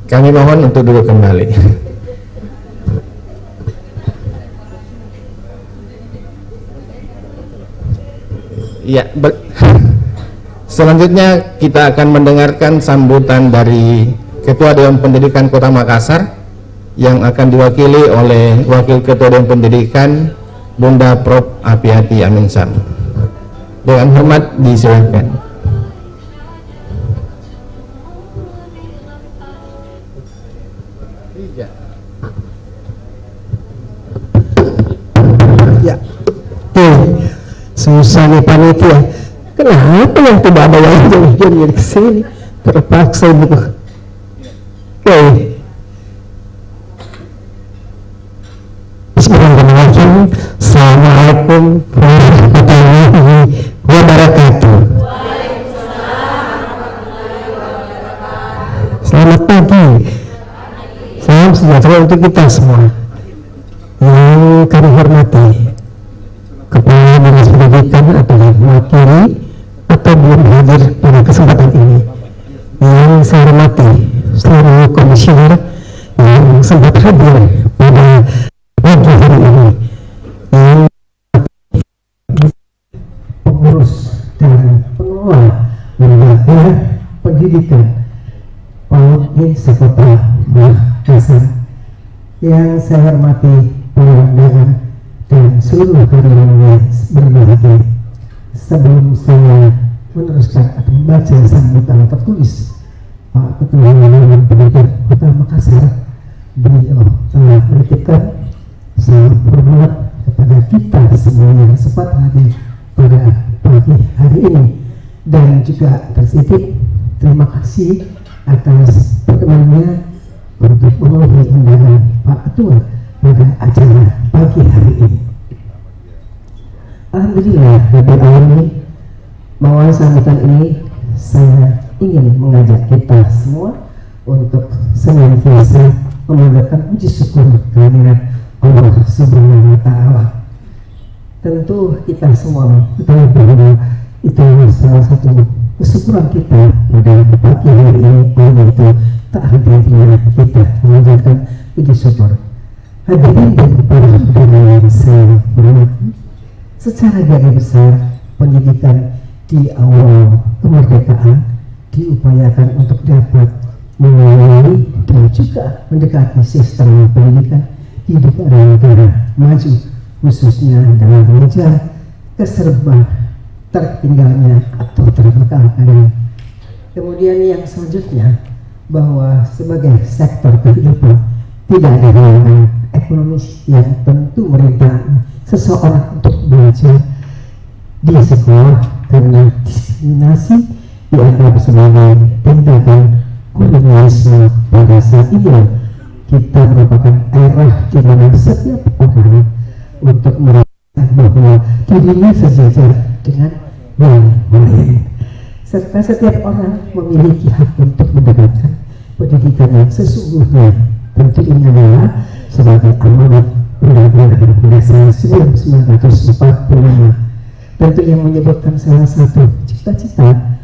Kami mohon untuk duduk kembali. Ya, selanjutnya kita akan mendengarkan sambutan dari Ketua Dewan Pendidikan Kota Makassar yang akan diwakili oleh Wakil Ketua Dewan Pendidikan Bunda Prof. Apiati Aminsah. Dengan hormat disilakan. Ya, susah nih panitia. Kenapa yang tidak ada yang jadi kesini? Terpaksa ibu. Oke. Bismillahirrahmanirrahim. Assalamualaikum warahmatullahi wabarakatuh. Selamat pagi. Salam sejahtera untuk kita semua. Yang kami hormati Kepala Dinas Pendidikan atau yang mewakili atau belum hadir pada kesempatan ini. Yang saya hormati seluruh komisioner yang sempat hadir pada pagi hari ini, yang pengurus dan pengelola lembaga pendidikan PAUD sekota Makassar, yang saya hormati penyelenggara dan seluruh karyawannya berbahagia. Sebelum saya meneruskan atau membaca sambutan tertulis Pak Ketua Dewan Pendidikan Kota Makassar, beliau telah menitipkan salam hormat kepada kita semua yang sempat hadir pada pagi hari ini, dan juga tersitip terima kasih atas perkenannya untuk memenuhi undangan Pak Ketua pada acara pagi hari ini. Alhamdulillah, Rabbil Alamin, melalui sambutan ini saya ingin mengajak kita semua untuk senantiasa memanjatkan puji syukur kehadirat Allah Subhanahu wa Ta'ala. Tentu kita semua ketahui bahwa itu salah satu kesyukuran kita pada pagi hari ini, yaitu tak hadirnya kita mengajarkan puji syukur. Hadirin dan para hadirin yang saya hormati, secara garis besar pendidikan di awal kemerdekaan diupayakan untuk dapat mengalami dan juga mendekati sistem pendidikan di negara-negara maju, khususnya dalam mengejar keserba tertinggalnya atau terbekalkannya. Kemudian yang selanjutnya, bahwa sebagai sektor kehidupan tidak ada halangan ekonomis yang tentu merintah seseorang untuk belajar di sekolah, karena diskriminasi dianggap sebagai tindakan kolonialisme pada saat ini. Kita merupakan era di mana setiap orang untuk merasakan bahwa dirinya sejajar dengan yang lain, serta setiap orang memiliki hak untuk mendapatkan pendidikan yang sesungguhnya. Tentu ini adalah sebagai amanat Undang-Undang Dasar 1945, tentu yang menyebutkan salah satu cita-cita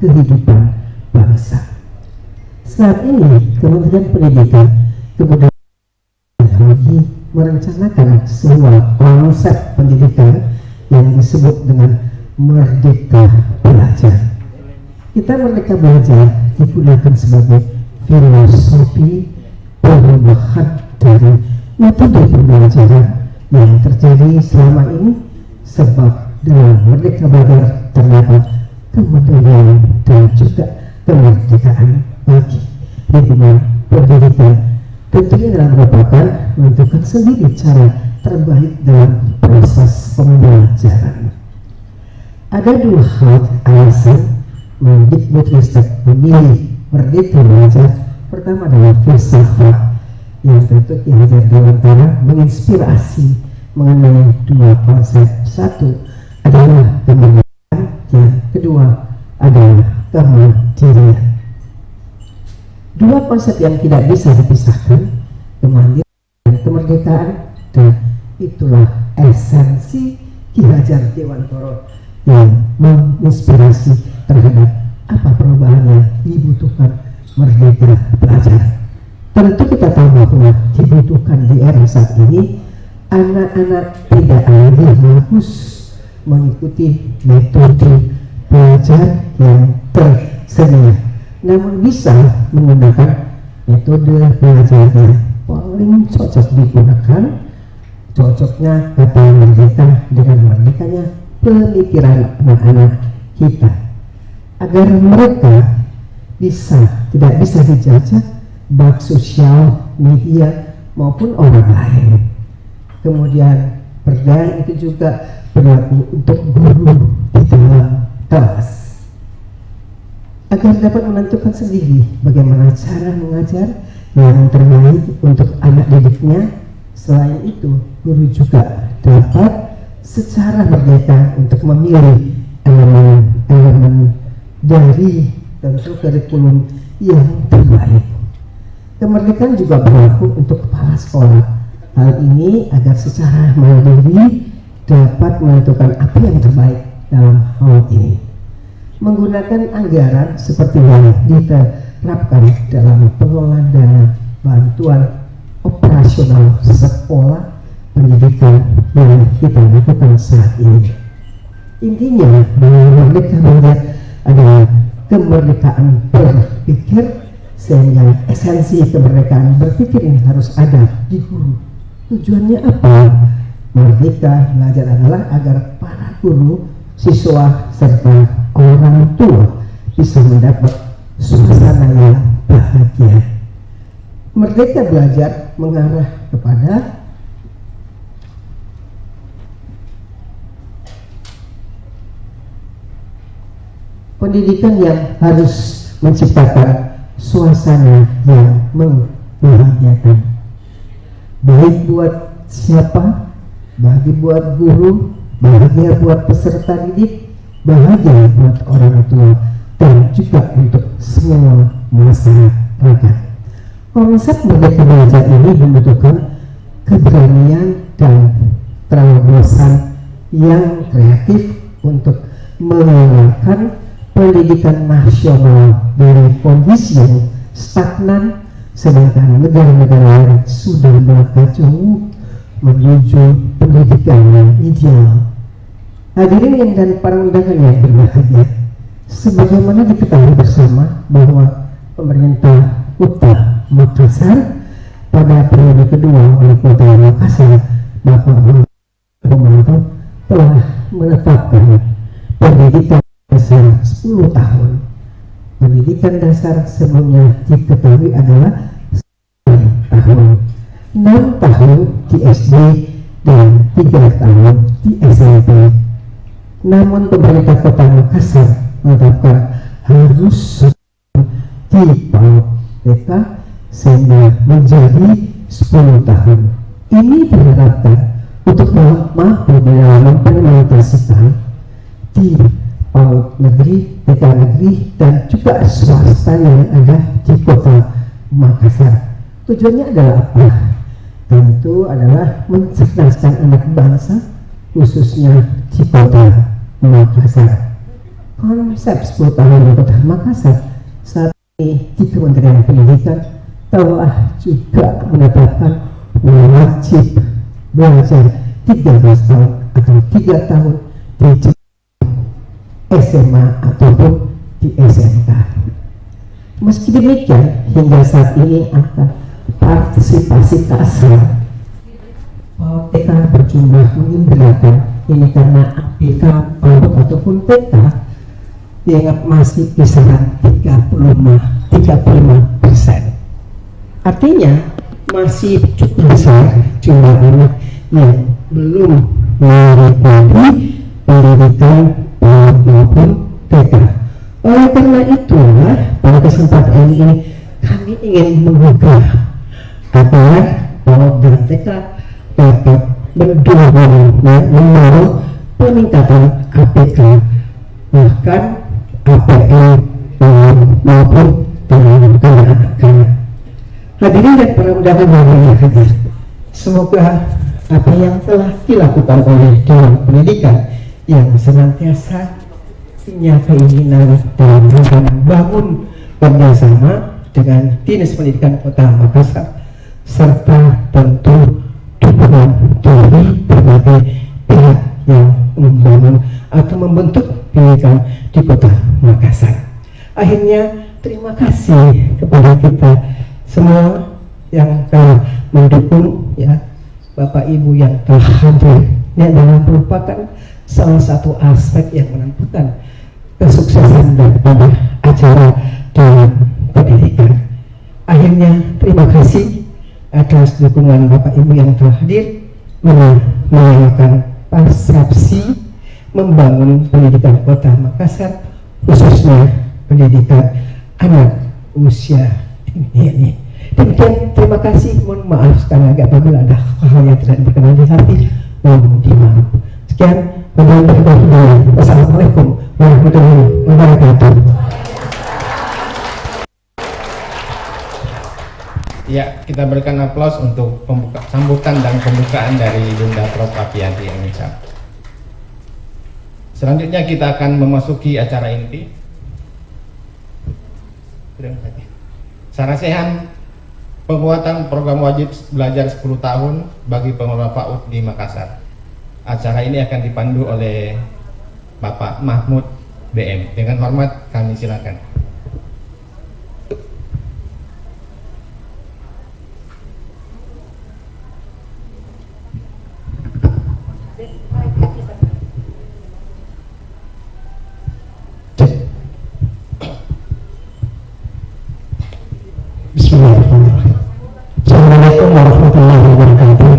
kehidupan bangsa. Saat ini Kementerian Pendidikan kemudian lagi merencanakan sebuah konsep pendidikan yang disebut dengan Merdeka Belajar. Kita Merdeka Belajar digunakan sebagai filosofi perubahan dari metode pembelajaran yang terjadi selama ini, sebab dalam Merdeka Belajar terdapat kemandirian dan juga kemerdekaan bagi lingkungan pendidikan. Tentunya dalam merupakan menentukan sendiri cara terbaik dalam proses pembelajaran. Ada dua hal alasan Mendikbudristek memilih Merdeka Belajar. Pertama adalah filsafat yang tentu Ki Hajar Dewantara menginspirasi mengenai dua konsep. Satu adalah kemerdekaan, yang kedua adalah kemandirian. Dua konsep yang tidak bisa dipisahkan, kemandirian dan kemerdekaan, dan itulah esensi Ki Hajar Dewantara yang menginspirasi terhadap apa perubahannya dibutuhkan Merdeka Belajar. Tentu kita tahu bahwa dibutuhkan di era saat ini anak-anak tidak lagi harus mengikuti metode belajar yang tersedia, namun bisa menggunakan metode belajar yang paling cocok digunakan, cocoknya kata merdeka dengan merdekanya pemikiran anak-anak kita, agar mereka tidak bisa dijajah baik sosial media maupun orang lain. Kemudian perdaya itu juga berlaku untuk guru di dalam kelas, agar dapat menentukan sendiri bagaimana cara mengajar yang terbaik untuk anak didiknya. Selain itu, guru juga dapat secara merdeka untuk memilih elemen-elemen dari tentu kurikulum yang terbaik. Kemerdekaan juga berlaku untuk kepala sekolah. Hal ini agar secara mandiri dapat menentukan apa yang terbaik dalam hal ini, menggunakan anggaran seperti yang diterapkan dalam pengelolaan dana bantuan operasional sekolah pendidikan yang kita lakukan saat ini. Intinya bahwa Merdeka Belajar adalah kemerdekaan berpikir, sehingga esensi kemerdekaan berpikir ini harus ada di guru. Tujuannya apa? Merdeka Belajar adalah agar para guru, siswa, serta orang tua bisa mendapat suasana yang bahagia. Merdeka Belajar mengarah kepada pendidikan yang harus menciptakan suasana yang membahagiakan, baik buat siapa, bagi buat guru, bahagia buat peserta didik, bahagia buat orang tua, dan juga untuk semua masyarakat. Konsep Merdeka Belajar ini membutuhkan keberanian dan terobosan yang kreatif untuk mengeluarkan pendidikan nasional dari kondisi yang stagnan, sedangkan negara-negara lain sudah melangkah jauh menuju pendidikan yang ideal. Hadirin dan para undangan yang berbahagia, sebagaimana diketahui bersama bahwa pemerintah Kota Makassar pada periode kedua oleh Kota Makassar, Bapak Pemantau telah menetapkan pendidikan dasar 10 tahun. Pendidikan dasar sebelumnya diketahui adalah 9 tahun, 6 tahun di SD dan 3 tahun di SMP. Namun pemerintah Kota Makassar menetapkan harus di PAUD TK sehingga menjadi 10 tahun. Ini diharapkan untuk mampu dalam mengimplementasikan di PAUD negeri, TK negeri, dan juga swasta yang ada di Kota Makassar. Tujuannya adalah apa? Tentu adalah mencerdaskan anak bangsa, khususnya di Kota Makassar. Konsep 10 tahun di Kota Makassar saat ini di Kementerian Pendidikan telah juga menetapkan wajib belajar 13 tahun atau 3 tahun di SMA ataupun di SMK. Meski demikian, hingga saat ini angka partisipasi kasar PAUD TK berjumlah menggembirakan. Ini karena APK PAUD ataupun TK dianggap masih kisaran 35%. Artinya masih cukup besar jumlah anak yang belum mengikuti pendidikan PAUD maupun TK. Oleh karena itulah pada kesempatan ini kami ingin menggugah agar PAUD dan TK dapat mendorong peningkatan APK, bahkan APM maupun dengan kanak-kanak. Hadirin dan para undangan yang berbahagia, semoga apa yang telah dilakukan oleh Dewan Pendidikan yang senantiasa punya keinginan dan membangun kerjasama dengan Dinas Pendidikan Kota Makassar serta tentu dukungan dari berbagai pihak yang membangun atau membentuk pendidikan di Kota Makassar. Akhirnya terima kasih kepada kita semua yang telah mendukung, ya, Bapak Ibu yang telah hadir. Ini adalah merupakan salah satu aspek yang menentukan kesuksesan daripada acara dalam pendidikan. Akhirnya terima kasih atas dukungan Bapak Ibu yang telah hadir menyalakan persepsi membangun pendidikan Kota Makassar, khususnya pendidikan anak usia dini ini. Demikian, terima kasih. Mohon maaf sekali lagi apabila ada hal yang tidak berkenan di hati, mohon dimaaf. Sekian, wassalamualaikum warahmatullahi wabarakatuh. Ya, kita berikan aplaus untuk sambutan dan pembukaan dari Bunda Prof. Apiati Anissa. Selanjutnya kita akan memasuki acara inti. Sarasehan penguatan program wajib belajar 10 tahun bagi pengelola PAUD di Makassar. Acara ini akan dipandu oleh Bapak Mahmud BM. Dengan hormat kami silakan. Bismillahirrahmanirrahim. Assalamualaikum warahmatullahi wabarakatuh.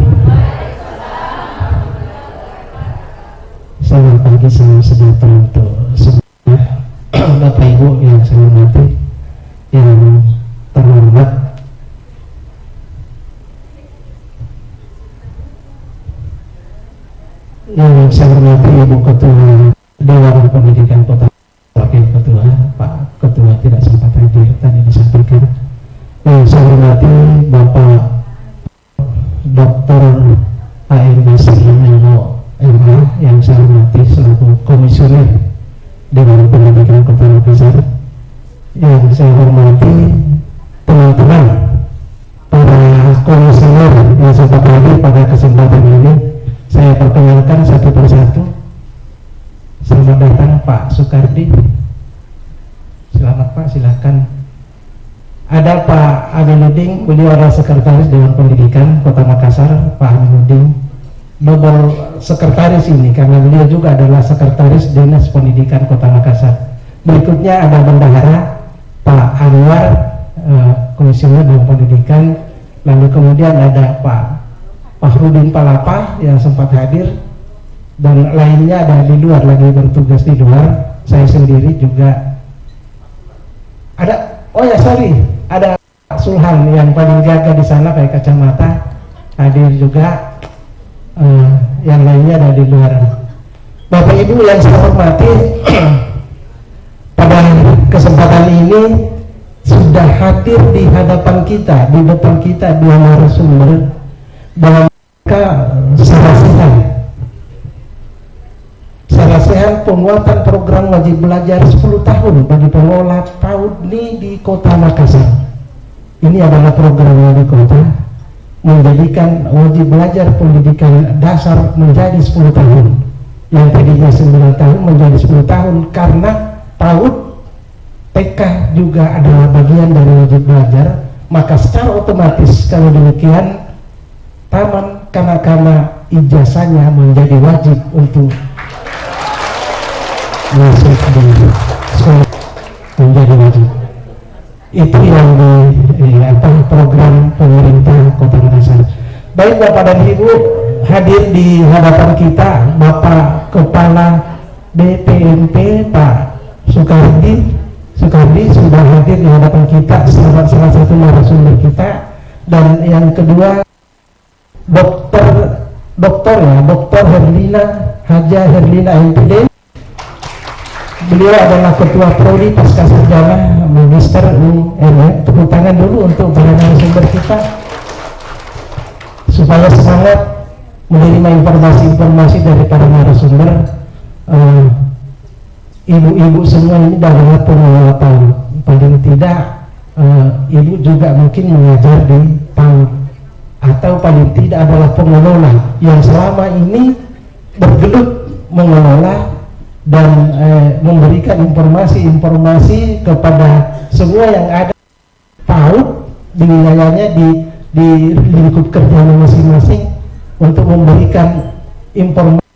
Selamat pagi, salam sejahtera untuk semua Bapak Ibu yang saya hormati, yang terhormat yang saya hormati Ibu Ketua Dewan Pendidikan Kota, Wakil Ketua Pak Ketua tidak sempat hadir tadi disampaikan. Yang saya hormati Bapak Dr. A.M. Basrino MH, yang saya hormati selaku Komisioner Dewan Pendidikan Kota Makassar. Yang saya hormati teman-teman para komisioner yang sempat hadir pada kesempatan ini. Saya perkenalkan satu persatu. Selamat datang Pak Sukardi. Selamat Pak, silakan. Ada Pak Aminuddin, beliau adalah Sekretaris Dewan Pendidikan Kota Makassar. Pak Aminuddin double sekretaris ini karena beliau juga adalah Sekretaris Dinas Pendidikan Kota Makassar. Berikutnya ada Bendahara Pak Anwar, Komisioner Dewan Pendidikan. Lalu kemudian ada Pak Fahrudin Palapa yang sempat hadir, dan lainnya ada di luar, lagi bertugas di luar. Saya sendiri juga ada. Oh ya, sorry, ada Pak Sulhan yang paling jaga di sana pakai kacamata, hadir juga. Yang lainnya ada di luar. Bapak Ibu yang saya hormati, pada kesempatan ini sudah hadir di hadapan kita, di depan kita dua narasumber dalam rangka Sarasehan penguatan program wajib belajar 10 tahun bagi pengelola PAUD di Kota Makassar. Ini adalah programnya di kota, menjadikan wajib belajar pendidikan dasar menjadi 10 tahun, yang tadinya 9 tahun menjadi 10 tahun, karena PAUD TK juga adalah bagian dari wajib belajar. Maka secara otomatis kalau demikian taman kanak-kanak ijazahnya menjadi wajib untuk masuk di sekolah, menjadi wajib. Itu yang di program pemerintah Kota Makassar. Baik Bapak dan Ibu, hadir di hadapan kita Bapak Kepala BPMP Pak Sukardi sudah hadir di hadapan kita, salah satu narasumber kita. Dan yang kedua Dr. Herlina Haja Herlina MPD. Beliau adalah Ketua Prodi Pasca Sarjana Magister UNM. Tepuk tangan dulu untuk para narasumber kita supaya semangat menerima informasi-informasi dari para narasumber. ibu-ibu semua ini adalah pengelola PAUD. Paling tidak ibu juga mungkin mengajar di PAUD, atau paling tidak adalah pengelola yang selama ini bergelut mengelola dan memberikan informasi-informasi kepada semua yang ada PAUD di wilayahnya, di lingkup kerjanya masing-masing, untuk memberikan informasi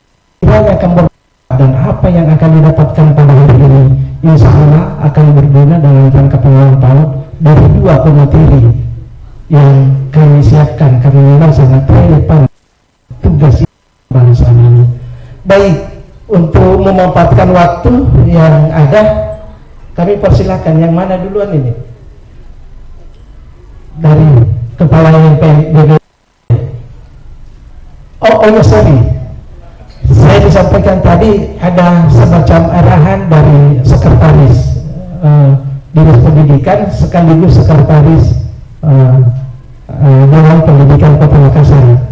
yang akan dan apa yang akan didapatkan pada hari ini. Insya Allah akan berguna dalam rangka pengelolaan PAUD dari 2 pemateri yang kami siapkan, kami memang sangat relevan tugas bangsa ini. Baik, untuk memanfaatkan waktu yang ada, kami persilahkan yang mana duluan ini? Dari Kepala BPM. Oh, sorry. Saya disampaikan tadi ada semacam arahan dari sekretaris Dinas Pendidikan sekaligus sekretaris Dewan Pendidikan Kota Makassar.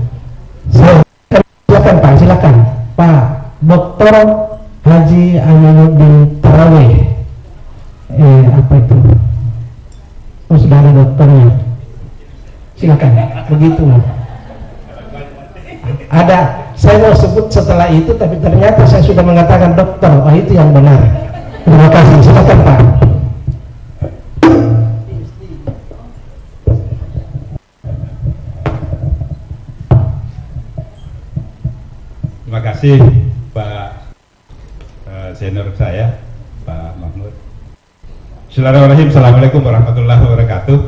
Silakan Pak, silakan Pak Dr. Haji Aminuddin Taraweh. Apa itu? Oh, sudah ada dokternya. Silakan. Begitu. Ada, saya mau sebut setelah itu, tapi ternyata saya sudah mengatakan dokter. Oh, itu yang benar. Terima kasih. Silakan Pak. Terima kasih Pak senior saya, Pak Mahmud. Bismillahirrahmanirrahim. Assalamualaikum warahmatullahi wabarakatuh.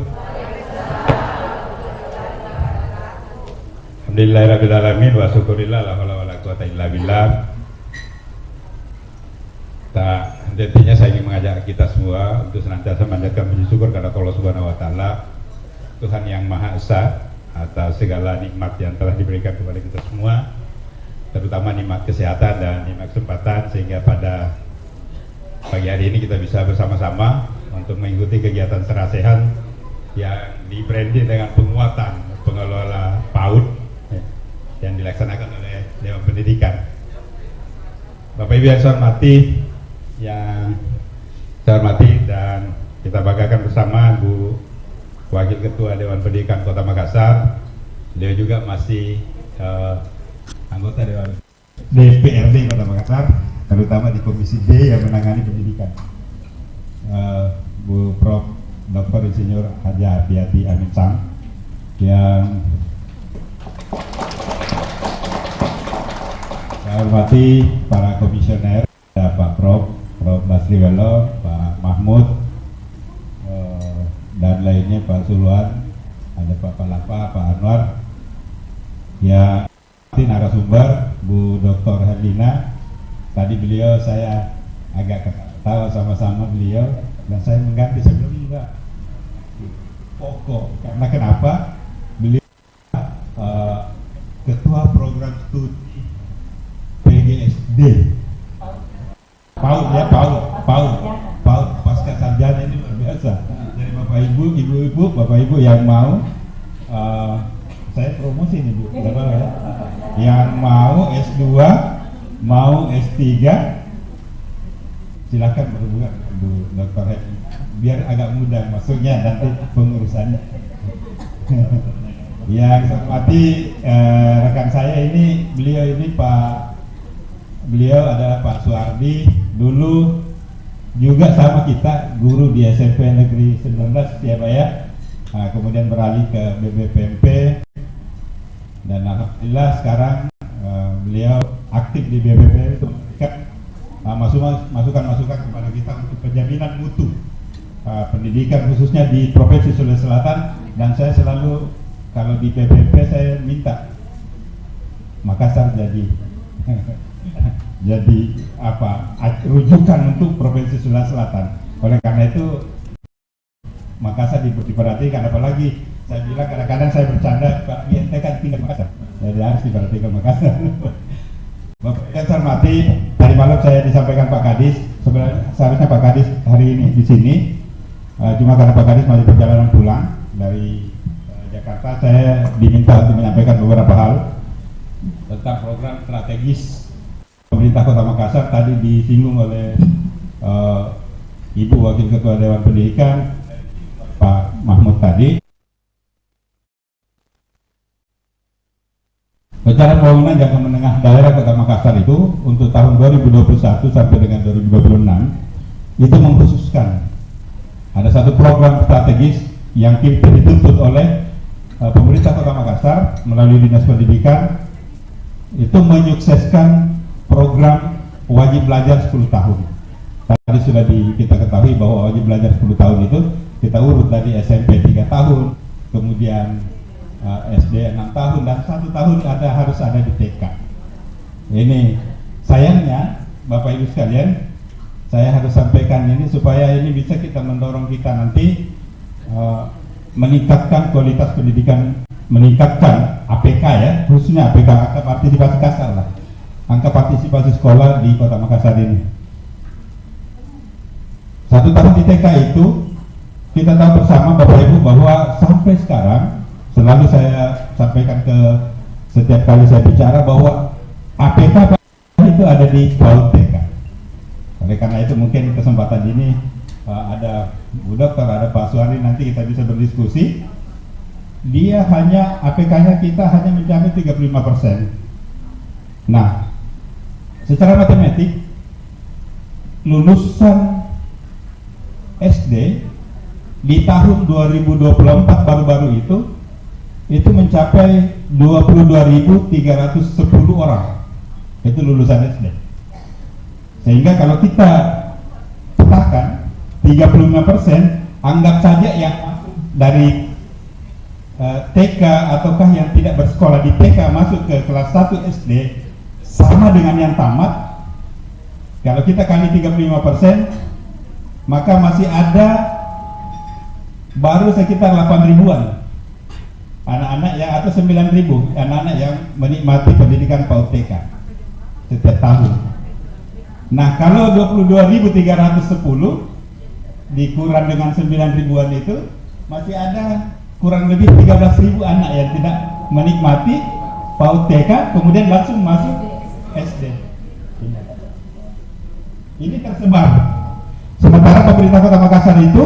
Alhamdulillahirrahmanirrahim. Wa syukurillah la haula wala quwata illa billah. Intinya saya ingin mengajak kita semua untuk senantiasa memanjatkan puji syukur kepada Allah Subhanahu wa taala, Tuhan yang Maha Esa, atas segala nikmat yang telah diberikan kepada kita semua, terutama nikmat kesehatan dan nikmat kesempatan, sehingga pada pagi hari ini kita bisa bersama-sama untuk mengikuti kegiatan serasehan yang di-branding dengan penguatan pengelola PAUD yang dilaksanakan oleh Dewan Pendidikan. Bapak Ibu yang saya hormati, dan kita banggakan bersama Bu Wakil Ketua Dewan Pendidikan Kota Makassar. Beliau juga masih anggota Dewan DPRD Kota Makassar, terutama di Komisi D yang menangani pendidikan. Bu Prof. Dr. Insinyur Haji Apiati Amin Sang, yang saya hormati para komisioner, Pak Prof. Basri Welo, Pak Mahmud, dan lainnya, Pak Suluan, ada Pak Palapa, Pak Anwar, ya, narasumber Bu Dr. Herlina. Tadi beliau saya agak ketawa sama-sama beliau, dan saya mengganti sebelum enggak pokok, karena kenapa? Beliau ketua program studi PGSD PAUD, ya, PAUD pasca sarjana. Ini luar biasa. Jadi Bapak Ibu, ibu-ibu, Bapak Ibu yang mau, saya promosi nih Bu, yang mau S2, mau S3, silakan berhubungan Bu Dr. Hedi, biar agak mudah masuknya nanti pengurusannya. Yang saya hormati rekan saya ini, beliau adalah Pak Suardi, dulu juga sama kita guru di SMP Negeri 19 Setiabaya, kemudian beralih ke BBPMP, dan alhamdulillah sekarang beliau aktif di BBPMP untuk memberikan masukan-masukan kepada kita untuk penjaminan mutu pendidikan khususnya di Provinsi Sulawesi Selatan. Dan saya selalu, kalau di BBP saya minta Makassar jadi rujukan untuk Provinsi Sulawesi Selatan. Oleh karena itu Makassar diperhatikan, apalagi saya bilang kadang-kadang saya bercanda, Pak ente kan tinggal di Makassar, jadi harus diperhatikan Makassar. Bapak yang saya hormati, tadi malam saya disampaikan Pak Kadis, seharusnya Pak Kadis hari ini di sini, cuma karena Pak Kadis masih perjalanan pulang dari Jakarta, saya diminta untuk menyampaikan beberapa hal tentang program strategis pemerintah Kota Makassar. Tadi disinggung oleh Ibu Wakil Ketua Dewan Pendidikan Pak Mahmud tadi, rencana pembangunan jangka menengah daerah Kota Makassar itu untuk tahun 2021 sampai dengan 2026 itu mengkhususkan ada satu program strategis yang dituntut oleh pemerintah Kota Makassar melalui Dinas Pendidikan, itu menyukseskan program wajib belajar 10 tahun. Tadi sudah kita ketahui bahwa wajib belajar 10 tahun itu kita urut dari SMP 3 tahun, kemudian SD 6 tahun, dan 1 tahun harus ada di TK. Ini sayangnya Bapak Ibu sekalian, saya harus sampaikan ini supaya ini bisa kita mendorong kita nanti meningkatkan kualitas pendidikan, meningkatkan APK ya, khususnya APK, angka partisipasi kasar lah, angka partisipasi sekolah di Kota Makassar ini. 1 tahun di TK itu kita tahu bersama Bapak Ibu bahwa sampai sekarang selalu saya sampaikan ke setiap kali saya bicara bahwa APK itu ada di PAUD TK. Oleh karena itu mungkin kesempatan ini ada Bu Dokter, ada Pak Suhari, nanti kita bisa berdiskusi. Dia hanya APK-nya kita hanya mencapai 35%. Nah, secara matematik lulusan SD di tahun 2024 baru-baru itu mencapai 22.310 orang. Itu lulusan SD. Sehingga kalau kita petakan 35%, anggap saja yang masuk dari TK ataukah yang tidak bersekolah di TK masuk ke kelas 1 SD sama dengan yang tamat. Kalau kita kali 35%, maka masih ada baru sekitar 8 ribuan anak-anak yang, atau 9.000 anak-anak yang menikmati pendidikan PAUD TK setiap tahun. Nah, kalau 22.310 dikurang dengan 9 ribuan itu masih ada kurang lebih 13.000 anak yang tidak menikmati PAUD TK kemudian langsung masuk SD. Ini tersebar. Sementara pemerintah Kota Makassar itu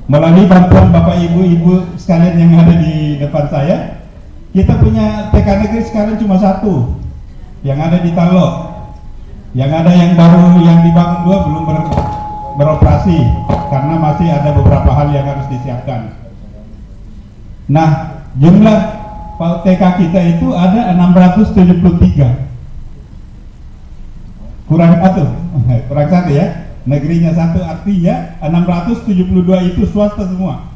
melalui bantuan Bapak Ibu sekalian yang ada di depan saya, kita punya TK negeri sekarang cuma 1 yang ada di Talok. Yang ada yang baru yang dibangun 2 belum beroperasi karena masih ada beberapa hal yang harus disiapkan. Nah, jumlah PAUD TK kita itu ada 673. Kurang 1, kurang 1 ya. Negerinya 1, artinya 672 itu swasta semua.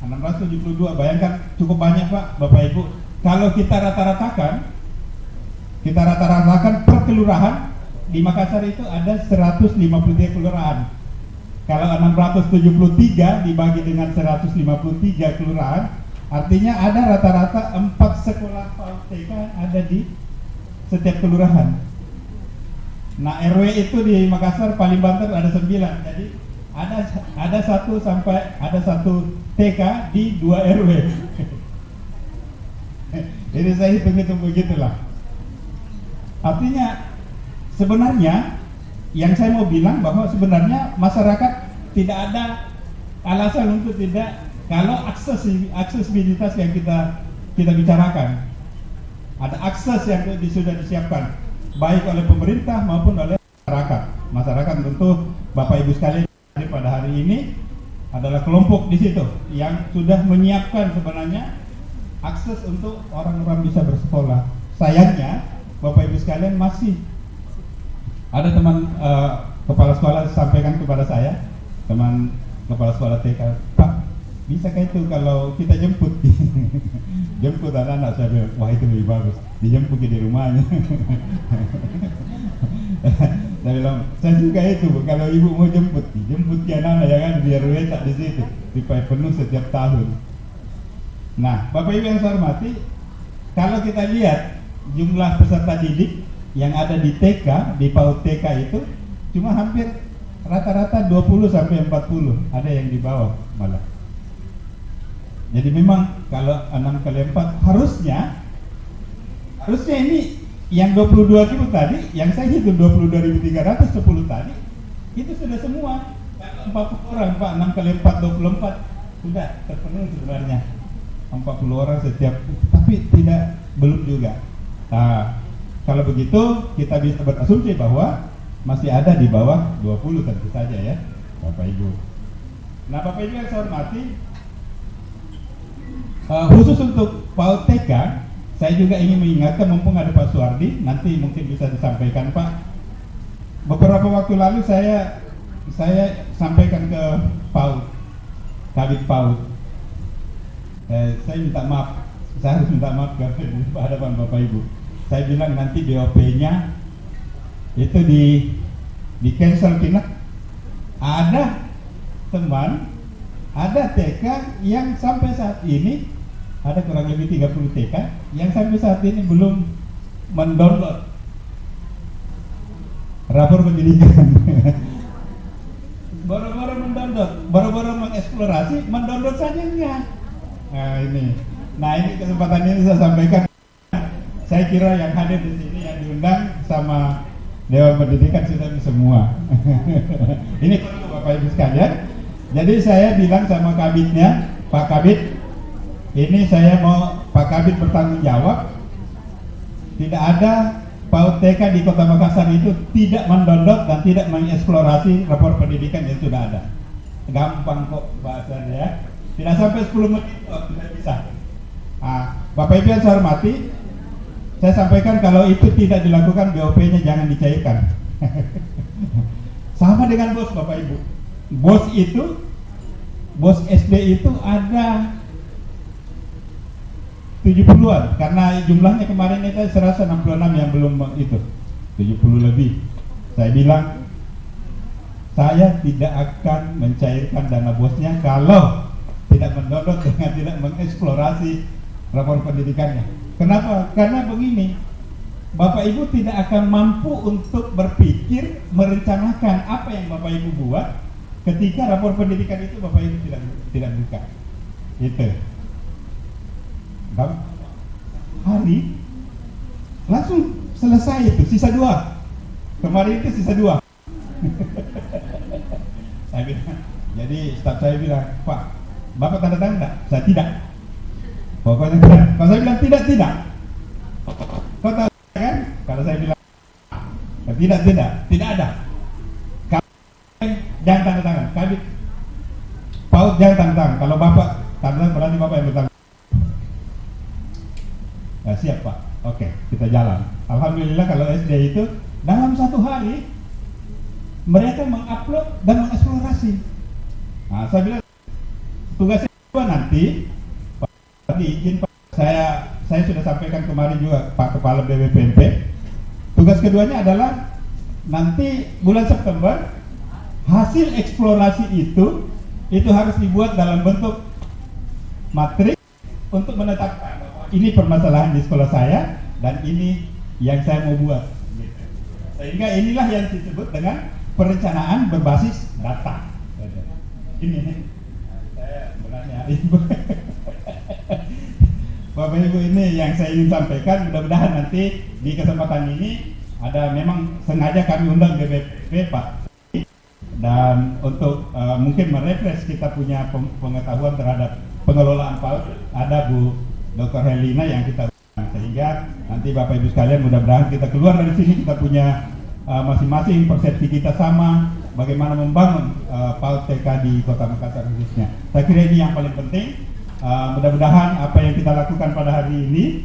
672, bayangkan cukup banyak Pak, Bapak Ibu. Kalau kita rata-ratakan per kelurahan di Makassar itu ada 153 kelurahan. Kalau 673 dibagi dengan 153 kelurahan, artinya ada rata-rata 4 sekolah PAUD TK ada di setiap kelurahan. Nah, RW itu di Makassar paling banter ada 9. Jadi ada 1 TK di 2 RW. Jadi saya hitung begitulah. Artinya sebenarnya yang saya mau bilang bahwa sebenarnya masyarakat tidak ada alasan untuk tidak, kalau aksesibilitas yang kita bicarakan, ada akses yang sudah disiapkan baik oleh pemerintah maupun oleh masyarakat. Masyarakat tentu Bapak Ibu sekalian pada hari ini adalah kelompok di situ yang sudah menyiapkan sebenarnya akses untuk orang-orang bisa bersekolah. Sayangnya Bapak Ibu sekalian masih ada teman kepala sekolah sampaikan kepada saya, teman kepala sekolah TK, Pak, bisa kayak itu kalau kita jemput jemput anak-anak. Saya bilang, wah itu lebih bagus, dijemput di rumahnya. Saya bilang, saya suka itu kalau ibu mau jemput di anak-anak ya kan, biar letak di situ supaya penuh setiap tahun. Nah, Bapak Ibu yang saya hormati, kalau kita lihat jumlah peserta didik yang ada di TK, di PAUD TK itu cuma hampir rata-rata 20 sampai 40, ada yang di bawah malah. Jadi memang kalau 6 kali 4 harusnya ini yang 22.000 tadi, yang saya hitung 22.310 tadi, itu sudah semua 40 orang Pak, 6 kali 4 24 sudah terpenuhi sebenarnya 40 orang setiap, tapi belum juga. Nah, kalau begitu kita bisa berasumsi bahwa masih ada di bawah 20 tentu saja ya Bapak Ibu. Nah Bapak Ibu yang saya hormati, khusus untuk PAUD TK, saya juga ingin mengingatkan, mumpung ada Pak Suardi, nanti mungkin bisa disampaikan Pak. Beberapa waktu lalu saya sampaikan ke PAUD, Kabid PAUD. Saya minta maaf, saya harus minta maaf ke hadapan Bapak Ibu. Saya bilang nanti BOP-nya itu di cancel pindah. Ada teman, ada TK yang sampai saat ini, ada kurang lebih 30 TK yang sampai saat ini belum mendownload rapor pendidikan. Baru-baru mendownload, baru-baru mengeksplorasi, mendownload saja enggak. Nah ini kesempatan ini saya sampaikan. Saya kira yang hadir di sini, yang diundang sama Dewan Pendidikan sudah semua. Ini untuk Bapak Ibu sekalian. Jadi saya bilang sama kabitnya, Pak Kabit, ini saya mau Pak Kabit bertanggung jawab. Tidak ada PAUD TK di Kota Makassar itu tidak mendownload dan tidak mengeksplorasi rapor pendidikan yang sudah ada. Gampang kok bahasanya ya. Tidak sampai 10 menit sudah bisa. Bapak Ibu yang saya hormati, saya sampaikan kalau itu tidak dilakukan, BOP-nya jangan dicairkan. Sama dengan bos Bapak Ibu. Bos SD itu ada 70-an, karena jumlahnya kemarin itu saya rasa 66 yang belum itu, 70 lebih. Saya bilang, saya tidak akan mencairkan dana bosnya kalau tidak mendownload dengan tidak mengeksplorasi rapor pendidikannya. Kenapa? Karena begini, Bapak Ibu tidak akan mampu untuk berpikir, merencanakan apa yang Bapak Ibu buat ketika rapor pendidikan itu Bapak Ibu tidak buka. Itu. Hari langsung selesai itu, sisa 2. Kemarin itu sisa 2. Saya bilang, jadi staf saya bilang, Pak, Bapak tanda tangan enggak? Saya tidak. Pokoknya tidak. Kalau saya bilang tidak. Kau tahu kan? Kalau saya bilang tidak ada. Jangan tanda tangan. Kabit PAUD jangan tanda tangan. Kalau Bapak tanda tangan berarti Bapak yang bertanggung. Ya, siap Pak. Oke, kita jalan. Alhamdulillah kalau SD itu dalam 1 hari mereka mengupload dan mengeksplorasi. Nah, saya bilang tugasnya nanti izin Pak, saya sudah sampaikan kemarin juga Pak Kepala BPMP. Tugas keduanya adalah nanti bulan September hasil eksplorasi itu harus dibuat dalam bentuk matrik untuk menetapkan ini permasalahan di sekolah saya dan ini yang saya mau buat. Sehingga inilah yang disebut dengan perencanaan berbasis data. Ini nih, saya sebenarnya Bapak Ibu, ini yang saya ingin sampaikan. Mudah-mudahan nanti di kesempatan ini ada, memang sengaja kami undang BPP Pak, dan untuk mungkin merefresh kita punya pengetahuan terhadap pengelolaan PAUD, ada Bu Dr. Helina yang kita undang, sehingga nanti Bapak Ibu sekalian mudah-mudahan kita keluar dari sini kita punya masing-masing persepsi kita sama bagaimana membangun PAUD TK di Kota Makassar khususnya. Saya kira ini yang paling penting. Mudah-mudahan apa yang kita lakukan pada hari ini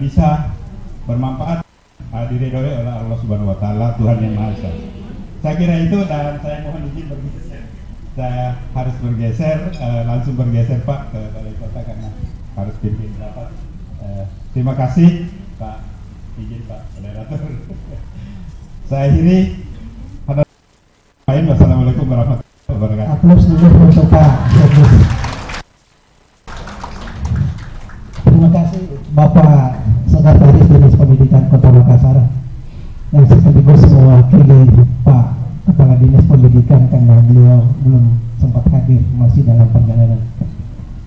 bisa bermanfaat, diridhoi oleh Allah Subhanahu wa Ta'ala, Tuhan yang Maha Esa. Saya kira itu, dan saya mohon izin bergeser. Saya harus bergeser, langsung bergeser Pak ke Balai Kota karena harus pimpin rapat. Terima kasih Pak, izin Pak Moderator. Saya akhiri. Wassalamualaikum warahmatullahi wabarakatuh. Aplaus dulu untuk Pak. Terima kasih Bapak Sekretaris Dinas Pendidikan Kota Makassar yang sekaligus mewakili Pak Kepala Dinas Pendidikan karena beliau belum sempat hadir, masih dalam perjalanan.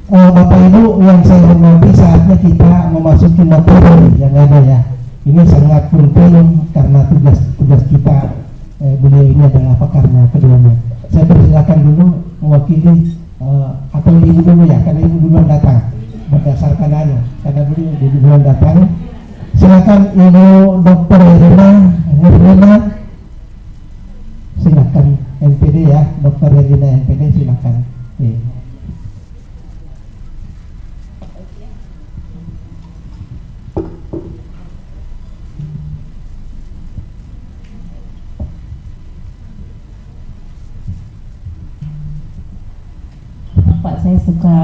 Bapak Ibu yang saya hormati, saatnya kita memasuki materi yang ada ya. ini sangat penting karena tugas kita beliau ini adalah pakarnya keduanya. Saya persilakan dulu mewakili atau ibu dulu ya, karena ibu duluan datang berdasarkan karena beliau duluan datang. Silakan Ibu Dr. Herlina, silakan MPD ya, Dr. Herlina MPD, silakan. Pak, saya suka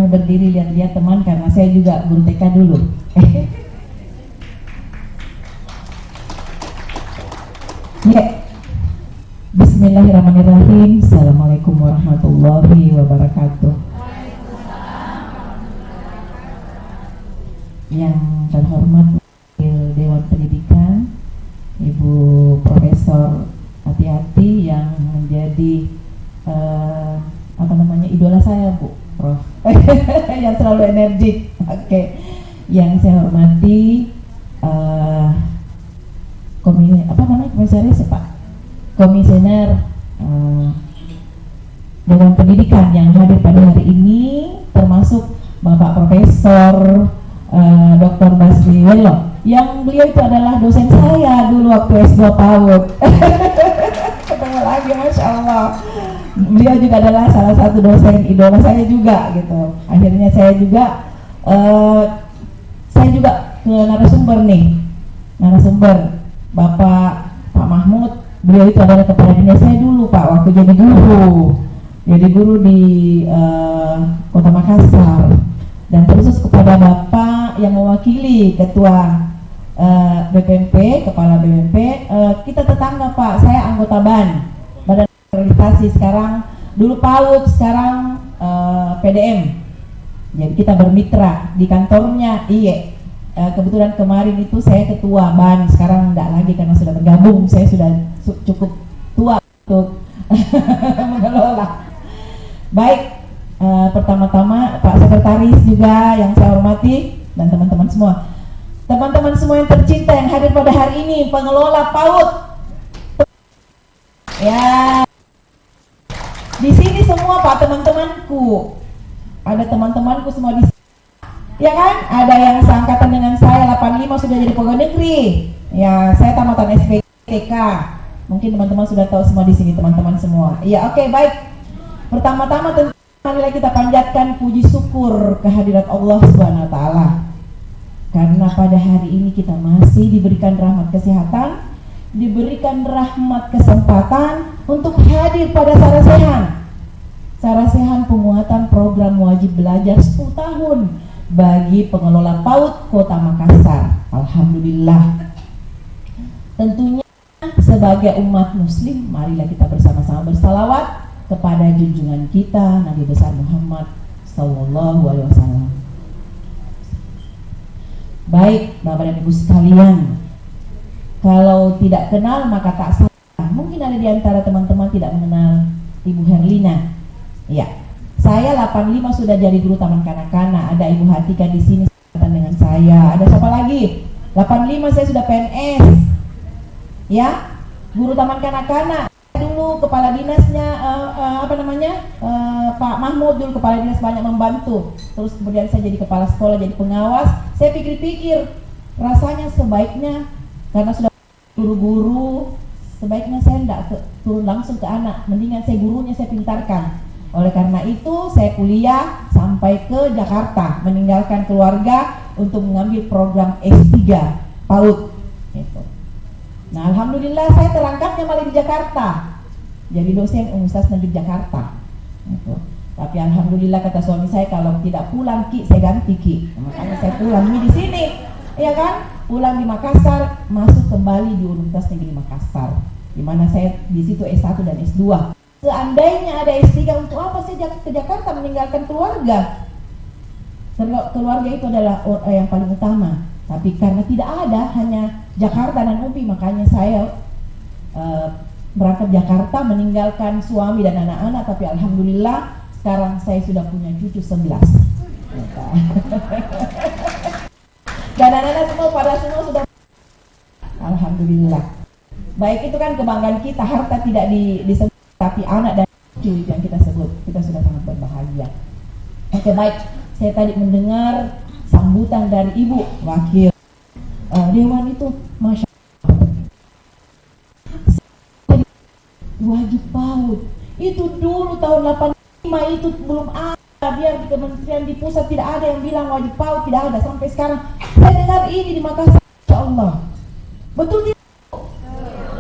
berdiri lihat-lihat teman karena saya juga guru TK dulu. Ya. Bismillahirrahmanirrahim. Assalamualaikum warahmatullahi wabarakatuh. Yang terhormat Dewan Pendidikan, Ibu Profesor Hati-Hati yang menjadi idola saya, Bu Prof. yang selalu energik. Oke. Yang saya hormati komisioner Dewan Pendidikan yang hadir pada hari ini, termasuk Bapak Profesor Dr. Basri Welo, yang beliau itu adalah dosen saya dulu waktu S2 PAUD. Ketemu lagi, Masya Allah. Beliau juga adalah salah satu dosen idola saya juga gitu. Akhirnya saya juga ke narasumber Bapak Pak Mahmud. Beliau itu adalah kepala dinas saya dulu, Pak, waktu jadi guru di Kota Makassar. Dan terus kepada Bapak yang mewakili Ketua BPMP, Kepala BPMP, kita tetangga, Pak. Saya anggota Badan Akreditasi, sekarang dulu PAUD, sekarang PDM. Jadi kita bermitra di kantornya. Iya. Kebetulan kemarin itu saya ketua BAN, sekarang enggak lagi karena sudah bergabung. Saya sudah cukup tua untuk mengelola. Baik, pertama-tama Pak Sekretaris juga yang saya hormati dan teman-teman semua. Teman-teman semua yang tercinta yang hadir pada hari ini, pengelola PAUD. Ya. Di sini semua, Pak, teman-temanku. Ada teman-temanku semua di sini. Ya kan? Ada yang seangkatan dengan saya 85 sudah jadi pegawai negeri. Ya, saya tamatan SPTK. Mungkin teman-teman sudah tahu semua di sini, teman-teman semua. Iya, oke, baik. Pertama-tama tentu marilah kita panjatkan puji syukur kehadirat Allah Subhanahu wa taala. Karena pada hari ini kita masih diberikan rahmat kesehatan, diberikan rahmat kesempatan untuk hadir pada Sarasehan. Sarasehan pemuatan program wajib belajar 10 tahun bagi pengelola PAUD Kota Makassar. Alhamdulillah. Tentunya sebagai umat muslim, marilah kita bersama-sama bersalawat kepada junjungan kita Nabi besar Muhammad sallallahu alaihi wasallam. Baik, Bapak dan Ibu sekalian, kalau tidak kenal maka tak salah. Mungkin ada di antara teman-teman tidak mengenal Ibu Herlina. Ya. Saya 85 sudah jadi guru taman kanak-kanak. Ada Ibu Hatika di sini dengan saya. Ada siapa lagi? 85 saya sudah PNS. Ya, guru taman kanak-kanak. Dulu kepala dinasnya Pak Mahmud dulu kepala dinas banyak membantu. Terus kemudian saya jadi kepala sekolah, jadi pengawas. Saya pikir-pikir rasanya sebaiknya karena sudah guru-guru, sebaiknya saya tidak turun langsung ke anak. Mendingan saya gurunya saya pintarkan. Oleh karena itu saya kuliah sampai ke Jakarta, meninggalkan keluarga untuk mengambil program S3 PAUD gitu. Nah, alhamdulillah saya terangkatnya malah di Jakarta, jadi dosen Universitas Negeri Jakarta gitu. Tapi alhamdulillah kata suami saya, kalau tidak pulang Ki, saya ganti Ki. Makanya saya pulang di sini, ya kan? Pulang di Makassar, masuk kembali di Universitas Negeri Makassar, di mana saya di situ S1 dan S2. Seandainya ada S3, untuk apa saya ke Jakarta meninggalkan keluarga? Keluarga itu adalah yang paling utama. Tapi karena tidak ada, hanya Jakarta dan UPI, makanya saya berangkat Jakarta meninggalkan suami dan anak-anak. Tapi alhamdulillah sekarang saya sudah punya cucu 11. Dan anak-anak semua pada semua sudah. Alhamdulillah. Baik, itu kan kebanggaan kita, harta tidak disebut, tapi anak dan cucu yang kita sebut, kita sudah sangat berbahagia. Oke, baik. Saya tadi mendengar sambutan dari Ibu Wakil Dewan itu, Masya Allah. Wajib PAUD itu dulu tahun 85 itu belum ada, biar di kementerian di pusat tidak ada yang bilang wajib PAUD, tidak ada sampai sekarang. Saya dengar ini di Makassar, Masya Allah. Betul tidak?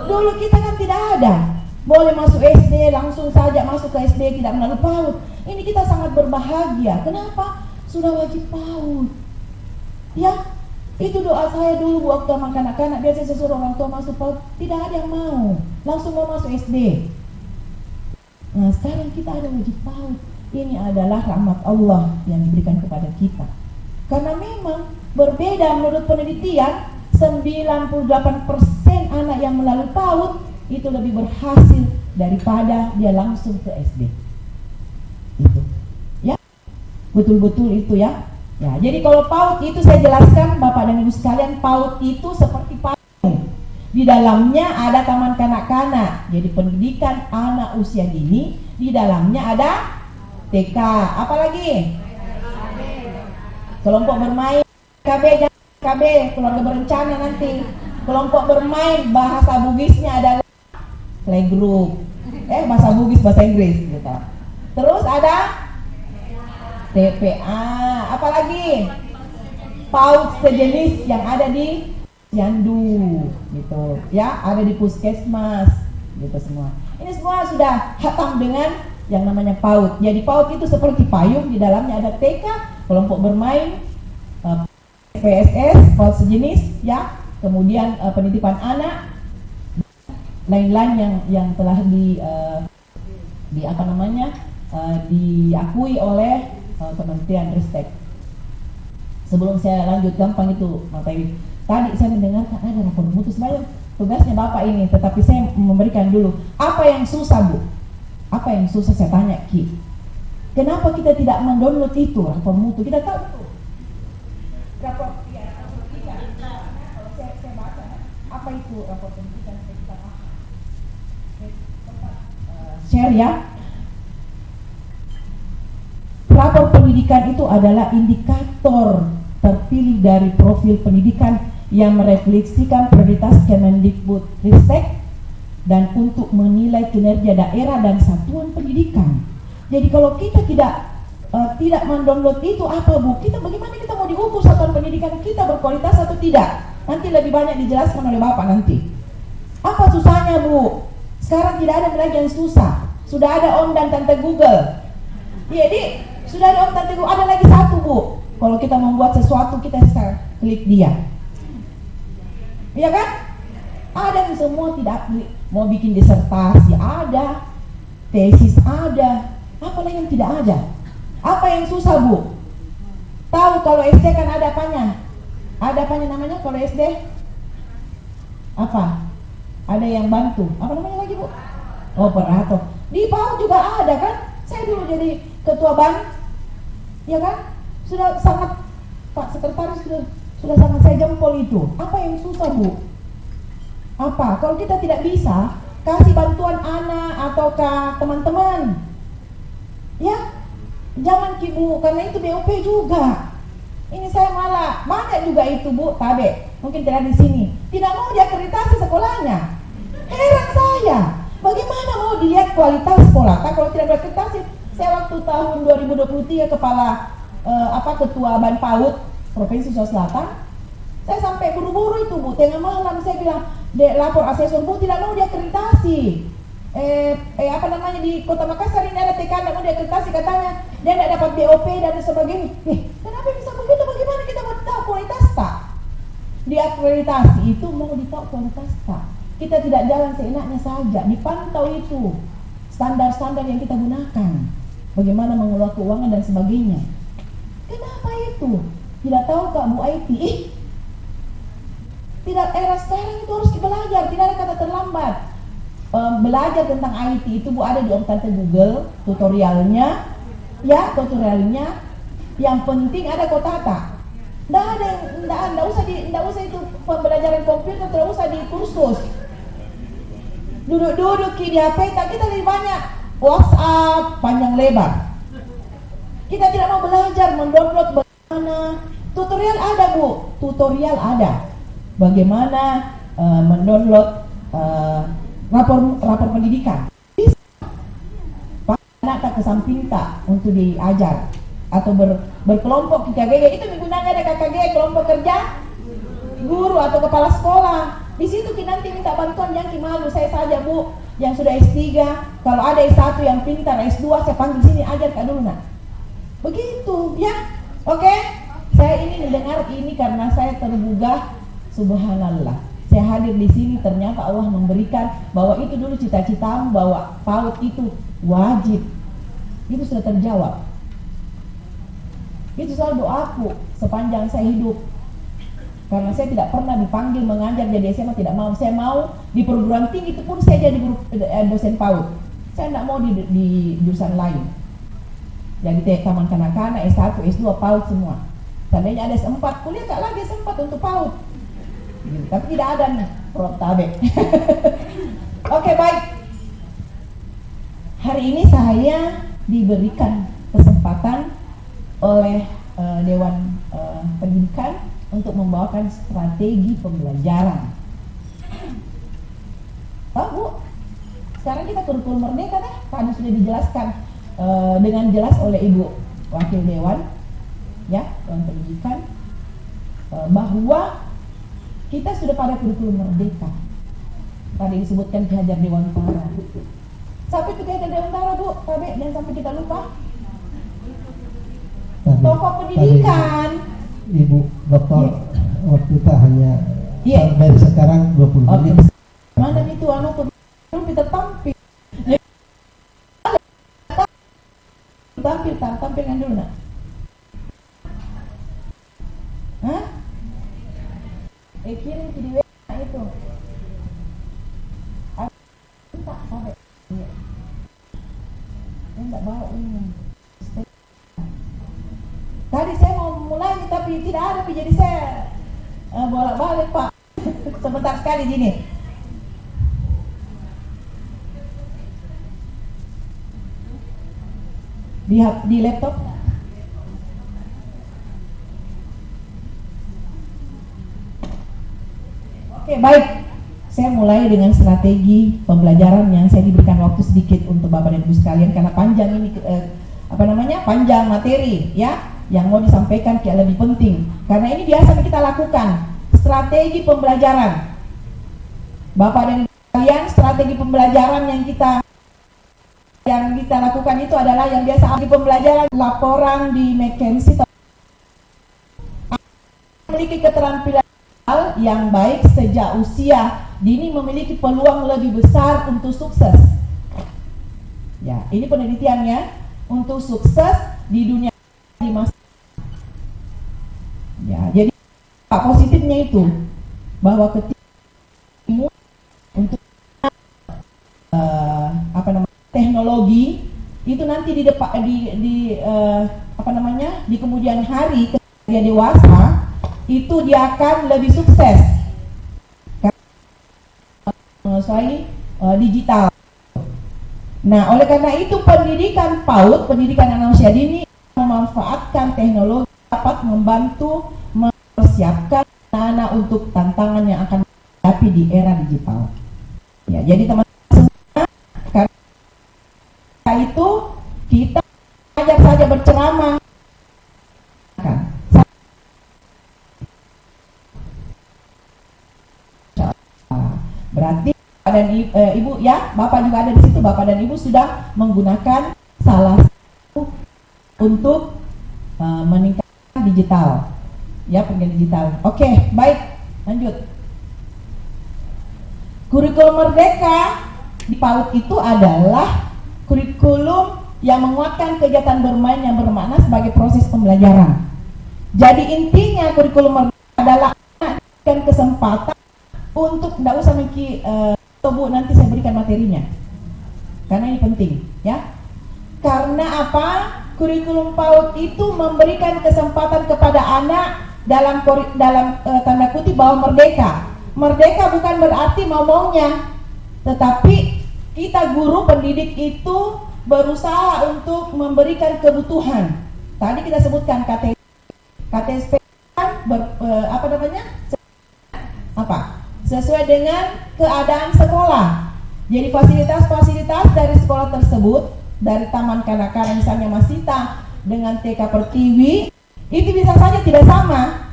Dulu kita kan tidak ada, boleh masuk SD langsung saja masuk ke SD tidak melalui PAUD. Ini kita sangat berbahagia. Kenapa? Sudah wajib PAUD. Ya, itu doa saya dulu waktu sama anak-anak. Biasanya saya suruh orang tua masuk PAUD, tidak ada yang mau, langsung mau masuk SD. Nah, sekarang kita ada wajib PAUD. Ini adalah rahmat Allah yang diberikan kepada kita. Karena memang berbeda menurut penelitian, 98% anak yang melalui PAUD itu lebih berhasil daripada dia langsung ke SD. Itu, ya, betul-betul itu ya. Ya, jadi kalau PAUD itu saya jelaskan Bapak dan Ibu sekalian, PAUD itu seperti payung. Di dalamnya ada taman kanak-kanak, jadi pendidikan anak usia dini. Di dalamnya ada TK, apalagi kelompok bermain, KB, keluarga berencana nanti. Kelompok bermain, bahasa Bugisnya adalah playgroup. Bahasa Bugis, bahasa Inggris gitu. Terus ada TPA, apalagi PAUD sejenis yang ada di Yandu gitu. Ya, ada di puskesmas gitu semua. Ini semua sudah hatam dengan yang namanya PAUD. Jadi PAUD itu seperti payung, di dalamnya ada TK, kelompok bermain, PSS, PAUD sejenis, ya, kemudian penitipan anak, lain-lain yang telah diakui oleh Kementerian Ristek. Sebelum saya lanjut, gampang itu, materi. Tadi saya mendengarkan ada rapor mutu, sebenarnya tugasnya Bapak ini, tetapi saya memberikan dulu. Apa yang susah, Bu? Apa yang susah, saya tanya, Ki. Kenapa kita tidak mendownload itu, rapor mutu? Kita tahu itu. Rapor, ya, rapor tiga. Kalau saya baca, apa itu rapor pendidikan, saya tidak paham. Share ya. Rapor pendidikan itu adalah indikator terpilih dari profil pendidikan yang merefleksikan prioritas Kemendikbud Ristek dan untuk menilai kinerja daerah dan satuan pendidikan. Jadi kalau kita tidak mendownload itu, apa, Bu? Bagaimana kita mau diukur satuan pendidikan kita berkualitas atau tidak? Nanti lebih banyak dijelaskan oleh Bapak nanti. Apa susahnya, Bu? Sekarang tidak ada lagi yang susah. Sudah ada Om dan Tante Google. Jadi sudah ada Om Tante Google. Ada lagi satu, Bu. Kalau kita membuat sesuatu, kita bisa klik dia. Iya kan? Ada yang semua tidak mau bikin disertasi, ada tesis, ada. Apa lagi yang tidak ada? Apa yang susah, Bu? Tahu kalau SD kan ada apanya? Ada apanya namanya kalau SD? Apa? Ada yang bantu. Apa namanya lagi, Bu? Operator. Di PAUD juga ada kan? Saya dulu jadi ketua ban, ya kan? Sudah sangat, Pak Sekretaris sudah sangat saya jempol itu. Apa yang susah, Bu? Apa? Kalau kita tidak bisa kasih bantuan anak ataukah teman-teman, ya jangan, Bu, karena itu BOP juga. Ini saya malah banyak juga itu, Bu, Tabe, mungkin tidak di sini, tidak mau diakreditasi sekolahnya. Heran saya, bagaimana mau dilihat kualitas sekolah? Kalau tidak berakreditasi, saya waktu tahun 2023 kepala ketua Ban PAUD Provinsi Sulawesi Selatan, saya sampai buru-buru itu, Bu, tengah malam saya bilang, lapor asesor, Bu, tidak mau diakreditasi. Di Kota Makassar ini ada TK, tidak mau diakreditasi, katanya dia tidak dapat BOP dan sebagainya. Kenapa bisa begitu? Bagaimana kita mau tahu kualitas tak? Diakreditasi itu mau ditahu kualitas tak? Kita tidak jalan seenaknya saja, dipantau itu standar-standar yang kita gunakan, bagaimana mengelola keuangan dan sebagainya. Kenapa itu? Tidak tahu, Kak, Bu IT? Tidak, era sekarang itu harus belajar, tidak ada kata terlambat. Belajar tentang IT itu, Bu, ada di Om Tante Google tutorialnya, ya, tutorialnya. Yang penting ada Kotata. Nggak usah itu pembelajaran komputer, tidak usah di kursus. Duduk-duduk di HP, kita lebih banyak WhatsApp panjang lebar. Kita tidak mau belajar mendownload bagaimana. Tutorial ada, Bu. Tutorial ada. Bagaimana mendownload rapor pendidikan. Anak tak kesamping tak untuk diajar atau berkelompok di KKG itu menggunakan ada KKG kelompok kerja guru atau kepala sekolah. Di situ kita nanti minta bantuan, yang malu saya saja, Bu, yang sudah S3, kalau ada S1 yang pintar, S2 saya panggil sini ajar Kak dulu nak. Begitu ya. Oke. Saya ini mendengar ini karena saya tergugah, subhanallah. Saya hadir di sini ternyata Allah memberikan bahwa itu dulu cita-citamu bahwa PAUD itu wajib. Itu sudah terjawab. Itu selalu doaku sepanjang saya hidup. Karena saya tidak pernah dipanggil mengajar jadi SMA, tidak mau. Saya mau di perguruan tinggi itu pun saya jadi dosen PAUD. Saya tidak mau di jurusan lain. Jadi taman kanak-kanak, S1, S2, PAUD semua. Seandainya ada S4, kuliah gak lagi S4 untuk PAUD. Gitu. Tapi tidak ada nih, Prof. Tabe. Oke, baik. Hari ini saya diberikan kesempatan oleh Dewan Pendidikan untuk membawakan strategi pembelajaran. Tahu, Bu? Sekarang kita kurikulum merdeka deh, karena sudah dijelaskan dengan jelas oleh Ibu Wakil Dewan, ya, Dewan Pendidikan, bahwa kita sudah pada kurikulum merdeka. Tadi disebutkan Ki Hajar Dewantara. Sampai ke Ki Hajar Dewantara, Bu, Tabe, jangan sampai kita lupa. Tokoh pendidikan. Ibu Dokter, waktu kita hanya dari sekarang 20 menit. Mana itu belum kita tampil. Tampilkan dulu nak. Hah? Kirim ke di WA itu. Tak sampai. Enggak bawa ini. Tadi saya mau mulai tapi tidak ada, jadi saya bolak-balik Pak. Sebentar sekali gini. Di laptop. Oke, baik. Saya mulai dengan strategi pembelajaran yang saya diberikan waktu sedikit untuk Bapak dan Ibu sekalian karena panjang ini panjang materi ya. Yang mau disampaikan kayak lebih penting karena ini biasa kita lakukan strategi pembelajaran. Bapak dan Ibu sekalian, strategi pembelajaran yang kita lakukan itu adalah yang biasa di pembelajaran laporan di McKinsey memiliki keterampilan yang baik sejak usia dini memiliki peluang lebih besar untuk sukses. Ya, ini penelitiannya untuk sukses di dunia di masa. Ya, jadi positifnya itu bahwa ketika untuk teknologi itu nanti di kemudian hari ketika dia dewasa itu dia akan lebih sukses karena menguasai digital. Nah, oleh karena itu pendidikan PAUD, pendidikan anak usia dini memanfaatkan teknologi dapat membantu mempersiapkan anak untuk tantangan yang akan dihadapi di era digital. Ya, jadi teman-teman semua, karena itu kita ajak saja berceramah. Berarti Bapak dan Ibu ya, Bapak juga ada di situ. Bapak dan Ibu sudah menggunakan salah satu untuk meningkatkan digital, ya, pendidikan digital. Oke, baik, lanjut. Kurikulum Merdeka di PAUD itu adalah kurikulum yang menguatkan kegiatan bermain yang bermakna sebagai proses pembelajaran. Jadi intinya kurikulum Merdeka adalah memberikan kesempatan untuk tidak usah Bu, nanti saya berikan materinya karena ini penting ya. Karena apa? Kurikulum PAUD itu memberikan kesempatan kepada anak dalam tanda kutip bahwa merdeka. Merdeka bukan berarti mau-maunya, tetapi kita guru pendidik itu berusaha untuk memberikan kebutuhan. Tadi kita sebutkan KTSP sesuai dengan keadaan sekolah. Jadi fasilitas-fasilitas dari sekolah tersebut, dari taman kanak-kanak misalnya Masita dengan TK Pertiwi, itu bisa saja tidak sama.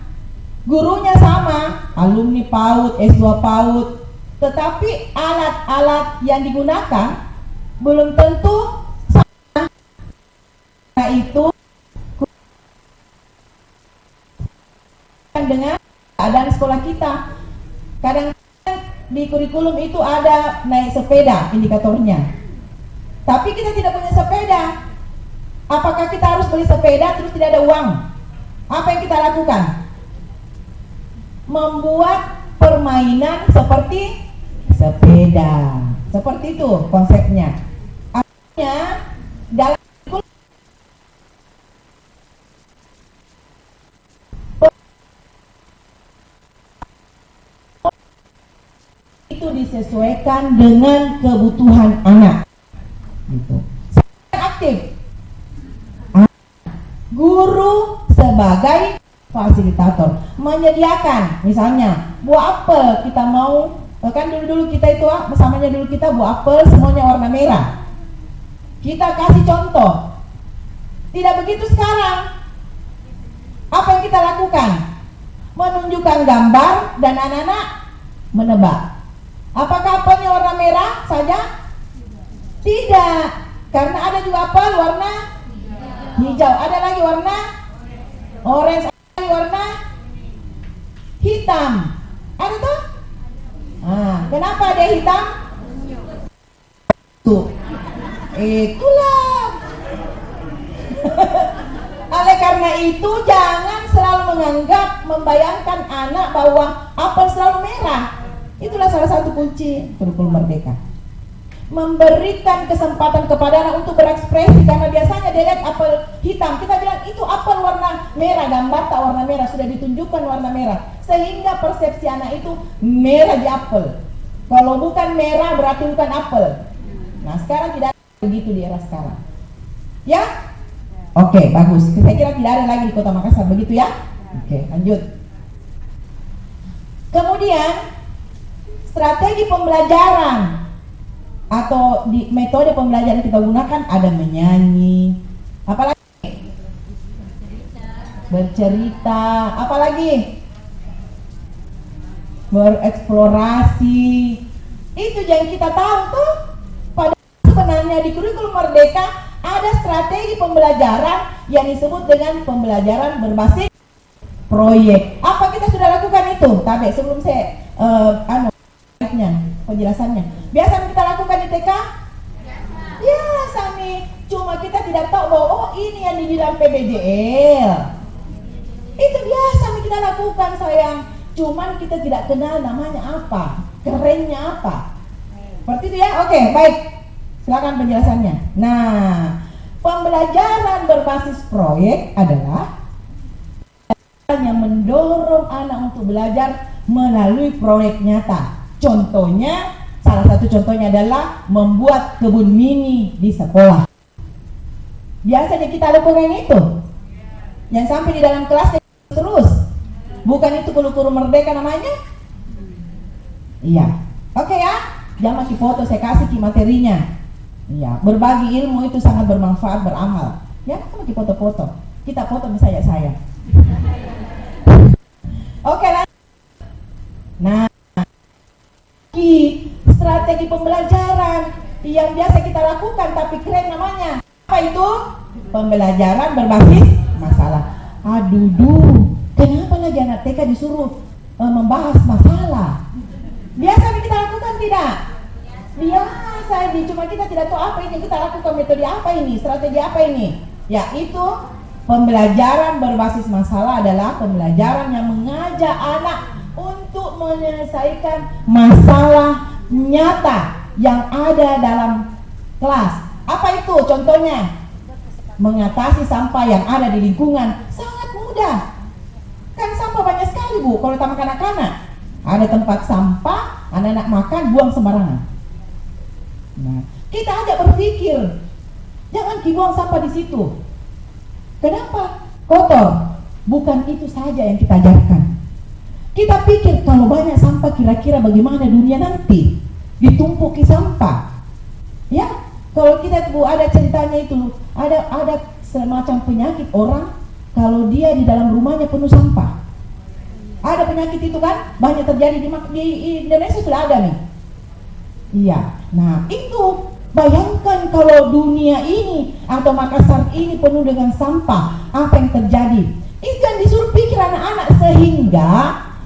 Gurunya sama, alumni PAUD, S2 PAUD, tetapi alat-alat yang digunakan belum tentu sama. Nah itu dengan keadaan sekolah kita. Kadang-kadang di kurikulum itu ada naik sepeda indikatornya, tapi kita tidak punya sepeda. Apakah kita harus beli sepeda terus tidak ada uang? Apa yang kita lakukan? Membuat permainan seperti sepeda. Seperti itu konsepnya. Artinya dalam itu disesuaikan dengan kebutuhan anak. Gitu. Aktif. Guru sebagai fasilitator menyediakan, misalnya buah apel kita mau, kan dulu kita itu bersamanya dulu kita buah apel semuanya warna merah. Kita kasih contoh. Tidak begitu sekarang. Apa yang kita lakukan? Menunjukkan gambar dan anak-anak menebak. Apakah apelnya warna merah saja? Tidak, karena ada juga apel warna hijau, ada lagi warna orange, ada lagi warna hitam. Ada tuh? Nah, kenapa ada hitam? Tuh, itulah. Oleh karena itu jangan selalu menganggap, membayangkan anak bahwa apel selalu merah. Itulah salah satu kunci kurikulum merdeka. Memberikan kesempatan kepada anak untuk berekspresi, karena biasanya dia lihat apel hitam, kita bilang itu apel warna merah, gambar tak warna merah, sudah ditunjukkan warna merah, sehingga persepsi anak itu merah di apel. Kalau bukan merah berarti bukan apel. Nah sekarang tidak begitu di era sekarang. Ya? Oke, bagus. Saya kira tidak ada lagi di Kota Makassar, begitu ya? Oke, lanjut. Kemudian strategi pembelajaran atau di metode pembelajaran kita gunakan ada menyanyi, apalagi bercerita, apalagi bereksplorasi. Itu yang kita tahu tuh. Padahal sebenarnya di kurikulum merdeka ada strategi pembelajaran yang disebut dengan pembelajaran berbasis proyek. Apa kita sudah lakukan itu? Tadi sebelum saya penjelasannya. Biasa kita lakukan di TK? Biasa nih. Cuma kita tidak tahu bahwa oh ini yang di dalam PBJL. Itu biasa nih kita lakukan sayang. Cuman kita tidak kenal namanya apa, kerennya apa. Seperti itu ya? Oke, baik. Silakan penjelasannya. Nah, pembelajaran berbasis proyek adalah yang mendorong anak untuk belajar melalui proyek nyata. Contohnya, salah satu contohnya adalah membuat kebun mini di sekolah. Biasanya kita lakukan itu. Yang sampai di dalam kelas terus. Bukan itu kurikulum merdeka namanya? Iya. Oke ya. Jangan masih foto, saya kasih ki materinya. Iya. Berbagi ilmu itu sangat bermanfaat, beramal. Ya, sama ki foto-foto. Kita foto misalnya saya. Oke lah. Nah, strategi pembelajaran yang biasa kita lakukan tapi keren namanya. Apa itu? Pembelajaran berbasis masalah. Aduh, kenapa lagi anak TK disuruh membahas masalah? Biasa kita lakukan tidak? Biasa ini, cuma kita tidak tahu apa ini, kita lakukan metode apa ini, strategi apa ini. Yaitu pembelajaran berbasis masalah adalah pembelajaran yang mengajak anak untuk menyelesaikan masalah nyata yang ada dalam kelas. Apa itu contohnya? Mengatasi sampah yang ada di lingkungan. Sangat mudah. Kan sampah sampah banyak sekali Bu, kalau taman kanak-kanak. Ada tempat sampah, anak-anak makan, buang sembarangan. Nah, kita ajak berpikir, jangan buang sampah di situ. Kenapa? Kotor. Bukan itu saja yang kita ajarkan. Kita pikir kalau banyak sampah kira-kira bagaimana dunia nanti? Ditumpuki sampah. Ya, kalau kita Bu ada ceritanya itu, ada semacam penyakit orang kalau dia di dalam rumahnya penuh sampah. Ada penyakit itu kan, banyak terjadi di Indonesia sudah ada nih. Iya, nah itu bayangkan kalau dunia ini atau Makassar ini penuh dengan sampah, apa yang terjadi? Itu yang disuruh pikir anak-anak, sehingga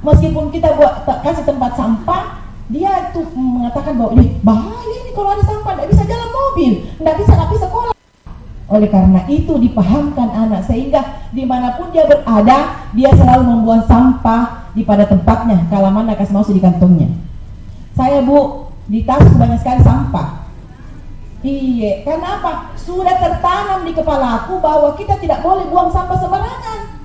meskipun kita kasih tempat sampah, dia tuh mengatakan bahwa bahaya ini kalau ada sampah, tidak bisa jalan mobil, tidak bisa sekolah. Oleh karena itu dipahamkan anak, sehingga dimanapun dia berada, dia selalu membuang sampah di pada tempatnya, kalau mana kasih masuk di kantongnya. Saya Bu, di tas banyak sekali sampah. Iya, karena apa? Sudah tertanam di kepala aku bahwa kita tidak boleh buang sampah sembarangan.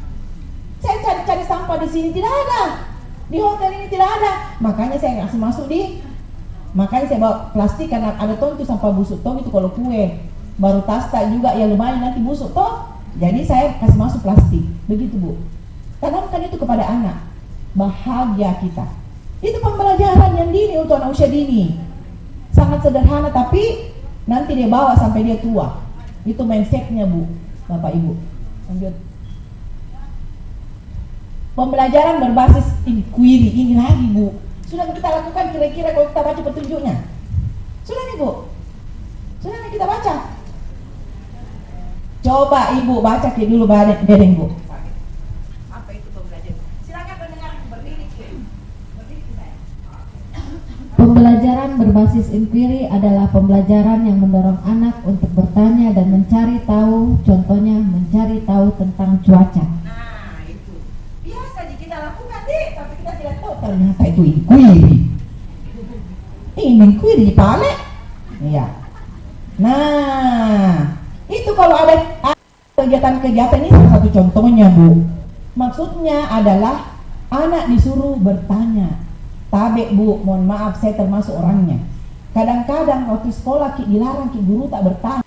Saya cari sampah di sini tidak ada, di hotel ini tidak ada, makanya saya kasih masuk makanya saya bawa plastik, karena ada tong itu sampah busuk tong itu kalau kue. Baru tas tak juga yang lumayan nanti busuk toh, jadi saya kasih masuk plastik. Begitu Bu, tanamkan itu kepada anak, bahagia kita. Itu pembelajaran yang dini untuk anak usia dini, sangat sederhana tapi nanti dia bawa sampai dia tua. Itu mindsetnya Bu, Bapak Ibu. Lanjut. Pembelajaran berbasis inquiry ini lagi Bu, sudah kita lakukan kira-kira kalau kita baca petunjuknya. Sudah nih Bu, sudah nih kita baca. Coba Ibu baca dulu Bedeng Bu. Apa itu pembelajaran? Silakan pendengar berdiri saya. Pembelajaran berbasis inquiry adalah pembelajaran yang mendorong anak untuk bertanya dan mencari tahu, contohnya mencari tahu tentang cuaca. Nah itu biasa kita lakukan tapi kita tidak tahu ternyata itu inquiry. Ini inquiry Pak. Iya. Nah, itu kalau ada kegiatan-kegiatan ini salah satu contohnya Bu. Maksudnya adalah anak disuruh bertanya. Tabe Bu, mohon maaf saya termasuk orangnya. Kadang-kadang waktu sekolah dilarang guru tak bertanya.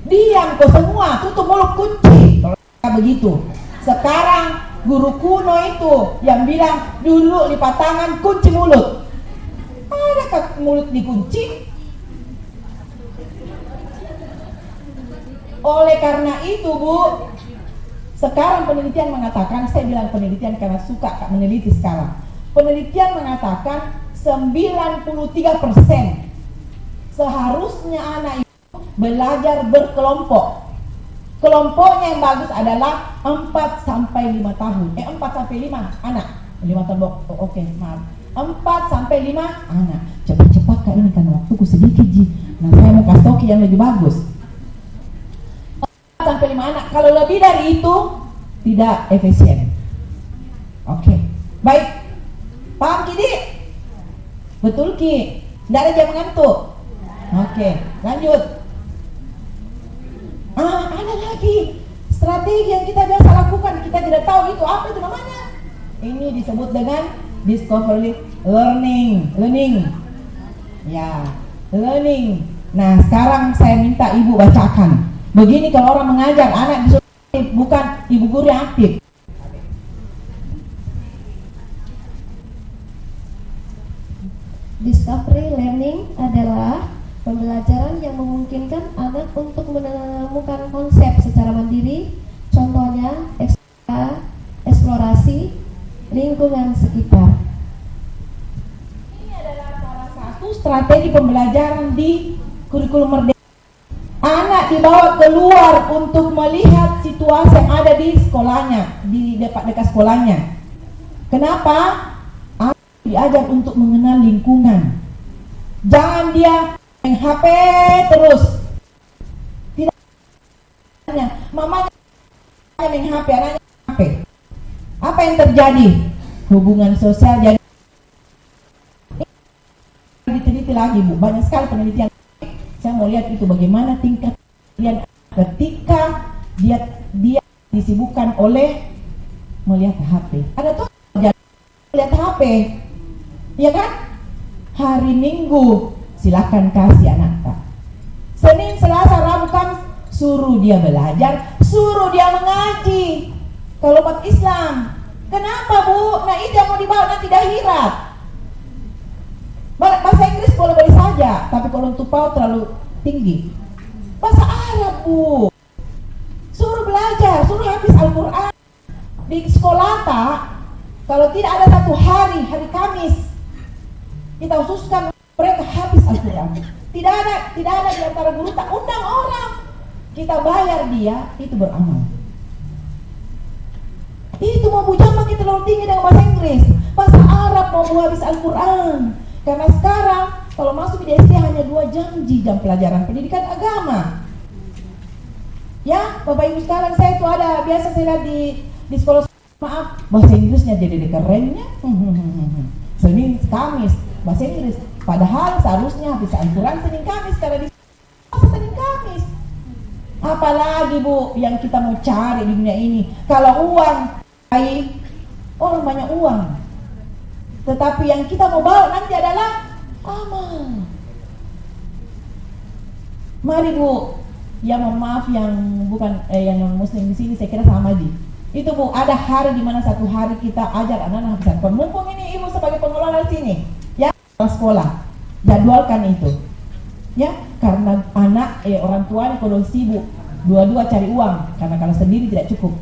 Diam kau semua, tutup mulut kunci. Kalau begitu. Sekarang guru kuno itu yang bilang dulu lipat tangan kunci mulut. Adakah mulut dikunci? Oleh karena itu Bu, sekarang penelitian mengatakan, saya bilang penelitian karena suka meneliti sekarang. Penelitian mengatakan 93% seharusnya anak itu belajar berkelompok. Kelompoknya yang bagus adalah 4 sampai 5 tahun. 4 sampai 5 anak. 5 tahun oke, maaf. 4 sampai 5 anak. Cepat-cepat Kak ini kan waktuku sedikit Ji. Nah, saya mau kasih toki yang lebih bagus. Sampai 5 anak, kalau lebih dari itu tidak efisien. Oke, baik. Paham Ki? Betul Ki? Tidak ada jam mengantuk. Oke, lanjut. Ada lagi strategi yang kita biasa lakukan, kita tidak tahu itu apa itu namanya. Ini disebut dengan discovery learning. Ya, learning. Nah, sekarang saya minta Ibu bacakan. Begini kalau orang mengajar anak disuruh, bukan ibu guru yang aktif. Discovery learning adalah pembelajaran yang memungkinkan anak untuk menemukan konsep secara mandiri, contohnya eksplorasi lingkungan sekitar. Ini adalah salah satu strategi pembelajaran di kurikulum Merdeka. Anak dibawa keluar untuk melihat situasi yang ada di sekolahnya, di dekat sekolahnya. Kenapa? Anak diajar untuk mengenal lingkungan. Jangan dia main HP terus. Tidak. Mamanya main HP, anaknya main HP. Apa yang terjadi? Hubungan sosial jadi. Diteliti lagi Bu, banyak sekali penelitian. Saya mau lihat itu bagaimana tingkat ketika dia disibukkan oleh melihat HP. Ada tuh lihat HP, ya kan? Hari Minggu silakan kasih anak. Senin, Selasa, Rabu, Kamis suruh dia belajar, suruh dia mengaji. Kalau umat Islam, kenapa Bu? Nah itu yang mau dibawa nanti di akhirat. Bahasa Inggris boleh-boleh saja, tapi kalau untuk PAUD terlalu tinggi. Bahasa Arab Bu, suruh belajar, suruh habis Al-Quran. Di sekolah tak, kalau tidak ada satu hari Kamis, kita khususkan mereka habis Al-Quran. Tidak ada di antara guru tak undang orang. Kita bayar dia, itu beramal. Itu mau bujama kita terlalu tinggi dengan bahasa Inggris. Bahasa Arab mau habis Al-Quran. Karena sekarang kalau masuk di SD hanya 2 jam pelajaran pendidikan agama. Ya, Bapak Ibu sekalian, saya itu ada biasa saya lihat di sekolah, maaf, bahasa Inggrisnya jadi kerennya. Senin, Kamis, bahasa Inggris. Padahal seharusnya habis Al-Quran Senin Kamis, karena di Senin Kamis. Apalagi Bu yang kita mau cari di dunia ini. Kalau uang baik, orang banyak uang. Tetapi yang kita mau bawa nanti adalah amal. Mari Bu, ya mohon maaf yang bukan yang non muslim di sini, saya kira sama aja. Itu Bu, ada hari di mana satu hari kita ajar anak-anak habis Al-Quran. Mumpung ini Ibu sebagai pengelola di sini, ya sekolah, jadwalkan itu. Ya, karena anak orang tua kalau sibuk dua-dua cari uang, karena kalau sendiri tidak cukup.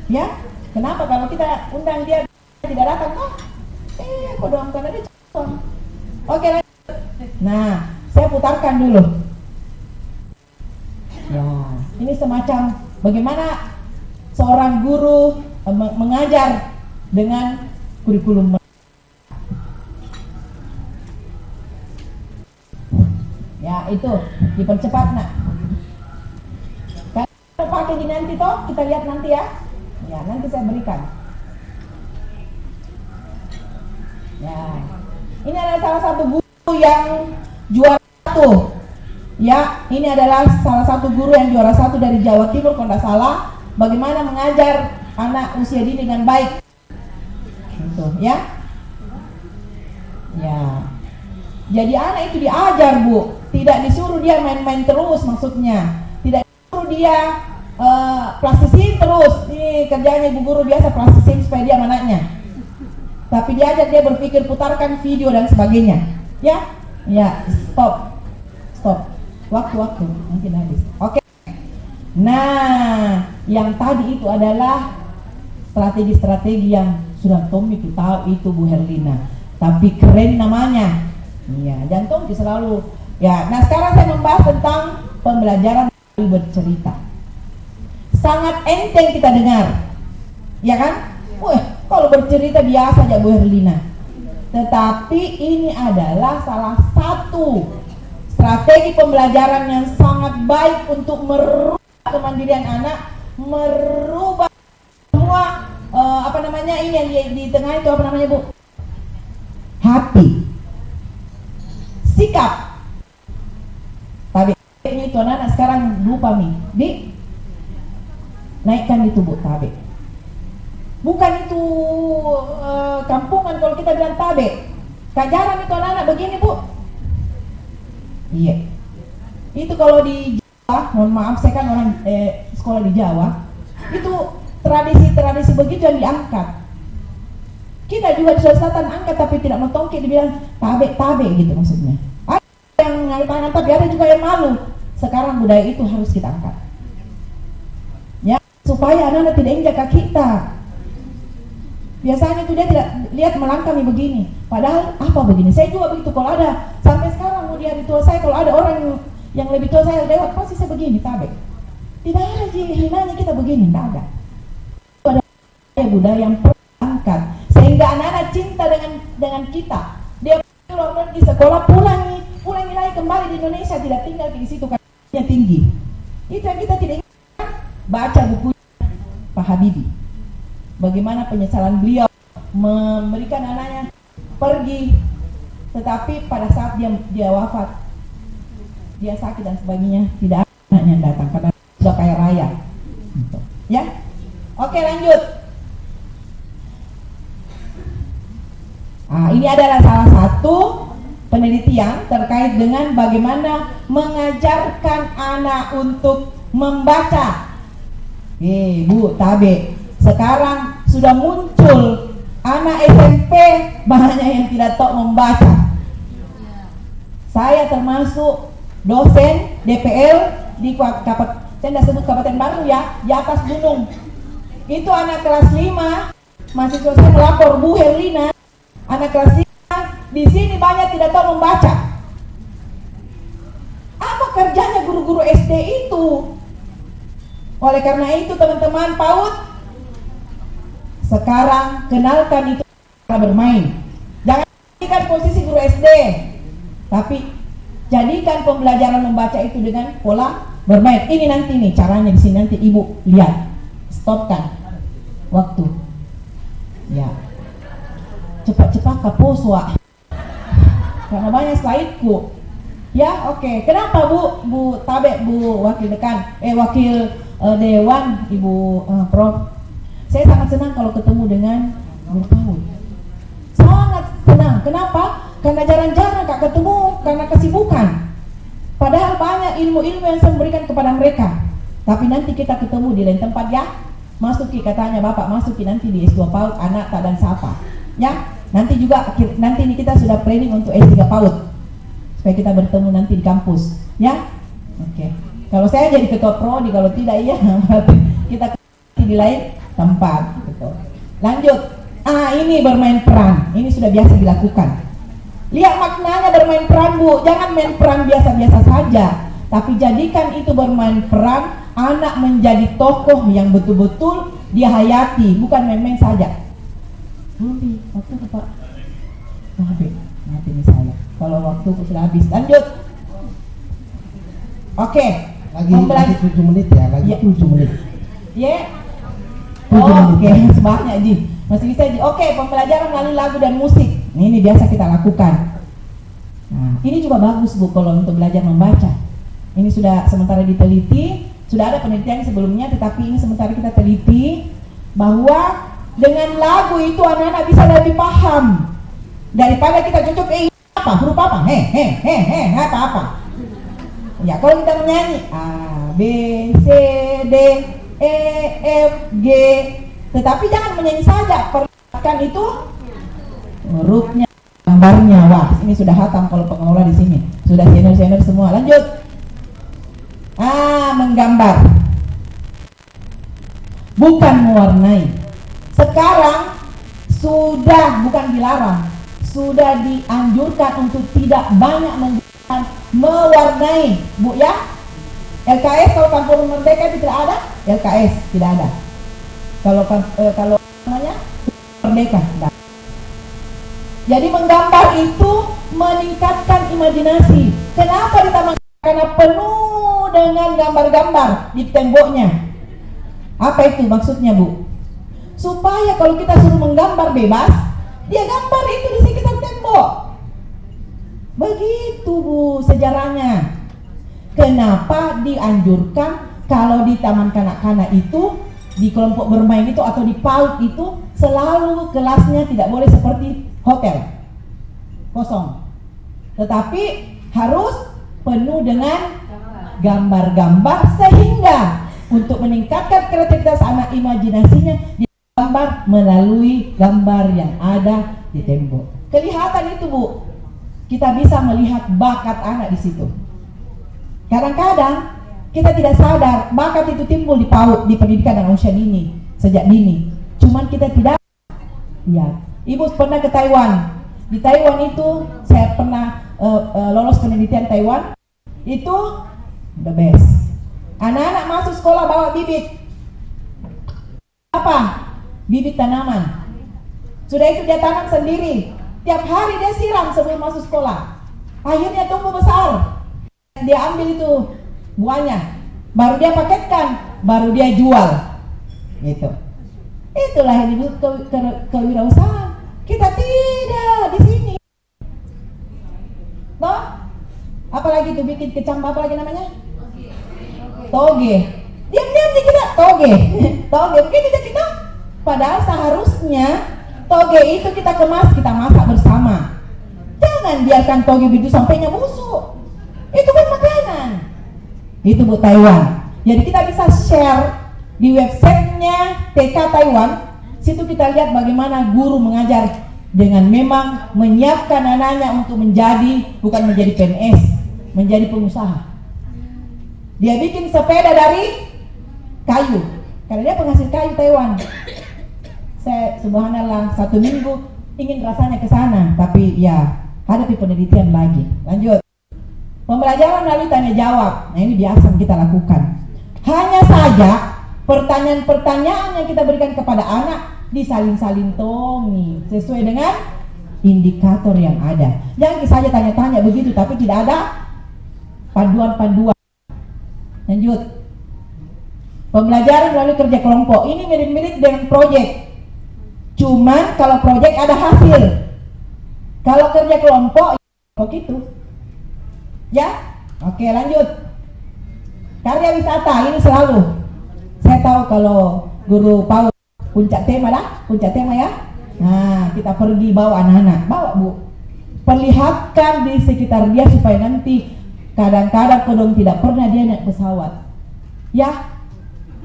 Ya, kenapa kalau kita undang dia tidak datang? Kok doang karena dia cukup. Oke, lanjut. Nah, saya putarkan dulu. Ya, ini semacam bagaimana seorang guru mengajar dengan kurikulum. Ya, itu dipercepat nak. Kalau pakai di nanti toh, kita lihat nanti ya. Ya, nanti saya berikan. Ya, ini adalah salah satu guru yang juara 1. Ya, ini adalah salah satu guru yang juara 1 dari Jawa Timur, kalau tidak salah. Bagaimana mengajar anak usia dini dengan baik. Gitu, ya. Ya. Jadi anak itu diajar Bu, tidak disuruh dia main-main terus, maksudnya tidak disuruh dia plastisin terus. Ini kerjanya ibu guru biasa, plastisin supaya dia anaknya. Tapi diajar dia berpikir, putarkan video dan sebagainya. Ya, ya, stop, waktu mungkin habis. Oke. Nah, yang tadi itu adalah strategi-strategi yang sudah Tom itu tahu itu Bu Herlina, tapi keren namanya. Iya, jantung selalu. Ya, nah sekarang saya membahas tentang pembelajaran bercerita. Sangat enteng kita dengar, ya kan? Kalau bercerita biasa aja Bu Herlina. Tetapi ini adalah salah satu strategi pembelajaran yang sangat baik untuk merubah kemandirian anak, merubah semua ini yang di tengah itu apa namanya Bu? Hati. Sikap. Tabe ini itu anak sekarang lupa nih. Naikkan itu Bu, tabe. Bukan itu kampungan kalau kita bilang tabe. Kajaran itu anak begini Bu. Iya. Itu kalau di Jawa, mohon maaf saya kan orang sekolah di Jawa. Itu tradisi-tradisi begitu yang diangkat. Kita juga di Sulawesi Selatan angkat, tapi tidak mentongki, dibilang tabe gitu maksudnya. Ada yang ngangkat, tapi ada juga yang malu. Sekarang budaya itu harus kita angkat, ya, supaya anak-anak tidak injak kaki kita. Biasanya itu dia tidak lihat melangkah nih begini, padahal apa begini. Saya juga begitu, kalau ada sampai sekarang di hari tua saya, kalau ada orang yang lebih tua saya lewat, pasti saya begini, tabe. Tidak ada hinanya kita begini, tidak ada. Ada budaya yang perlu angkat, sehingga anak-anak cinta dengan kita. Dia keluar pergi sekolah, pulang lagi kembali di Indonesia, tidak tinggal di situ karena tinggi. Itu yang kita tidak ingat. Baca buku Pak Habibie, bagaimana penyesalan beliau memberikan anaknya pergi, tetapi pada saat dia wafat, dia sakit dan sebagainya, tidak ada anaknya datang karena sudah kaya raya. Ya, Oke, lanjut. Ini adalah salah satu penelitian terkait dengan bagaimana mengajarkan anak untuk membaca. Bu Tabe, sekarang sudah muncul anak SMP banyak yang tidak tahu membaca. Saya termasuk dosen DPL di saya tidak sebut Kabupaten Baru ya, di atas gunung. Itu anak kelas 5, mahasiswa saya melapor, Bu Herlina, anak kelas 5 di sini banyak tidak tahu membaca. Apa kerjanya guru-guru SD itu? Oleh karena itu teman-teman PAUD, sekarang kenalkan itu cara bermain. Jangan jadikan posisi guru SD, tapi jadikan pembelajaran membaca itu dengan pola bermain. Ini nanti nih caranya di sini, nanti ibu lihat. Stopkan waktu. Ya. Cepat-cepat kaposwa. Karena banyak slide-ku. Ya, oke. Kenapa Bu Tabe, Bu Wakil Dekan, Wakil Dewan, Ibu Prof. Saya sangat senang kalau ketemu dengan guru PAUD. Sangat senang. Kenapa? Karena jarang-jarang Kak ketemu karena kesibukan. Padahal banyak ilmu-ilmu yang saya berikan kepada mereka. Tapi nanti kita ketemu di lain tempat ya. Masuki katanya Bapak, masuki nanti di S2 PAUD anak tak dan siapa. Ya, nanti juga nanti ini kita sudah planning untuk S3 PAUD. Supaya kita bertemu nanti di kampus, ya. Oke. Kalau saya jadi ketua prodi, kalau tidak iya berarti kita di lain tempat gitu. Lanjut. Ini bermain peran. Ini sudah biasa dilakukan. Lihat maknanya bermain peran, Bu. Jangan main peran biasa-biasa saja, tapi jadikan itu bermain peran, anak menjadi tokoh yang betul-betul dia hayati, bukan main-main saja. Waktu Pak. Nanti saya. Kalau waktu sudah habis, lanjut. Oke. Lagi 7 menit ya, lagi 7 menit. Oke, sebanyak Ji. Masih bisa Ji. Oke, pembelajaran melalui lagu dan musik. Ini biasa kita lakukan. Nah, ini juga bagus Bu kalau untuk belajar membaca. Ini sudah sementara diteliti, sudah ada penelitian sebelumnya, tetapi ini sementara kita teliti bahwa dengan lagu itu anak-anak bisa lebih paham daripada kita cocok apa huruf apa apa. Ya kalau kita menyanyi A B C D E F G, tetapi jangan menyanyi saja, perhatikan itu hurufnya, gambarnya. Wah, ini sudah hatam kalau pengelola di sini, sudah senior semua. Lanjut. Menggambar, bukan mewarnai. Sekarang sudah bukan dilarang, sudah dianjurkan untuk tidak banyak menggunakan mewarnai, Bu ya. LKS kalau Kampung Merdeka tidak ada, LKS tidak ada. Kalau namanya Merdeka tidak. Jadi menggambar itu meningkatkan imajinasi. Kenapa di taman? Karena penuh dengan gambar-gambar di temboknya. Apa itu maksudnya, Bu? Supaya kalau kita suruh menggambar bebas, dia gambar itu di sekitar tembok. Begitu Bu sejarahnya. Kenapa dianjurkan kalau di taman kanak-kanak itu, di kelompok bermain itu atau di PAUD itu selalu kelasnya tidak boleh seperti hotel kosong, tetapi harus penuh dengan gambar-gambar, sehingga untuk meningkatkan kreativitas anak, imajinasinya digambar melalui gambar yang ada di tembok. Kelihatan itu Bu, kita bisa melihat bakat anak di situ. Kadang-kadang kita tidak sadar bakat itu timbul di PAUD, di pendidikan dan usia dini, sejak dini. Cuman kita tidak. Ya, Ibu pernah ke Taiwan. Di Taiwan itu saya pernah lolos penelitian Taiwan. Itu the best. Anak-anak masuk sekolah bawa bibit. Apa? Bibit tanaman. Sudah itu dia tanam sendiri. Tiap hari dia siram sebelum masuk sekolah. Akhirnya tumbuh besar. Dia ambil itu buahnya, baru dia paketkan, baru dia jual. Gitu. Itulah yang disebut kewirausahaan. Kita tidak di sini. Toh? Apalagi itu bikin kecambah, apa lagi namanya? Toge. Diam-diam di kita toge. Toge. Mungkin kita Padahal seharusnya toge itu kita kemas, kita masak bersama. Jangan biarkan toge itu sampainya busuk. Itu kan makanan. Itu Bu Taiwan. Jadi kita bisa share di websitenya TK Taiwan. Situ kita lihat bagaimana guru mengajar dengan memang menyiapkan anaknya untuk bukan menjadi PNS, menjadi pengusaha. Dia bikin sepeda dari kayu, karena dia penghasil kayu Taiwan. Saya subhanallah 1 minggu ingin rasanya ke sana, tapi ya hadapi penelitian lagi. Lanjut. Pembelajaran melalui tanya jawab. Nah, ini biasa kita lakukan. Hanya saja pertanyaan-pertanyaan yang kita berikan kepada anak disalin-salin tongi sesuai dengan indikator yang ada. Jangan saja tanya-tanya begitu tapi tidak ada panduan-panduan. Lanjut. Pembelajaran melalui kerja kelompok. Ini mirip-mirip dengan proyek. Cuman kalau proyek ada hasil. Kalau kerja kelompok begitu. Ya? Oke, lanjut. Karya wisata ini selalu. Saya tahu kalau guru PAUD puncak tema ya. Nah, kita pergi bawa anak-anak, bawa Bu. Perlihatkan di sekitar dia supaya nanti kadang-kadang kodong tidak pernah dia naik pesawat. Ya,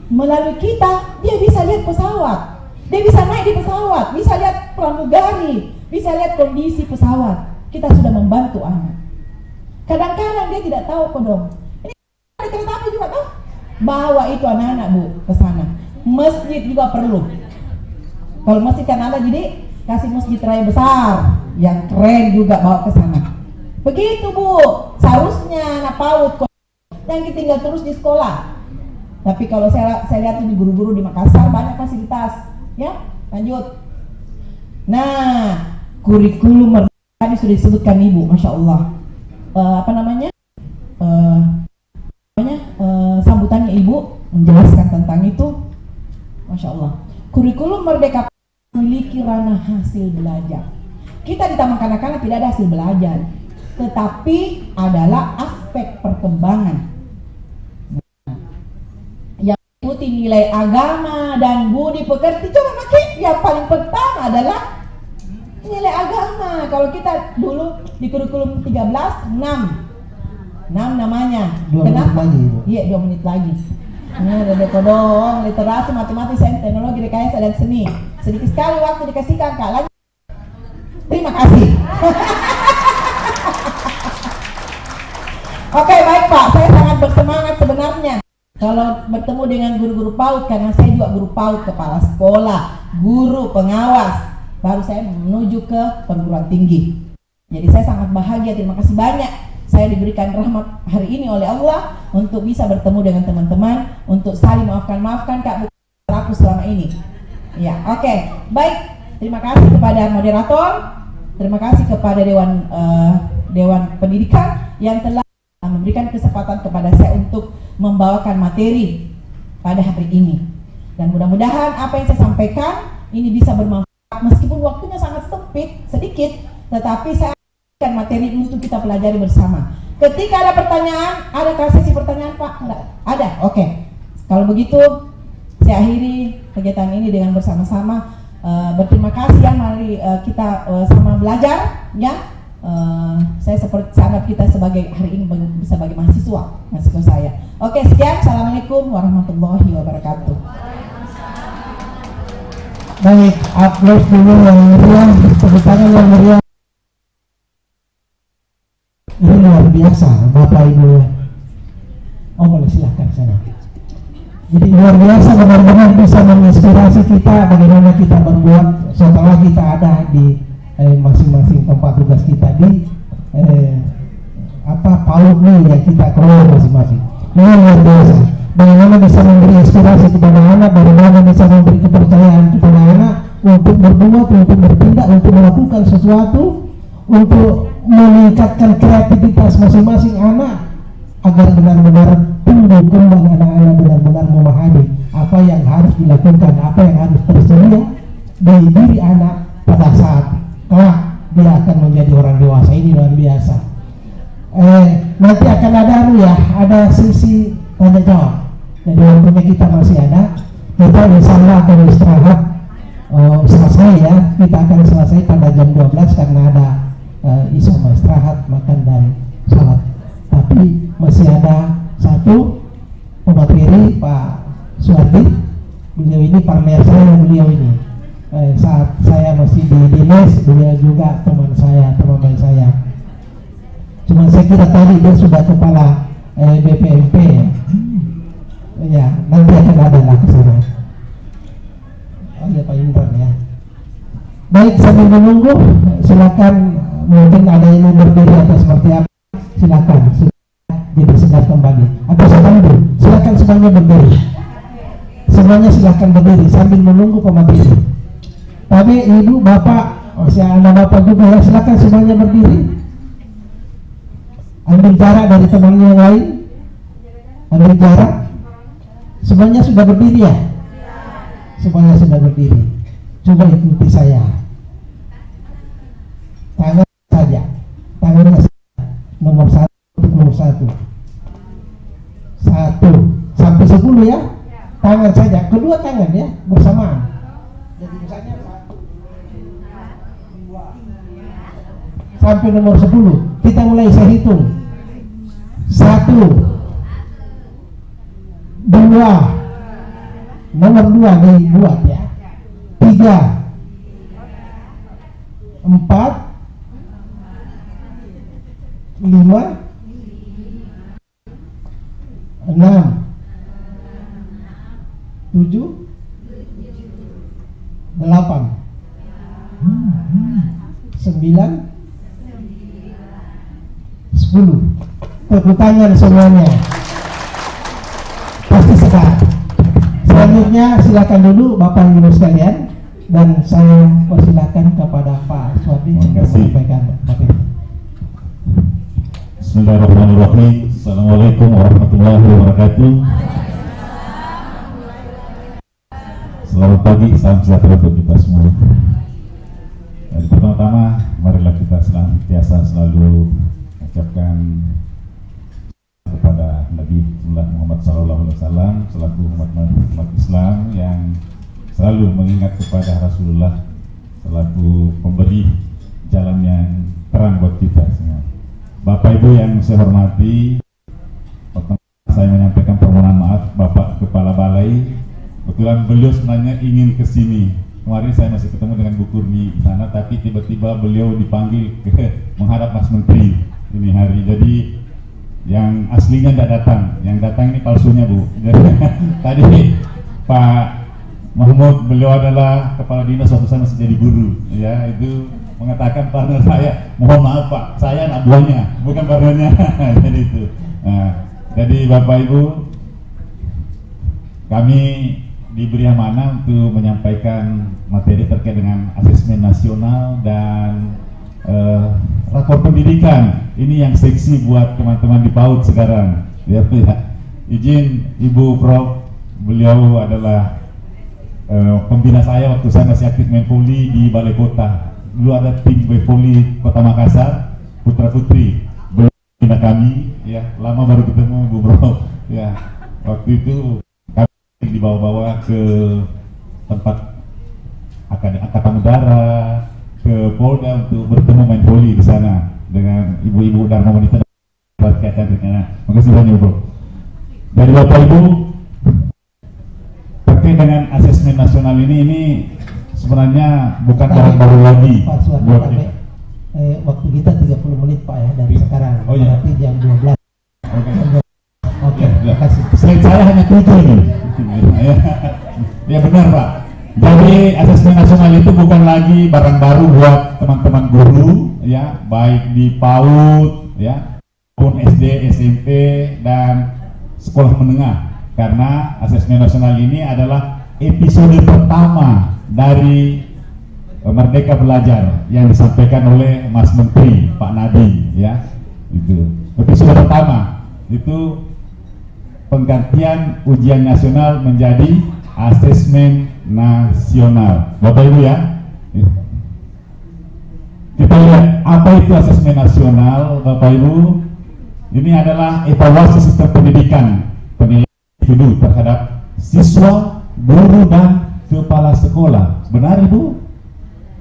melalui kita dia bisa lihat pesawat, dia bisa naik di pesawat, bisa lihat pramugari, bisa lihat kondisi pesawat. Kita sudah membantu anak. Kadang-kadang dia tidak tahu kodong. Ini kereta api juga tahu. Bawa itu anak-anak Bu ke sana. Masjid juga perlu. Kalau masjid kan ada, jadi kasih masjid raya besar yang keren juga bawa ke sana. Begitu Bu, seharusnya anak PAUD yang tinggal terus di sekolah. Tapi kalau saya lihat ini guru-guru di Makassar banyak fasilitas, ya. Lanjut. Nah, kurikulum tadi sudah disebutkan Ibu, masya Allah. Sambutannya Ibu menjelaskan tentang itu, masya Allah. Kurikulum Merdeka memiliki ranah hasil belajar. Kita di taman kanak-kanak tidak ada hasil belajar, tetapi adalah aspek perkembangan. Yang mengikuti nilai agama dan budi pekerti. Coba makin yang paling pertama adalah nilai agama. Kalau kita dulu di kurikulum 13, 6 namanya. 2 menit lagi. Iya, 2 menit lagi. Nah, ada kodong, literasi, matematika, sains, teknologi, rekayasa dan seni. Sedikit sekali waktu dikasihkan Kak. Lanjut. Terima kasih. Oke, baik Pak. Saya sangat bersemangat sebenarnya kalau bertemu dengan guru-guru PAUD, karena saya juga guru PAUD, kepala sekolah, guru pengawas. Baru saya menuju ke perguruan tinggi. Jadi saya sangat bahagia. Terima kasih banyak. Saya diberikan rahmat hari ini oleh Allah untuk bisa bertemu dengan teman-teman, untuk saling maafkan Kak, bukan aku selama ini. Ya, oke. Baik. Terima kasih kepada moderator, terima kasih kepada Dewan Pendidikan yang telah memberikan kesempatan kepada saya untuk membawakan materi pada hari ini. Dan mudah-mudahan apa yang saya sampaikan ini bisa bermanfaat, meskipun waktunya sangat sempit, sedikit, tetapi saya akan materi untuk kita pelajari bersama. Ketika ada pertanyaan, adakah sesi pertanyaan Pak? Enggak? Ada? Oke. Kalau begitu, saya akhiri kegiatan ini dengan bersama-sama berterima kasih ya, mari kita sama belajar ya. Saya seperti sangat kita sebagai hari ini sebagai mahasiswa saya. Oke, sekian. Assalamualaikum warahmatullahi wabarakatuh. Baik, aplaus dulu yang meriah, tepuk tangan yang meriah. Ini luar biasa Bapak Ibu. Oh, boleh silahkan sana. Jadi luar biasa, benar-benar bisa menginspirasi kita bagaimana kita berbuat setelah kita ada di masing-masing tempat tugas kita di PAUD yang kita kelola masing-masing. Ini luar biasa. Bagaimana bisa memberi inspirasi kepada anak, bagaimana bisa memberi kepercayaan kepada anak untuk berbuat, untuk bertindak, untuk melakukan sesuatu, untuk meningkatkan kreativitas masing-masing anak agar benar-benar tumbuh kembang anak-anak, benar-benar memahami apa yang harus dilakukan, apa yang harus tersedia di diri anak pada saat kelak dia akan menjadi orang dewasa. Ini luar biasa. Nanti akan ada sisi tanya jawab. Jadi waktunya kita masih ada. Kita insya Allah akan istirahat selesai ya, kita akan selesai pada jam 12 karena ada isu istirahat, makan dan salat. Tapi masih ada satu pemateri, Pak Suwardi. Beliau ini partner saya, beliau ini saat saya masih di dinas, beliau juga teman baik saya. Cuma saya kira tadi dia sudah kepala BPMP ya. Ya, nanti akan ada lah ke sana. Oh ya Pak Imran ya. Baik, sambil menunggu, silakan, mungkin ada yang mau berdiri atau seperti apa, silakan jadi sedang kembali. Atau sambil, silakan semuanya berdiri. Semuanya silakan berdiri sambil menunggu pemateri. Tapi ibu, bapak, ada bapak juga ya, silakan semuanya berdiri. Ambil jarak dari temannya yang lain. Ambil jarak. Semuanya sudah berdiri ya? Semuanya sudah berdiri. Coba ikuti saya. Tangan saja. Tangannya saja. Nomor 1 untuk nomor 1. 1 sampai 10 ya. Tangan saja. Kedua tangan ya, bersamaan. Jadi misalnya 1, 2 sampai nomor 10. Kita mulai, saya hitung. 1, 2, nomor 2 dibuat ya. 3, 4, 5, 6, 7, 8, 9, 10. Tepuk tangan semuanya. Pasti sehat. Selanjutnya silakan dulu Bapak Ibu sekalian, dan saya persilakan kepada Pak Suwardi untuk menyampaikan materi. Bismillahirrahmanirrahim. Assalamualaikum warahmatullahi wabarakatuh. Selamat pagi, salam sejahtera untuk kita semua. Dan pertama-tama, marilah kita senantiasa selalu mengucapkan kepada Nabi Muhammad SAW selaku umat Islam yang selalu mengingat kepada Rasulullah selaku pemberi jalan yang terang buat kita semua. Bapak Ibu yang saya hormati, pertama saya menyampaikan permohonan maaf Bapak Kepala Balai. Kebetulan beliau sebenarnya ingin ke sini. Kemarin saya masih ketemu dengan Bu Kurni di sana, tapi tiba-tiba beliau dipanggil ke menghadap Mas Menteri ini hari. Jadi yang aslinya tidak datang, yang datang ini palsunya Bu. Jadi tadi Pak Mahmud, beliau adalah kepala dinas waktu saya masih jadi guru, ya, itu mengatakan partner saya, mohon maaf Pak, saya anak buahnya, bukan partnernya. Jadi itu. Nah, jadi Bapak Ibu, kami diberi amanah untuk menyampaikan materi terkait dengan asesmen nasional dan rapor pendidikan. Ini yang seksi buat teman-teman di PAUD sekarang. Ya, izin Ibu Prof, beliau adalah pembina saya waktu saya masih aktif main voli di Balai Kota. Dulu ada tim voli Kota Makassar, putra putri. Beliau pembina kami, ya, lama baru ketemu Bu Prof. Ya, waktu itu kami dibawa-bawa ke tempat Angkatan Udara, ke Polda untuk bertemu main voli di sana dengan ibu-ibu Dharma Wanita berkaitan dengan. Makasih banyak Bro. Dari Bapak Ibu, terkait dengan asesmen nasional ini sebenarnya bukan barang baru lagi. Pak Suwardi, waktu kita 30 menit Pak ya dari sekarang. Oh iya. Berarti jam 12. Oke, terima kasih. Selain saya hanya 7 ini. Ya benar Pak. Jadi asesmen nasional itu bukan lagi barang baru buat teman-teman guru, ya, baik di PAUD, ya, maupun SD, SMP dan sekolah menengah. Karena asesmen nasional ini adalah episode pertama dari Merdeka Belajar yang disampaikan oleh Mas Menteri Pak Nadiem, ya. Itu episode pertama itu penggantian ujian nasional menjadi asesmen nasional. Bapak Ibu ya, kita lihat apa itu asesmen nasional. Bapak Ibu, ini adalah evaluasi sistem pendidikan, penilaian individu terhadap siswa, guru dan kepala sekolah. Benar Ibu?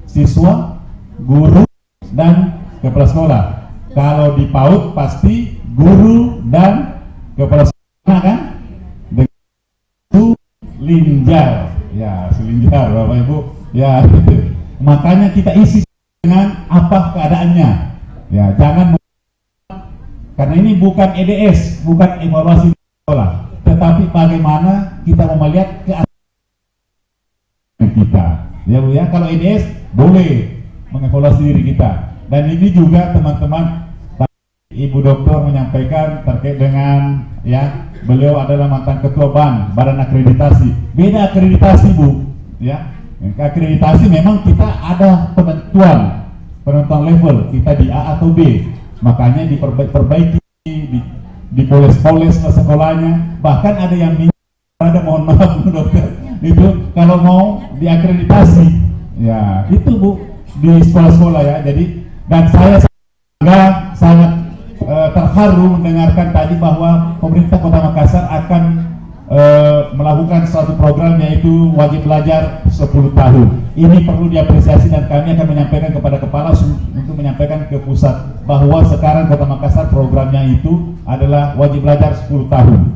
Siswa, guru, dan kepala sekolah. Kalau di PAUD pasti guru dan kepala sekolah kan? Itu linjar. Ya, selinjar Bapak Ibu. Ya, gitu. Makanya kita isi dengan apa keadaannya. Ya, jangan, karena ini bukan EDS, bukan evaluasi sekolah, tetapi bagaimana kita mau melihat ke kita. Ya Bu ya, kalau EDS boleh mengevaluasi diri kita. Dan ini juga teman-teman, Ibu Dokter menyampaikan terkait dengan ya, beliau adalah mantan ketua BAN, Badan Akreditasi. Beda akreditasi Bu, ya. Akreditasi memang kita ada penentuan level kita di A atau B, makanya diperbaiki, dipoles-poles sekolahnya. Bahkan ada yang ada, mohon maaf Bu Dokter, itu kalau mau diakreditasi, ya itu Bu di sekolah-sekolah ya. Jadi, dan saya sangat terharu mendengarkan tadi bahwa pemerintah Kota Makassar akan melakukan suatu program yaitu wajib belajar 10 tahun. Ini perlu diapresiasi dan kami akan menyampaikan kepada kepala untuk menyampaikan ke pusat bahwa sekarang Kota Makassar programnya itu adalah wajib belajar 10 tahun.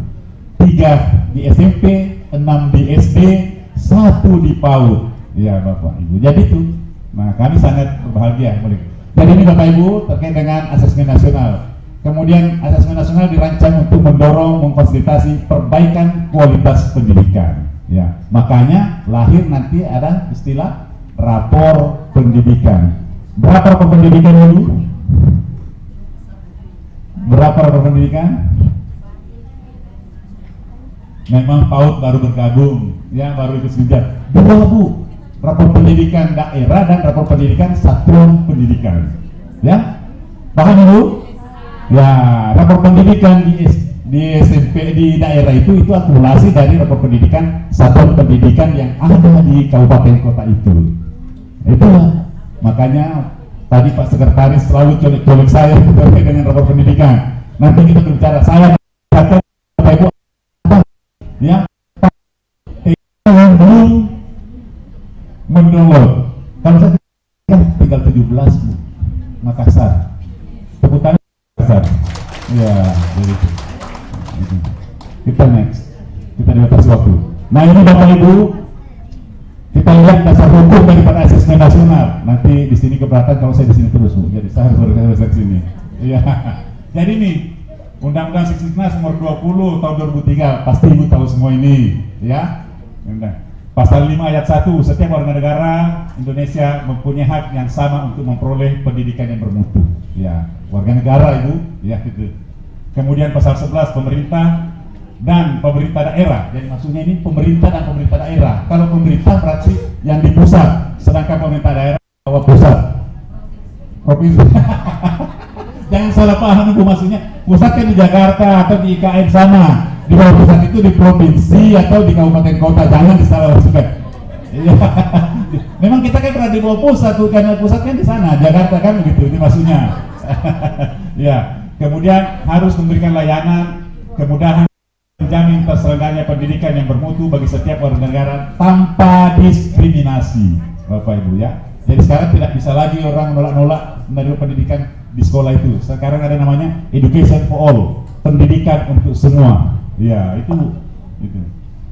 3 di SMP, 6 di SD, 1 di PAUD. Ya Bapak Ibu. Jadi itu, nah kami sangat berbahagia. Jadi ini Bapak Ibu terkait dengan asesmen nasional. Kemudian asesmen nasional dirancang untuk mendorong, memfasilitasi perbaikan kualitas pendidikan. Ya, makanya lahir nanti ada istilah rapor pendidikan. Berapa rapor pendidikan dulu? Berapa rapor pendidikan? Memang PAUD baru bergabung, ya baru ikut sejajar. 2 Bu, rapor pendidikan daerah dan rapor pendidikan satuan pendidikan. Ya, paham Ibu? Ya, rapor pendidikan di SMP di daerah itu akumulasi dari rapor pendidikan satuan pendidikan yang ada di kabupaten kota itu. Itulah makanya tadi Pak Sekretaris selalu colek-colek saya terkait dengan rapor pendidikan. Nanti kita berbicara, saya kata Bapak Ibu ya, yang belum mendownload. Kalau saya tinggal 17 Bu, Makassar. Sebutan ya, jadi kita next, kita dibatasi waktu. Nah ini Bapak Ibu, kita lihat dasar hukum daripada asesmen nasional. Nanti di sini keberatan kalau saya di sini terus Bu, jadi saya harus berada di sini. Iya, jadi ini Undang-Undang Seksiknas nomor 20 tahun 2003, pasti Ibu tahu semua ini, ya. Pasal 5 ayat 1, setiap warga negara Indonesia mempunyai hak yang sama untuk memperoleh pendidikan yang bermutu. Ya, warga negara Ibu, ya gitu. Kemudian pasal 11 pemerintah dan pemerintah daerah. Jadi maksudnya ini pemerintah dan pemerintah daerah. Kalau pemerintah berarti yang di pusat, sedangkan pemerintah daerah bawah pusat. Provinsi. Jangan salah paham Ibu, maksudnya pusat kan di Jakarta atau di IKN sana. Di bawah pusat itu di provinsi atau di kabupaten kota, jangan disalah maksudkan. Memang kita kan berada di bawah pusat, karena pusat kan di sana, Jakarta kan begitu, ini maksudnya. Ya, kemudian harus memberikan layanan, kemudahan, menjamin terselenggaranya pendidikan yang bermutu bagi setiap warga negara tanpa diskriminasi, Bapak Ibu ya. Jadi sekarang tidak bisa lagi orang nolak-nolak menerima pendidikan di sekolah itu. Sekarang ada namanya education for all, pendidikan untuk semua. Ya, itu.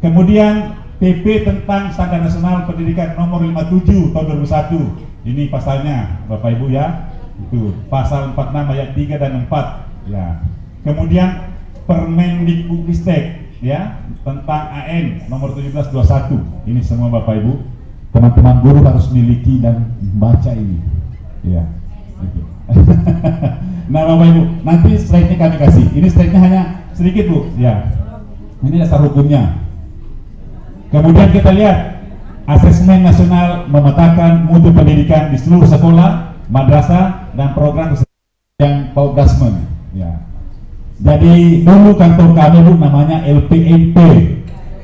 Kemudian PP tentang Standar Nasional Pendidikan nomor 57 tahun 2001. Ini pasalnya, Bapak Ibu ya. Itu pasal 46 ayat 3 dan 4 ya. Kemudian Permendikbudristek ya tentang AN nomor 1721. Ini semua Bapak Ibu, teman-teman guru harus miliki dan baca ini. Ya. Gitu. Nah Bapak Ibu, nanti slide-nya kami kasih. Ini slide-nya hanya sedikit Bu, ya. Ini dasar hukumnya. Kemudian kita lihat asesmen nasional memetakan mutu pendidikan di seluruh sekolah, madrasah dan program yang PAUD-Dasmen. Ya. Jadi dulu kantor kami Bu namanya LPMP,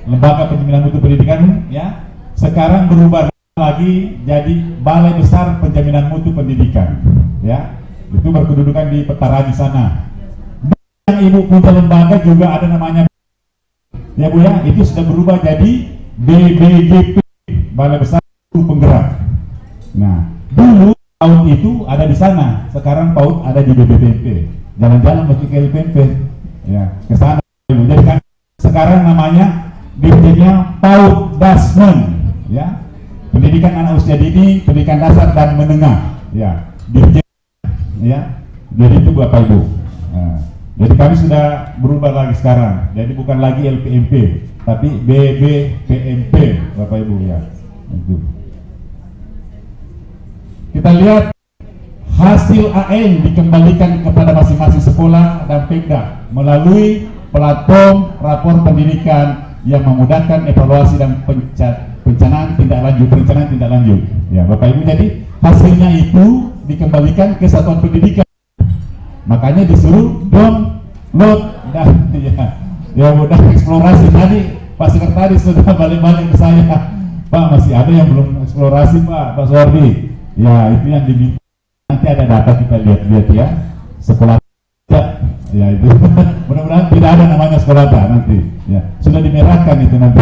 Lembaga Penjaminan Mutu Pendidikan, ya. Sekarang berubah lagi jadi Balai Besar Penjaminan Mutu Pendidikan, ya. Itu berkedudukan di Petaraji sana. Dan Ibu punya lembaga juga ada namanya, ya Bu ya, itu sudah berubah jadi BBGP, Balai Besar Penggerak. Nah, dulu PAUD itu ada di sana, sekarang PAUD ada di BPPP. Jalan-jalan bagi ke LPMP, ya ke sana. Jadi kan sekarang namanya dirjennya PAUD Dasmen, ya. Pendidikan anak usia dini, pendidikan dasar dan menengah, ya. Dirjen, ya. Jadi itu Bapak Ibu. Nah, jadi kami sudah berubah lagi sekarang. Jadi bukan lagi LPMP, tapi BBPMP, Bapak Ibu, ya. Itu. Kita lihat hasil AN dikembalikan kepada masing-masing sekolah dan Pemda melalui platform rapor pendidikan yang memudahkan evaluasi dan perencanaan tindak lanjut. Ya, Bapak Ibu, jadi hasilnya itu dikembalikan ke satuan pendidikan. Makanya disuruh download dan ya mudah eksplorasi. Tadi Pak Sekretaris sudah balik-balik ke saya, Pak masih ada yang belum eksplorasi Pak Suwardi. Ya itu yang diminta. Nanti ada data kita lihat ya, sekolah ya itu mudah-mudahan tidak ada namanya sekolah nanti ya, sudah dimerahkan itu nanti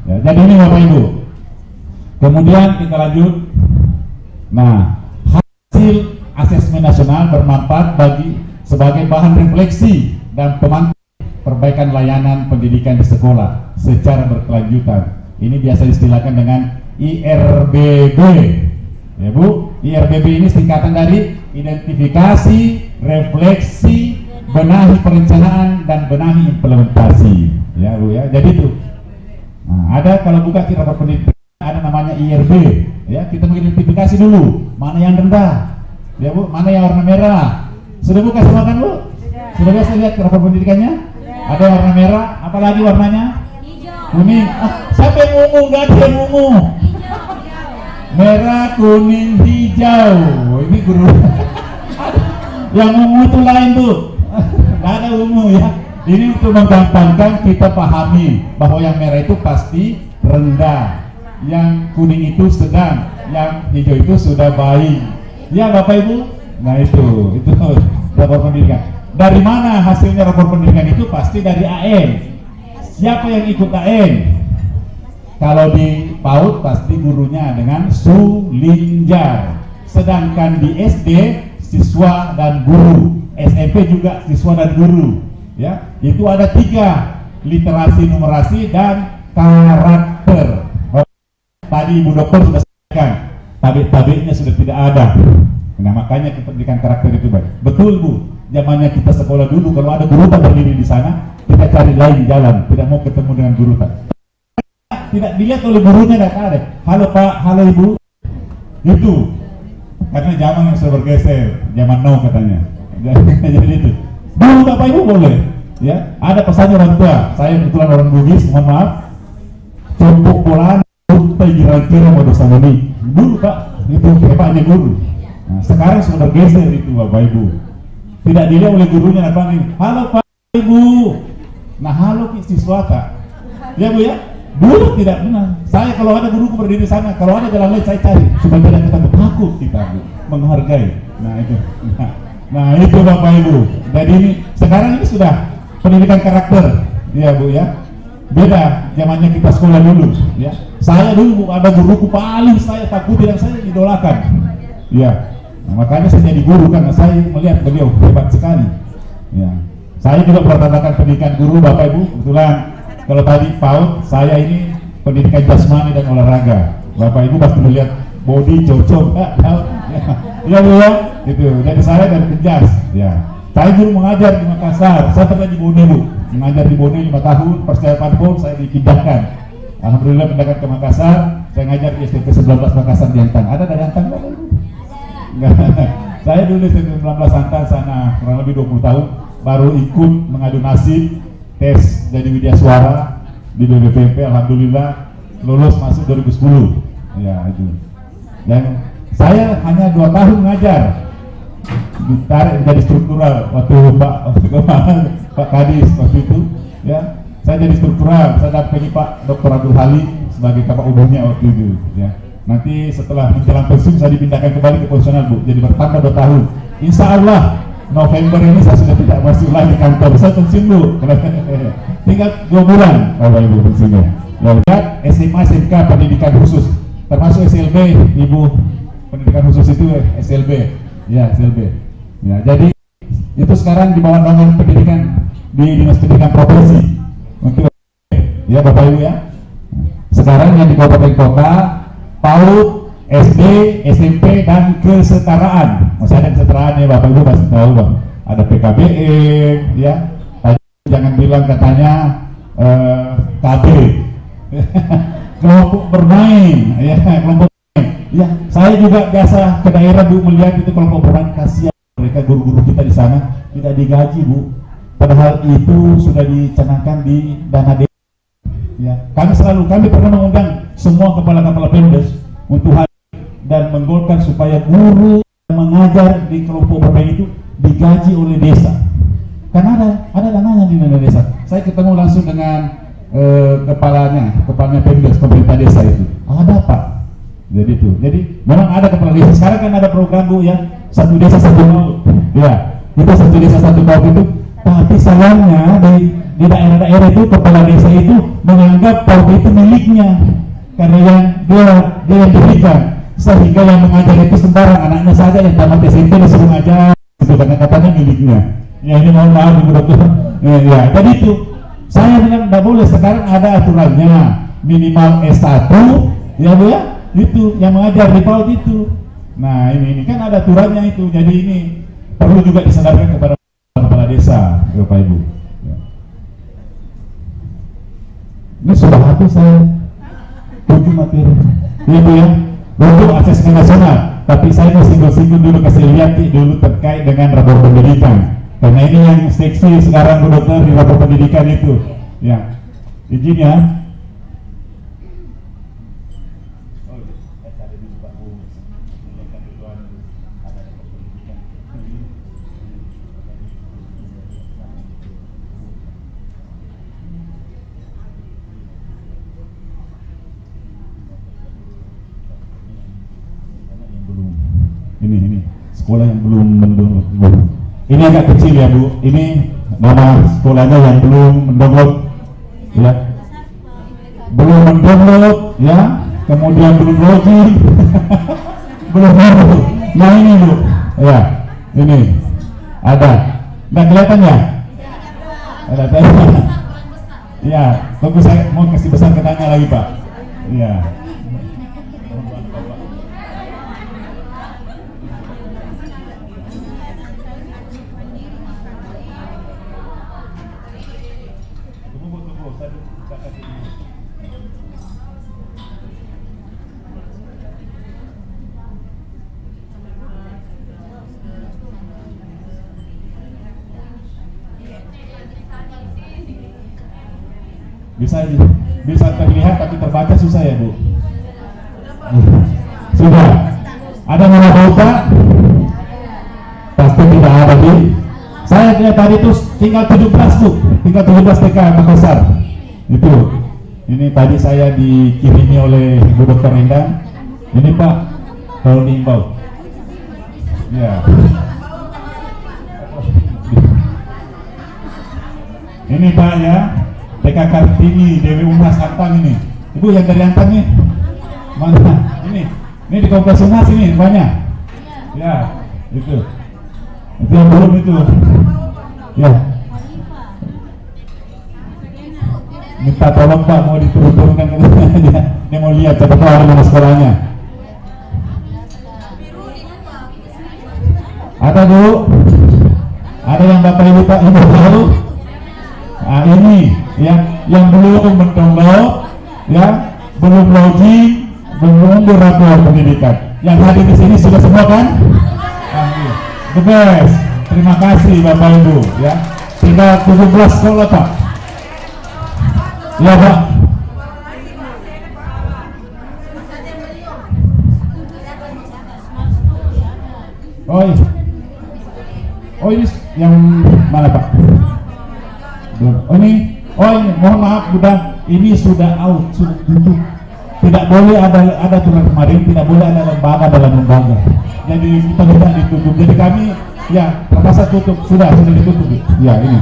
ya. Jadi ini Bapak Ibu, kemudian kita lanjut. Nah, hasil asesmen nasional bermanfaat sebagai bahan refleksi dan pemantau perbaikan layanan pendidikan di sekolah secara berkelanjutan. Ini biasa distilahkan dengan IRBB. Ya Bu, IRBB ini singkatan dari identifikasi, refleksi, benahi perencanaan dan benahi implementasi. Ya Bu ya, jadi itu. Nah, ada kalau buka kita rapor pendidikan ada namanya IRB. Ya, kita mengidentifikasi dulu mana yang rendah. Ya Bu, mana yang warna merah. Sudah buka semua kan Bu? Sudah biasa lihat rapor pendidikannya? Ada warna merah, apalagi warnanya? Hijau. Kuning. Siapa yang ungu? Gak ada yang ungu. Merah, kuning, hijau. Ini guru. Yang ungu itu lain tuh. Nggak ada ungu ya. Ini untuk menggampangkan kita pahami bahwa yang merah itu pasti rendah, yang kuning itu sedang, yang hijau itu sudah baik. Ya Bapak Ibu. Nah itu rapor pendidikan. Dari mana hasilnya rapor pendidikan itu? Pasti dari AN. Siapa yang ikut AN? Kalau di PAUD pasti gurunya dengan Sulinjar. Sedangkan di SD siswa dan guru, SMP juga siswa dan guru. Ya, itu ada 3, literasi, numerasi dan karakter. Tadi Ibu Dokter sudah sampaikan, tabik-tabiknya sudah tidak ada. Nah makanya pendidikan karakter itu baik. Betul Bu, zamannya kita sekolah dulu kalau ada guru tak berdiri di sana, kita cari lain jalan, tidak mau ketemu dengan guru tak. Tidak dilihat oleh gurunya, tidak ada. Halo Pak, halo Ibu. Itu karena zaman yang sudah bergeser, zaman now katanya. Jadi itu. Dulu Bapak Ibu boleh, ya. Ada pesannya orang tua. Saya kebetulan orang Bugis, mohon maaf. Cumpuk bola, kita kira-kira mau dosa moni. Dulu Pak, itu hebatnya guru. Nah, sekarang sudah bergeser itu Bapak Ibu. Tidak dilihat oleh gurunya apa nih. Halo Pak Ibu. Nah halo siswa Kak. Ya Bu ya. Dulu tidak benar. Saya kalau ada guruku berdiri sana, kalau ada jalan lain saya cari supaya tidak kita takut kita Bu, menghargai. Nah itu. Nah itu Bapak Ibu. Jadi ini sekarang ini sudah pendidikan karakter, ya Bu ya. Beda zamannya kita sekolah dulu, ya. Saya dulu ada guruku paling saya takuti dan saya idolakan, ya. Nah, makanya saya jadi guru karena saya melihat beliau hebat sekali, ya. Saya juga bertatakan pendidikan guru Bapak Ibu. Kebetulan kalau tadi PAUD, saya ini pendidikan jasmani dan olahraga. Bapak Ibu pasti melihat body cocok, ya Bu ya, itu. Jadi saya dari Kejas, ya. Saya dulu mengajar di Makassar. Saya pernah di Bone Bu, mengajar di Bone 5 tahun. Persiapan pun saya dipindahkan. Alhamdulillah pindah ke Makassar. Saya ngajar di SMP 19 Makassar di Antang. Ada dari Antang Bapak Ibu? Enggak. Saya dulu di SMP 19 Antang sana kurang lebih 20 tahun. Baru ikut mengadu nasib tes jadi widya suara di BBPMP. Alhamdulillah lulus masuk 2010. Ya itu. Dan saya hanya 2 tahun mengajar, ditarik menjadi struktural waktu Pak Kadis waktu itu, ya. Saya jadi struktural, saya dampingi Pak Dr. Abdul Halim sebagai Kabak Umumnya waktu itu, ya. Nanti setelah menjelang pensiun saya dipindahkan kembali ke profesional Bu, jadi bertambah 2 tahun. Insya Allah November ini saya sudah tidak masuk lagi kantor, saya pensiun Bu. Tinggal 2 bulan Bapak Ibu pensiunnya. Ya, SMA SMK pendidikan khusus termasuk SLB, Ibu pendidikan khusus itu SLB, ya SLB. Ya, jadi itu sekarang di bawah naungan pendidikan di Dinas Pendidikan Provinsi untuk ya Bapak Ibu ya. Sekarang yang di kabupaten kota PAUD, SD, SMP dan kesetaraan. Masih ada kesetaraan ya Bapak Ibu pasti tahu Bang. Ada PKBM ya. Tadi jangan bilang katanya KB. Kelompok bermain ya, kelompok bermain. Ya, saya juga biasa ke daerah Bu melihat itu kelompok bermain, kasihan mereka guru-guru kita di sana tidak digaji Bu. Padahal itu sudah dicanangkan di dana desa. Ya, kami pernah mengundang semua kepala-kepala Pemdes untuk hadir dan menggolkan supaya guru yang mengajar di kelompok bermain itu digaji oleh desa. Karena ada dananya di dana desa. Saya ketemu langsung dengan kepalanya Pemdes pemerintah desa itu. Ada Pak. Jadi memang ada kepala desa. Sekarang kan ada program Bu ya, satu desa satu laut. Ya, itu satu desa satu laut itu. Tapi sayangnya di daerah-daerah itu kepala desa itu menganggap laut itu miliknya karena yang dia yang diberikan, sehingga yang mengajar itu sembarang anaknya saja yang tamat SMP disuruh ngajar itu karena katanya miliknya. Ya ini mohon maaf Bu Dokter. Ya, jadi itu saya bilang tidak boleh. Sekarang ada aturannya minimal S1 ya Bu ya, itu yang mengajar di PAUD itu. Nah ini kan ada aturannya itu, jadi ini perlu juga disadarkan kepada kepala desa Bapak Ibu ya. Ini sudah habis saya 7 materi ya Bu ya untuk asesmen nasional, tapi saya mau singgung-singgung dulu, kasih lihat dulu terkait dengan rapor pendidikan karena ini yang seksi sekarang Bu Dokter di rapor pendidikan itu ya. Izin ya. Ini sekolah yang belum mendownload. Ini agak kecil ya Bu. Ini nama sekolahnya yang belum mendownload ya. Belum mendownload ya. Kemudian belum login. Belum download. Nah ini Bu. Ya. Ini ada. Nggak kelihatan ya? Ada. Ya. Tunggu saya mau kasih besar kenanya lagi Pak. Ya. Bisa terlihat tapi terbaca susah ya Bu. Sudah. Ada nama Bapak? Pasti tidak ada di. Saya lihat tadi itu tinggal 17 Bu, tinggal 17 TK Makassar. Itu. Ini tadi saya dikirimi oleh Bu Dr. Endang. Ini Pak, kalau diimbau. Ya. Ini Pak ya. TK Kartini Dewi Umras Antang ini. Ibu yang dari Antang nih. Mana? Ini di Kabupaten Sumas ini banyak. Ya, itu. Itu yang belum itu. Ya. Minta tolong Pak, mau diturunkan ke dia. Dia mau lihat siapa tahu ada nama sekolahnya. Ada Bu? Ada yang Bapak Ibu Pak Ibu tahu? Nah ini yang belum mendownload, ya belum login, belum berapor pendidikan. Yang hadir di sini sudah semua kan? The best. Terima kasih Bapak Ibu. Ya, tinggal 17 sekolah Pak. Ya Pak. Oh ini yang mana Pak? Ini mohon maaf sudah, ini sudah out, sudah tutup. Tidak boleh ada aturan kemarin, tidak boleh ada lembaga dalam lembaga. Jadi kita tidak ditutup. Jadi kami ya terpaksa tutup, sudah ditutup. Ya ini,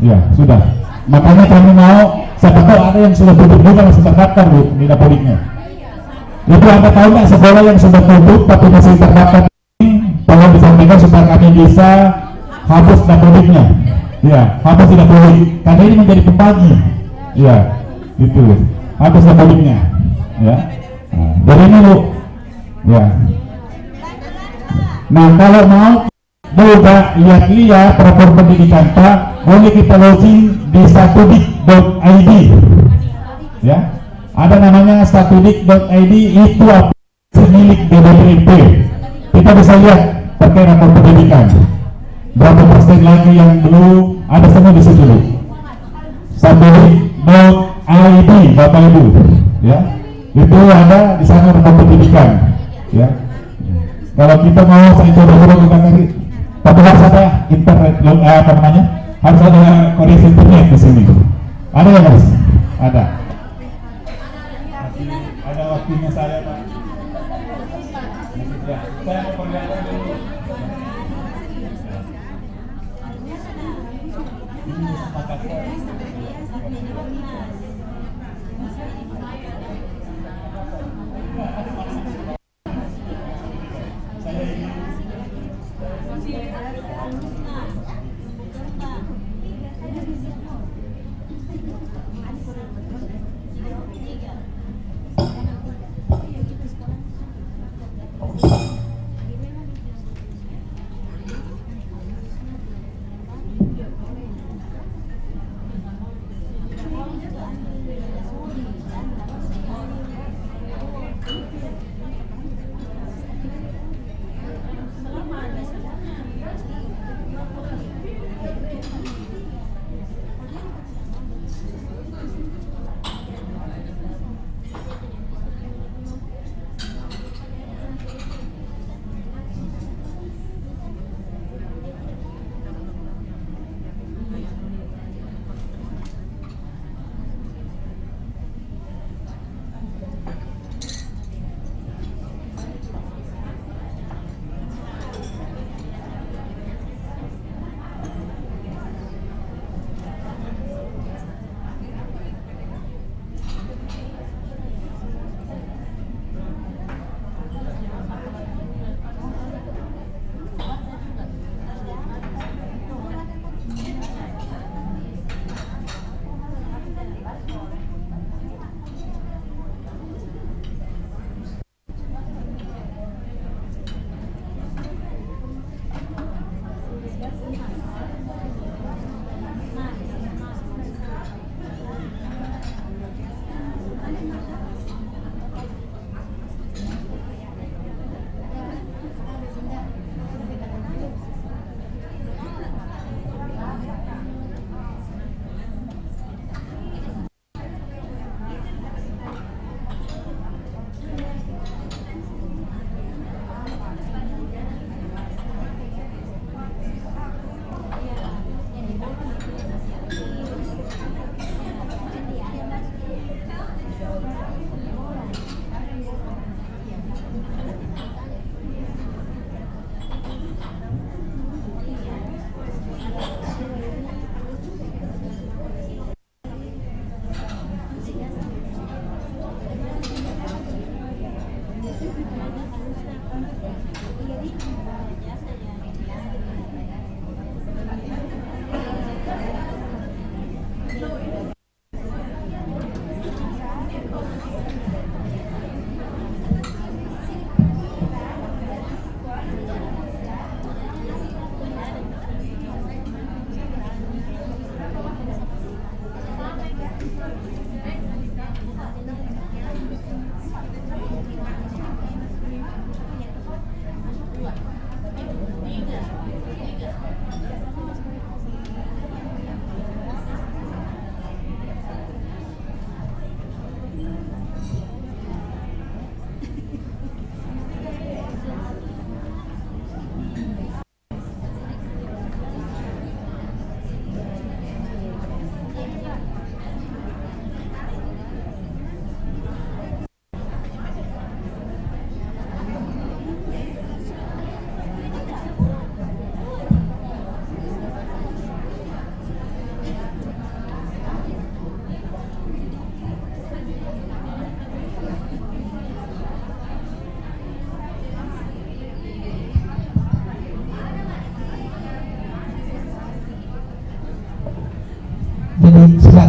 ya sudah. Makanya kami mau, siapa tahu ada yang sudah tutup juga masih terdaftar Bu di Dapoliknya. Itu Anda tahu nggak sekolah yang sudah tutup tapi masih terdaftar ini, tolong disampaikan supaya kami bisa hapus dakodiknya. Ya, hapus dakodik karena ini menjadi pembagi. Ya, itu hapus dakodiknya. Ya, nah, dari ini Bu. Ya. Nah, kalau mau juga lihat-lihat program pendidikan Pak, boleh kita login di satudik.id. Ya, ada namanya satudik.id, itu aplikasi milik BPDP. Kita bisa lihat terkait rapor pendidikan. Berapa persen lagi yang belum, ada semua di situ. Satudik.id, Bapak Ibu. Ya, itu ada di sana rapor pendidikan. Ya, kalau kita mau saya coba kita cari, tapi harus ada internet, apa namanya? Harus ada koneksi internet di sini. Ada ya Mas? Ada. Ada waktunya saya Pak. Ya, saya mau perlihatkan dulu. Ini sepakat.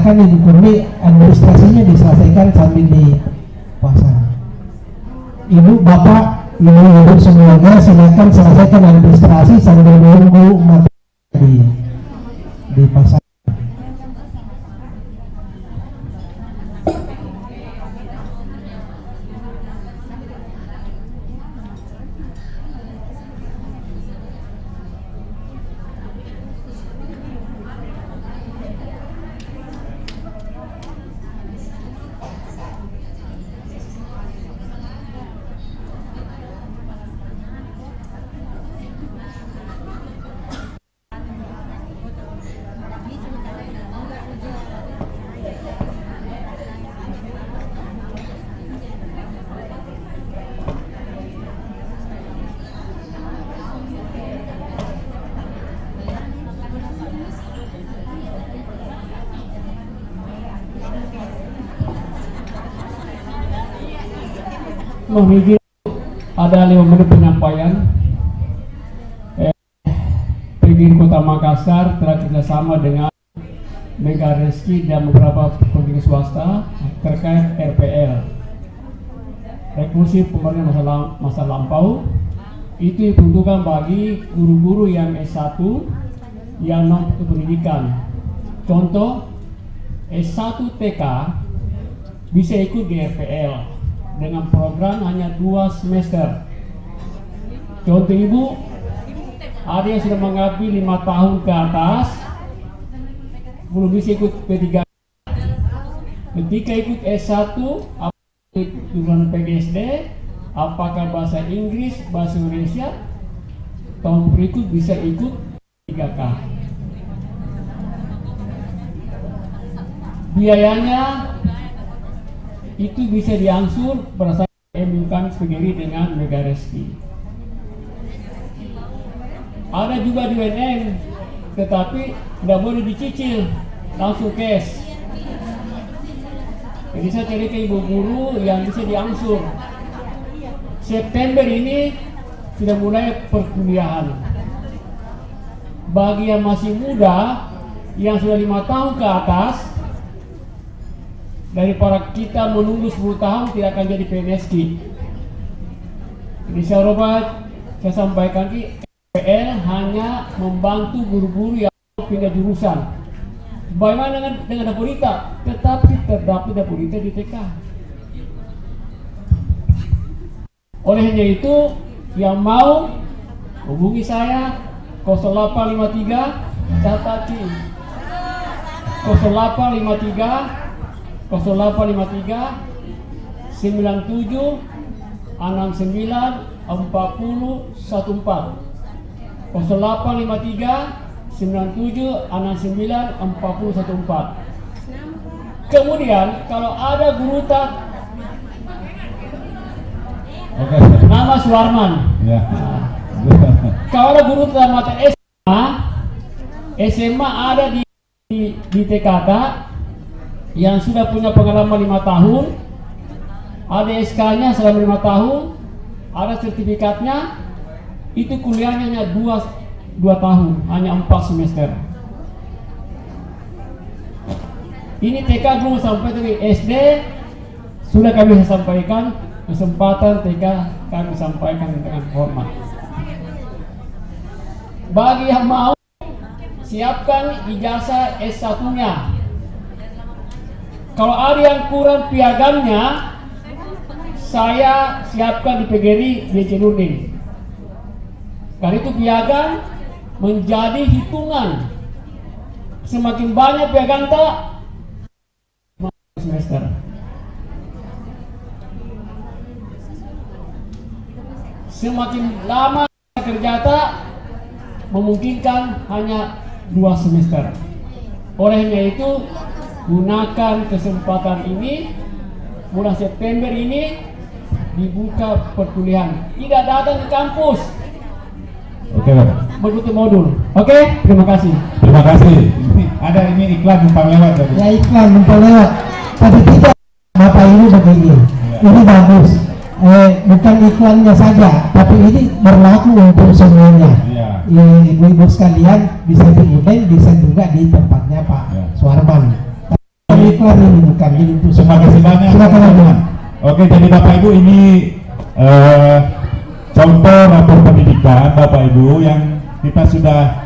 silakan Ibu Kurni administrasinya diselesaikan sambil dipasang. Ibu, Bapak, Ibu semuanya silakan selesaikan administrasi sambil menunggu materi dipasang. Mohon izin, ada 5 menit penyampaian. PGRI Kota Makassar telah kerjasama dengan Mega Reski dan beberapa pegawai swasta terkait RPL, rekursi pemberian masa lampau. Itu diperuntukkan bagi guru-guru yang S1 yang non pendidikan. Contoh, S1 TK bisa ikut di RPL dengan program hanya 2 semester. Contoh Ibu, ada yang sudah mengabdi 5 tahun ke atas, belum bisa ikut P3. Ketika ikut S1, apakah PGSD, apakah bahasa Inggris, bahasa Indonesia, tahun berikut bisa ikut 3K. Biayanya itu bisa diangsur berdasarkan MUkan PGRI dengan Mega Reski. Ada juga di UNM, tetapi tidak boleh dicicil, langsung cash. Jadi saya cari ke ibu guru yang bisa diangsur. September ini sudah mulai perkuliahan. Bagi yang masih muda, yang sudah 5 tahun ke atas, daripada kita menunggu 10 tahun tidak akan jadi PNSK. Jadi saya sampaikan di RPL hanya membantu guru-guru yang pindah jurusan. Bagaimana dengan Dapolita? Tetapi terdapat Dapolita di TK. Olehnya itu, yang mau hubungi saya 0853 catat 0853 97 69 40 14 0853 97 69 40 14. Kemudian kalau ada guru tak nama Suarman, ya. Kalau ada guru tamat SMA ada di TKK yang sudah punya pengalaman 5 tahun, ada SK-nya selama 5 tahun, ada sertifikatnya, itu kuliahnya hanya 2 tahun, hanya 4 semester. Ini TK belum sampai, tapi SD sudah kami sampaikan, kesempatan TK kami sampaikan dengan hormat. Bagi yang mau, siapkan ijazah S1-nya. Kalau ada yang kurang piagamnya, saya siapkan di PGRI DC Nurdin. Karena itu piagam menjadi hitungan. Semakin banyak piagam tak semester. Semakin lama kerja tak memungkinkan hanya 2 semester. Olehnya itu gunakan kesempatan ini, bulan September ini dibuka perkuliahan. Tidak datang ke kampus. Oke, Bapak. Mengikuti modul. Oke, terima kasih. Terima kasih. Ada ini iklan numpang lewat tadi. Ya, iklan numpang lewat. Tapi tidak, Bapak ini begini. Ini bagus. Bukan iklannya saja, tapi ini berlaku untuk semuanya. Ibu-ibu sekalian bisa diundang, bisa juga di tempatnya Pak Suarman. diklar ini bukan jadi itu. Terima kasih banyak. Silakan. Oke, jadi Bapak Ibu ini contoh rapor pendidikan Bapak Ibu yang kita sudah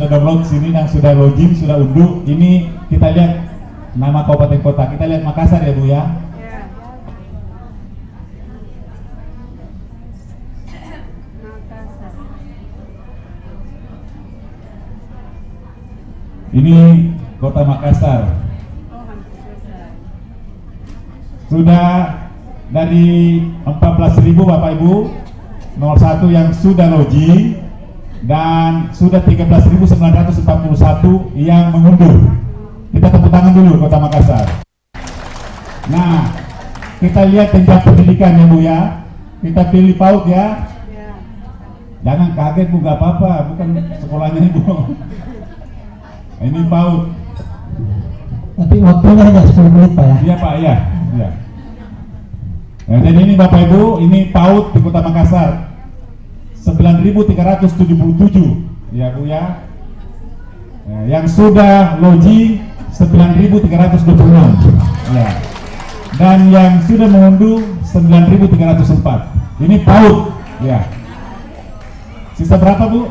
download sini, yang sudah login, sudah unduh. Ini kita lihat nama kabupaten kota. Kita lihat Makassar ya Bu ya. Ini kota Makassar. Sudah dari 14.000 Bapak Ibu 01 yang sudah login dan sudah 13.941 yang mengunduh. Kita tepuk tangan dulu kota Makassar. Nah, kita lihat jenjang pendidikan ya Bu ya. Kita pilih PAUD ya. Jangan kaget Bu, gak apa-apa, bukan sekolahnya Ibu. Ini PAUD. Tapi waktunya hanya 10 menit Pak ya. Iya Pak ya. Ya. Nah, jadi ini Bapak Ibu, ini PAUD di Kota Makassar 9.377 ya Bu ya. Yang sudah login 9.326 ya. Dan yang sudah mengunduh 9.304. Ini PAUD ya. Sisa berapa Bu?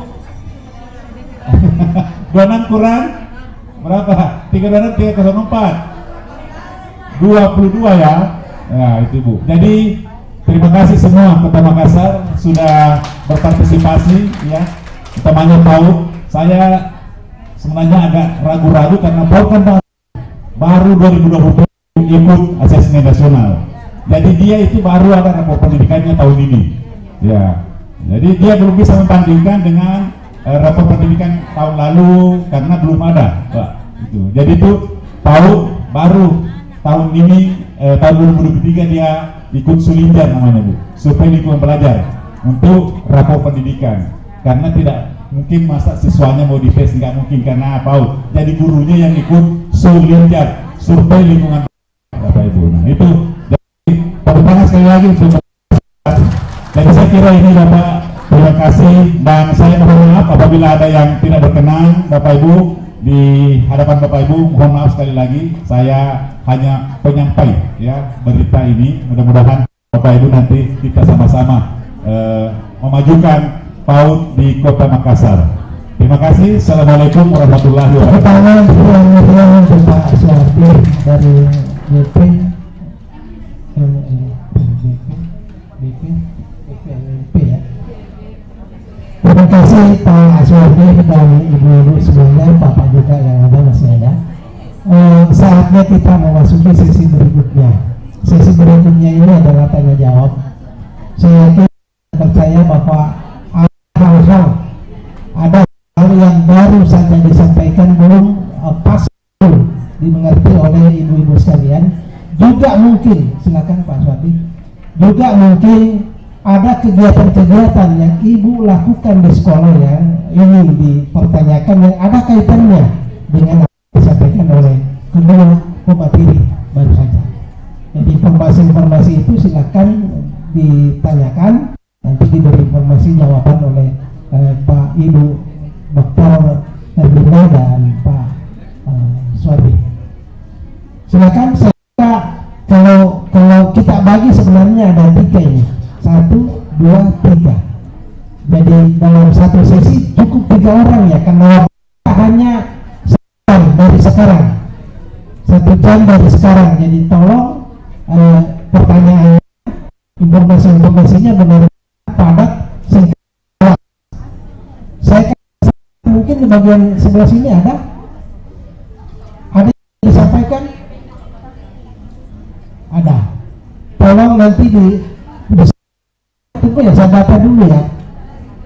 26 kurang berapa? 326 304 22 ya. Nah itu Bu. Jadi terima kasih semua Kota Makassar sudah berpartisipasi ya. Utamanya PAUD. Saya sebenarnya agak ragu-ragu karena PAUD kan baru 2020 ikut asesmen nasional. Jadi dia itu baru ada rapor pendidikannya tahun ini. Ya. Jadi dia belum bisa membandingkan dengan rapor pendidikan tahun lalu karena belum ada, Pak. Gitu. Jadi itu PAUD baru tahun ini tahun 2023 dia ikut Sulinjar namanya Bu, survei lingkungan belajar untuk rapor pendidikan. Karena tidak mungkin masa siswanya mau dites, nggak mungkin karena PAUD. Jadi gurunya yang ikut Sulinjar, survei lingkungan Bapak Ibu. Nah itu, jadi tepuk tangan sekali lagi untuk. Jadi saya kira ini Bapak. Terima kasih dan saya mohon maaf apabila ada yang tidak berkenan Bapak Ibu di hadapan Bapak Ibu, mohon maaf sekali lagi. Saya hanya penyampai ya berita ini. Mudah-mudahan Bapak Ibu nanti kita sama-sama memajukan PAUD di Kota Makassar. Terima kasih. Assalamualaikum warahmatullahi wabarakatuh. Tangan yang mulia untuk Pak Suwardi dari BP ya. Terima kasih Pak Suwardi dan ibu-ibu semuanya, Bapak juga yang ada masih ada. Saatnya kita memasuki sesi berikutnya. Sesi berikutnya ini adalah tanya jawab. Saya percaya bahwa ada hal yang baru saja disampaikan belum pas dimengerti oleh ibu-ibu sekalian. Juga mungkin, silakan Pak Suwardi. Juga mungkin ada kegiatan-kegiatan yang ibu lakukan di sekolah yang ingin dipertanyakan yang ada kaitannya dengan apa yang disampaikan oleh kedua pemateri baru saja. Jadi informasi-informasi itu silakan ditanyakan, nanti diberi informasi jawaban oleh Pak Ibu Dr. Herlina dan Pak Suwardi. Silakan. Kalau kita bagi sebenarnya ada 3 ini. 1, 2, 3. Jadi dalam satu sesi cukup 3 orang ya, karena hanya 1 jam dari sekarang. 1 jam dari sekarang. Jadi tolong pertanyaan informasinya benar padat singkat. Saya mungkin di bagian sebelah sini ada yang disampaikan. Ada. Tolong nanti tunggu ya, saya data dulu ya.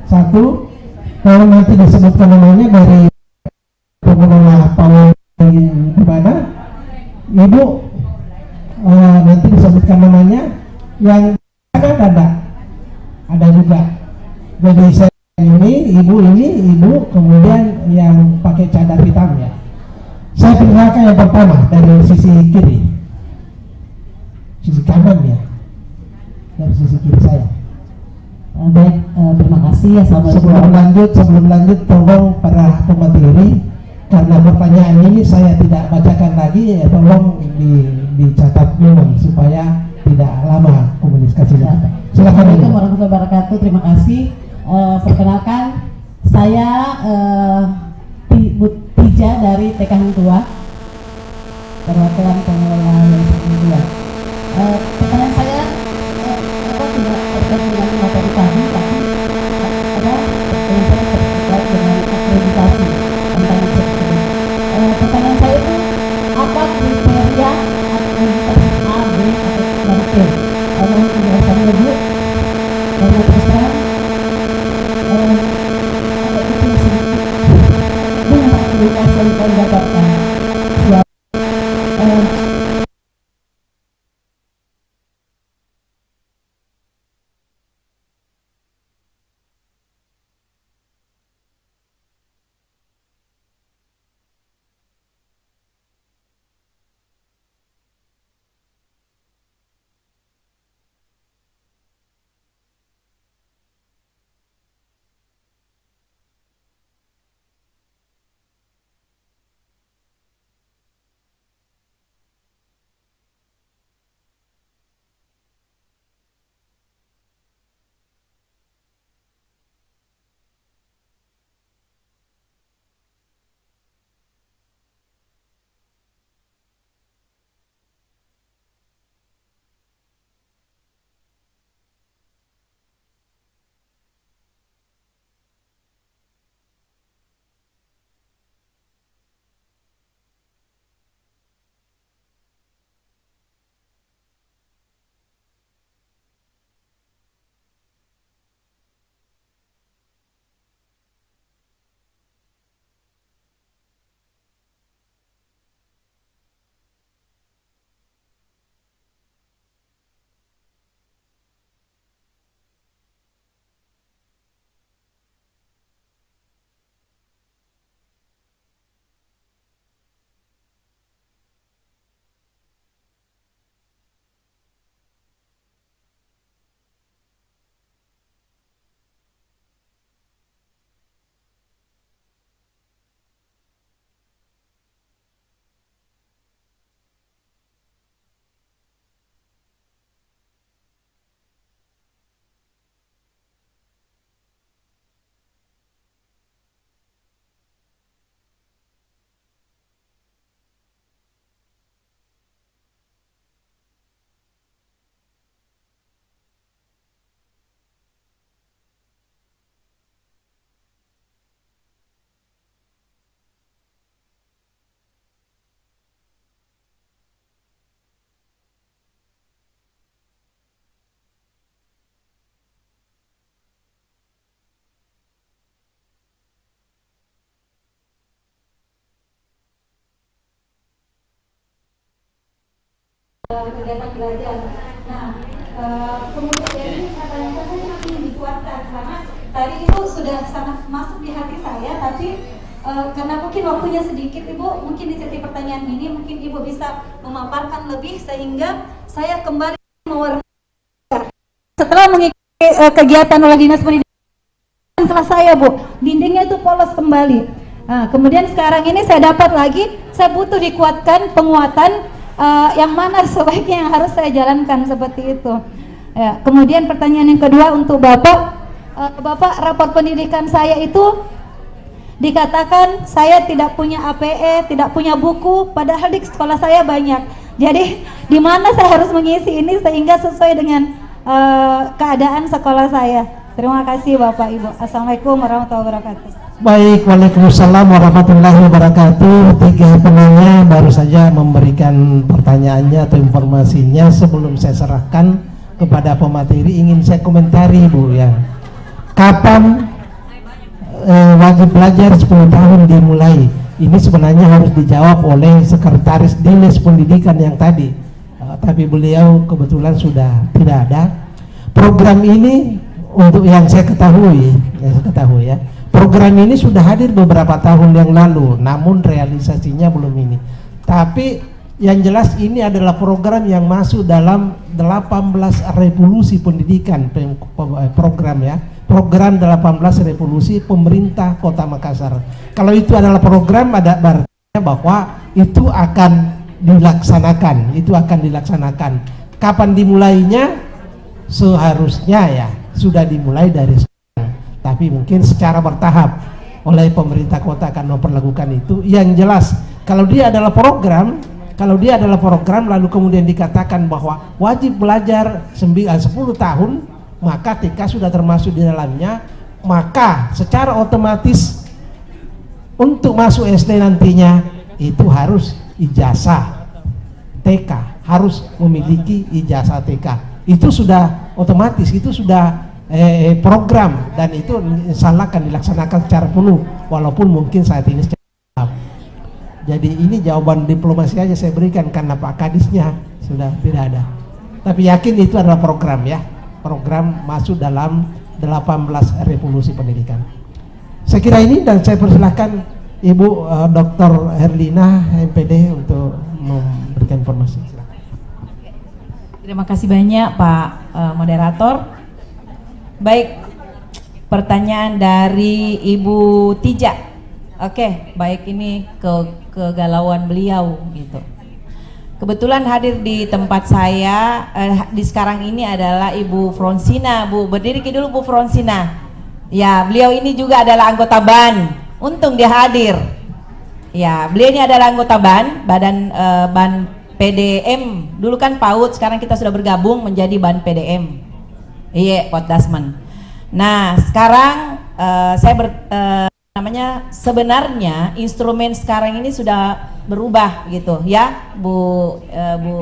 1, kalau nanti disebutkan namanya dari pengelola PAUD di mana, Ibu nanti disebutkan namanya. Yang ada juga. Jadi saya ibu, kemudian yang pakai cadar hitam ya. Saya persilakan yang pertama dari sisi kiri, sisi kanan ya, dari sisi kiri saya. Baik, terima kasih ya. Sebelum lanjut tolong para pemateri, karena pertanyaan ini saya tidak bacakan lagi, tolong dicatat memang supaya tidak lama komunikasinya. Silakan. Assalamualaikum warahmatullahi wabarakatuh. Terima kasih. Perkenalkan, saya Tija dari TK Hang Tua, perwakilan pengelola Yayasan Hang Tua. Pertanyaan saya tidak terkait dengan materi tadi, tapi ada pertanyaan saya terkait dengan akreditasi tentang tersebut. Pertanyaan saya itu, apa kriteria akreditasi A, B, atau C? Mohon penjelasannya dulu. Karena terus terang ada kecil sedikit dengan akreditasi yang kami dapatkan. Kegiatan belajar. Nah, kemudian jadi kata-kata saya makin dikuatkan karena tadi Ibu sudah sangat masuk di hati saya, tapi karena mungkin waktunya sedikit, Ibu mungkin di setiap pertanyaan ini mungkin Ibu bisa memaparkan lebih sehingga saya kembali mewarnai setelah mengikuti kegiatan oleh Dinas Pendidikan setelah saya, Bu, dindingnya itu polos kembali. Nah, kemudian sekarang ini saya dapat lagi, saya butuh dikuatkan penguatan. Yang mana sebaiknya yang harus saya jalankan seperti itu. Ya, kemudian pertanyaan yang kedua untuk Bapak, Bapak, rapor pendidikan saya itu dikatakan saya tidak punya APE, tidak punya buku, padahal di sekolah saya banyak. Jadi di mana saya harus mengisi ini sehingga sesuai dengan keadaan sekolah saya. Terima kasih Bapak Ibu. Assalamualaikum warahmatullahi wabarakatuh. Baik, waalaikumsalam warahmatullahi wabarakatuh. Tiga penanya baru saja memberikan pertanyaannya atau informasinya. Sebelum saya serahkan kepada pemateri, ingin saya komentari, Bu, ya. Kapan wajib belajar 10 tahun dimulai? Ini sebenarnya harus dijawab oleh Sekretaris Dinas Pendidikan yang tadi, tapi beliau kebetulan sudah tidak ada. Program ini untuk yang saya ketahui ya. Program ini sudah hadir beberapa tahun yang lalu, namun realisasinya belum ini. Tapi yang jelas ini adalah program yang masuk dalam 18 revolusi pendidikan, program ya. Program 18 revolusi pemerintah Kota Makassar. Kalau itu adalah program, ada artinya bahwa itu akan dilaksanakan. Kapan dimulainya? Seharusnya ya sudah dimulai dari sekarang, tapi mungkin secara bertahap oleh pemerintah kota akan memperlakukan itu. Yang jelas kalau dia adalah program lalu kemudian dikatakan bahwa wajib belajar 10 tahun, maka TK sudah termasuk di dalamnya, maka secara otomatis untuk masuk SD nantinya itu harus ijazah TK, harus memiliki ijazah TK. Itu sudah otomatis, itu sudah program, dan itu insya Allah akan dilaksanakan secara penuh, walaupun mungkin saat ini secara tahap. Jadi ini jawaban diplomasi aja saya berikan karena Pak Kadisnya sudah tidak ada, tapi yakin itu adalah program ya, program masuk dalam 18 revolusi pendidikan. Saya kira ini, dan saya persilahkan Ibu Dr. Herlina MPD untuk memberikan informasi. Terima kasih banyak Pak Moderator. Baik, pertanyaan dari Ibu Tija. Oke, baik, ini kegalauan beliau gitu. Kebetulan hadir di tempat saya di sekarang ini adalah Ibu Fronsina. Bu, berdiri dulu Bu Fronsina. Ya, beliau ini juga adalah anggota BAN. Untung dia hadir. Ya, beliau ini adalah anggota BAN, BAN PDM, dulu kan PAUD, sekarang kita sudah bergabung menjadi BAN PDM. Iya, Pak Dasman. Nah, sekarang sebenarnya instrumen sekarang ini sudah berubah gitu ya, Bu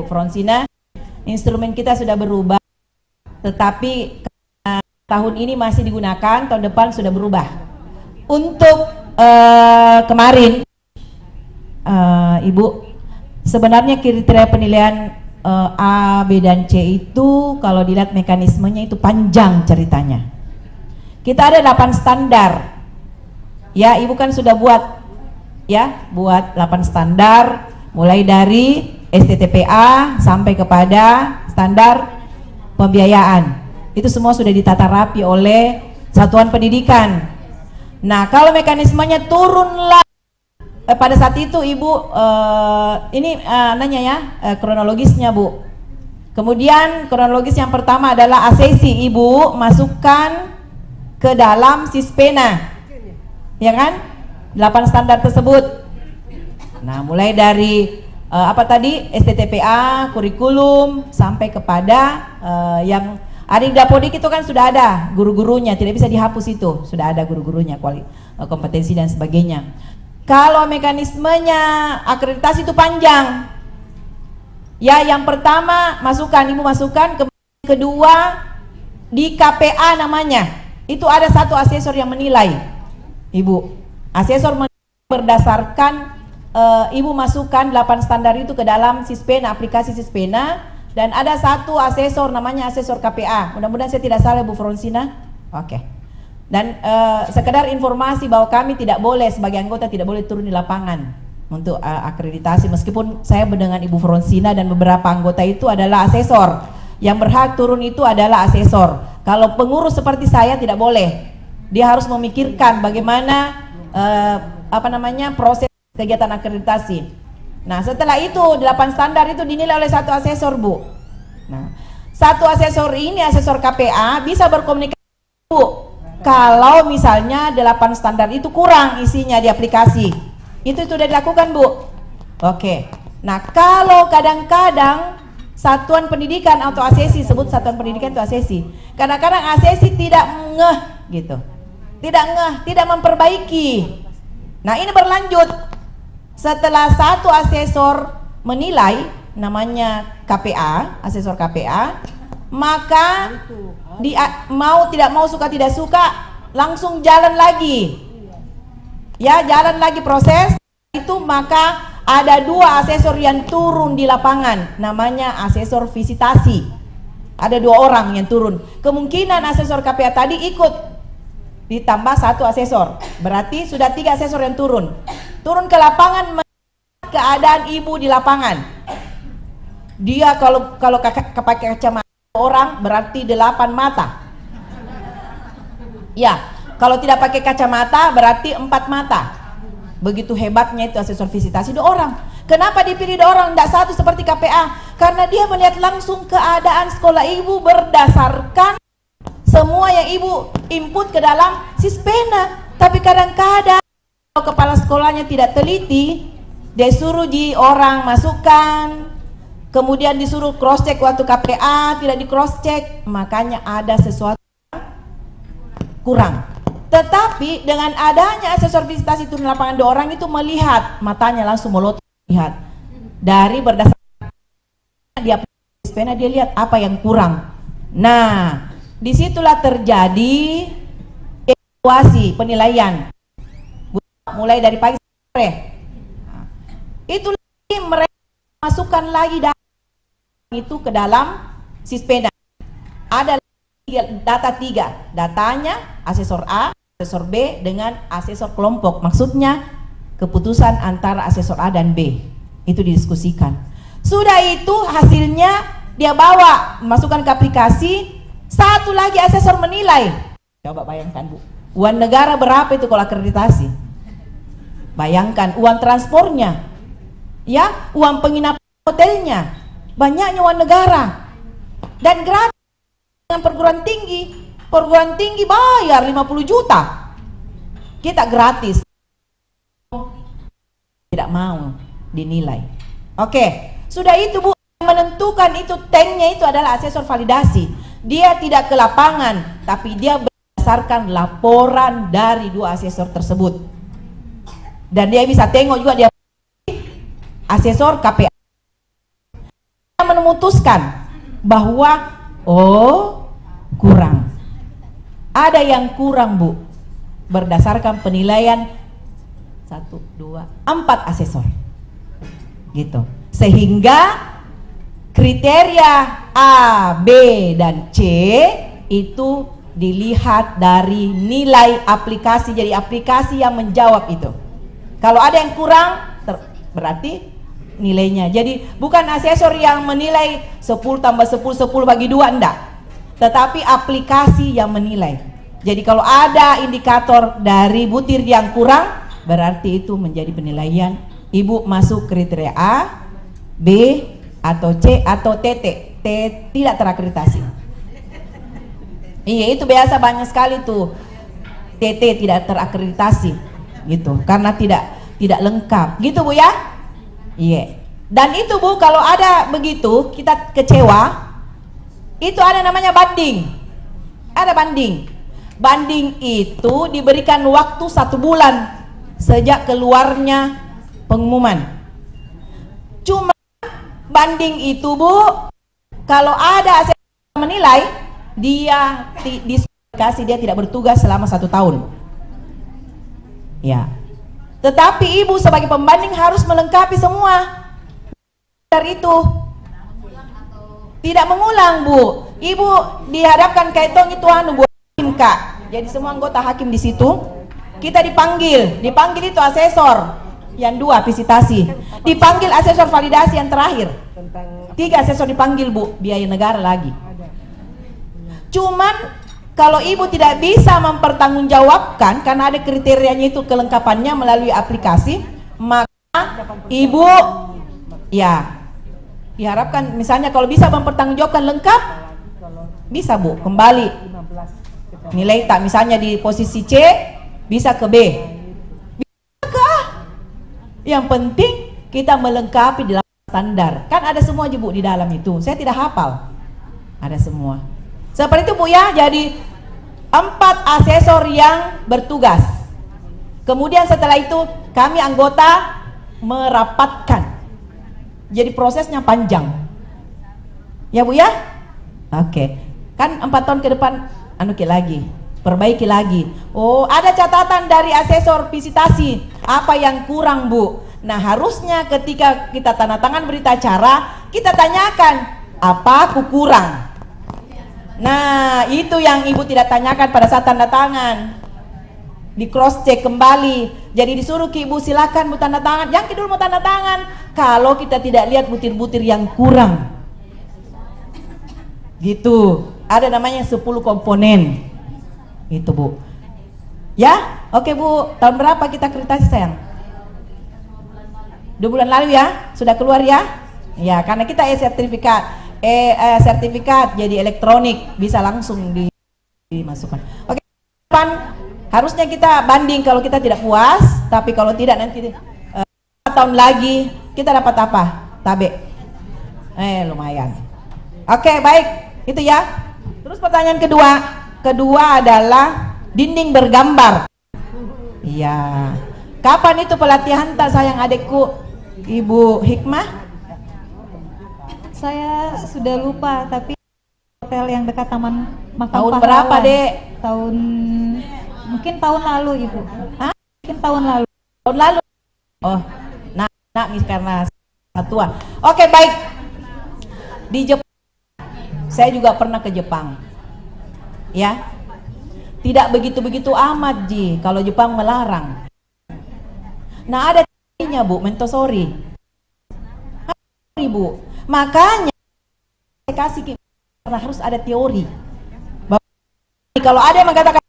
Fronsina. Instrumen kita sudah berubah, tetapi tahun ini masih digunakan, tahun depan sudah berubah. Untuk kemarin, Ibu, sebenarnya kriteria penilaian A, B, dan C itu kalau dilihat mekanismenya itu panjang ceritanya. Kita ada 8 standar. Ya, Ibu kan sudah buat 8 standar, mulai dari STTPA sampai kepada standar pembiayaan. Itu semua sudah ditata rapi oleh satuan pendidikan. Nah, kalau mekanismenya turunlah pada saat itu Ibu nanya ya kronologisnya Bu. Kemudian kronologis yang pertama adalah asesi, Ibu masukkan ke dalam Sispena, ya kan? 8 standar tersebut. Nah, mulai dari STTPA, kurikulum, sampai kepada yang ada di Dapodik itu kan sudah ada guru-gurunya, tidak bisa dihapus itu, sudah ada guru-gurunya, kompetensi dan sebagainya. Kalau mekanismenya akreditasi itu panjang. Ya, yang pertama Ibu masukkan, kedua di KPA namanya. Itu ada satu asesor yang menilai. Ibu, asesor berdasarkan Ibu masukkan 8 standar itu ke dalam Sispena, aplikasi Sispena, dan ada satu asesor namanya asesor KPA. Mudah-mudahan saya tidak salah Bu Fronsina. Oke. Dan sekedar informasi bahwa kami tidak boleh sebagai anggota tidak boleh turun di lapangan untuk akreditasi, meskipun saya dengan Ibu Fronsina dan beberapa anggota itu adalah asesor. Yang berhak turun itu adalah asesor. Kalau pengurus seperti saya tidak boleh. Dia harus memikirkan bagaimana proses kegiatan akreditasi. Nah, setelah itu 8 standar itu dinilai oleh satu asesor, Bu. Nah, satu asesor ini, asesor KPA, bisa berkomunikasi, Bu. Kalau misalnya 8 standar itu kurang isinya di aplikasi, itu sudah dilakukan, Bu. Oke. Nah, kalau kadang-kadang satuan pendidikan atau asesi, sebut satuan pendidikan itu asesi, kadang-kadang asesi tidak ngeh gitu, tidak memperbaiki. Nah, ini berlanjut. Setelah satu asesor menilai, namanya KPA, asesor KPA, maka tidak mau suka tidak suka langsung jalan lagi, ya, jalan lagi proses itu. Maka ada 2 asesor yang turun di lapangan, namanya asesor visitasi. Ada 2 orang yang turun. Kemungkinan asesor KPA tadi ikut, ditambah 1 asesor, berarti sudah 3 asesor yang turun ke lapangan, melihat keadaan Ibu di lapangan. Dia kalau pakai kacamata orang berarti 8 mata. Ya, kalau tidak pakai kacamata berarti 4 mata. Begitu hebatnya itu asesor visitasi 2 orang. Kenapa dipilih orang tidak satu seperti KPA? Karena dia melihat langsung keadaan sekolah ibu berdasarkan semua yang ibu input ke dalam Sispena. Tapi kadang-kadang kalau kepala sekolahnya tidak teliti, dia suruh di orang masukkan, kemudian disuruh cross check waktu KPA, tidak di cross check, makanya ada sesuatu yang kurang. Tetapi dengan adanya asesor visitasi turun lapangan 2 orang itu melihat, matanya langsung melotot lihat dari berdasarkan dia Sispena, dia lihat apa yang kurang. Nah, disitulah terjadi evaluasi penilaian mulai dari pagi sampai sore. Nah, itu lagi mereka masukkan lagi data itu ke dalam Sispena. Ada data 3, datanya asesor A, asesor B dengan asesor kelompok. Maksudnya keputusan antara asesor A dan B itu didiskusikan. Sudah itu hasilnya dia bawa masukkan ke aplikasi. Satu lagi asesor menilai. Coba bayangkan Bu, uang negara berapa itu kalau akreditasi? Bayangkan uang transportnya, ya, uang penginapan hotelnya, banyaknya uang negara dan gratis. Dengan perguruan tinggi bayar 50 juta, kita gratis. Tidak mau dinilai. Oke, sudah itu Bu, menentukan itu tanknya itu adalah asesor validasi. Dia tidak ke lapangan, tapi dia berdasarkan laporan dari 2 asesor tersebut. Dan dia bisa tengok juga dia asesor KPA. Dia memutuskan bahwa kurang. Ada yang kurang Bu, berdasarkan penilaian 1, 2, 4 asesor gitu, sehingga kriteria A, B, dan C itu dilihat dari nilai aplikasi. Jadi aplikasi yang menjawab itu. Kalau ada yang kurang berarti nilainya. Jadi bukan asesor yang menilai 10 tambah 10 bagi 2, enggak, tetapi aplikasi yang menilai. Jadi kalau ada indikator dari butir yang kurang, berarti itu menjadi penilaian ibu masuk kriteria A, B, atau C, atau TT. T tidak terakreditasi. Iya, itu biasa banyak sekali tuh TT tidak terakreditasi gitu, karena tidak lengkap gitu Bu ya. Iya. Dan itu Bu, kalau ada begitu kita kecewa, itu ada namanya banding. Ada banding. Banding itu diberikan waktu 1 bulan sejak keluarnya pengumuman. Cuma banding itu Bu, kalau ada asesor menilai, dia diskualifikasi, dia tidak bertugas selama 1 tahun. Ya. Tetapi ibu sebagai pembanding harus melengkapi semua dari itu. Tidak mengulang Bu. Ibu dihadapkan kaitong itu Bu Kak. Jadi semua anggota hakim di situ kita dipanggil itu asesor yang 2 visitasi, dipanggil asesor validasi yang terakhir, 3 asesor dipanggil Bu, biaya negara lagi. Cuman kalau ibu tidak bisa mempertanggungjawabkan karena ada kriterianya itu kelengkapannya melalui aplikasi, maka ibu ya diharapkan misalnya kalau bisa mempertanggungjawabkan lengkap, bisa Bu kembali nilai tak, misalnya di posisi C bisa ke B, bisa ke A. Yang penting kita melengkapi di dalam standar. Kan ada semua aja Bu di dalam itu. Saya tidak hafal. Ada semua. Seperti itu Bu ya. Jadi 4 asesor yang bertugas. Kemudian setelah itu kami anggota merapatkan. Jadi prosesnya panjang. Ya Bu ya? Oke. Kan 4 tahun ke depan lagi, perbaiki lagi. Oh, ada catatan dari asesor visitasi apa yang kurang Bu. Nah, harusnya ketika kita tanda tangan berita acara, kita tanyakan apa aku kurang. Nah, itu yang ibu tidak tanyakan pada saat tanda tangan. Di cross check kembali. Jadi disuruh ke ibu, silakan Bu tanda tangan. Yang kedua mau tanda tangan kalau kita tidak lihat butir-butir yang kurang. Gitu. Ada namanya 10 komponen. Itu Bu. Ya? Oke Bu, tahun berapa kita akreditasi sayang? 2 bulan lalu ya, sudah keluar ya? Ya, karena kita sertifikat jadi elektronik, bisa langsung dimasukkan. Oke, harusnya kita banding kalau kita tidak puas, tapi kalau tidak nanti 4 tahun lagi kita dapat apa? Tabe. Lumayan. Oke, baik, itu ya. Terus pertanyaan kedua adalah dinding bergambar. Iya. Kapan itu pelatihan tak sayang adekku, Ibu Hikmah? Saya sudah lupa, tapi hotel yang dekat Taman Makam Tahun Pahlawan. berapa, Dek? Mungkin tahun lalu, Ibu. Hah? Mungkin tahun lalu. Tahun lalu. Oh, nangis karena tua. Oke, baik. Di Jepang, saya juga pernah ke Jepang. Ya. Tidak begitu-begitu amat, Ji, kalau Jepang melarang. Nah, ada teorinya, Bu, Montessori. Bu. Makanya saya kasih karena harus ada teori. Kalau ada yang mengatakan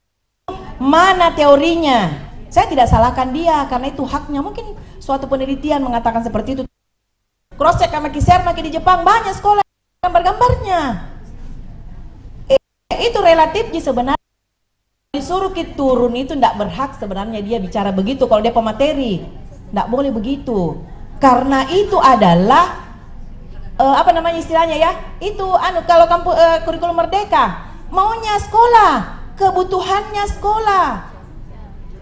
mana teorinya, saya tidak salahkan dia karena itu haknya. Mungkin suatu penelitian mengatakan seperti itu. Cross check sama Kiserma di Jepang banyak sekolah gambar-gambarnya. Itu relatif sebenarnya. Disuruh kita turun itu tidak berhak sebenarnya dia bicara begitu kalau dia pemateri. Tidak boleh begitu. Karena itu adalah apa namanya istilahnya ya? Itu kalau kurikulum merdeka, maunya sekolah, kebutuhannya sekolah.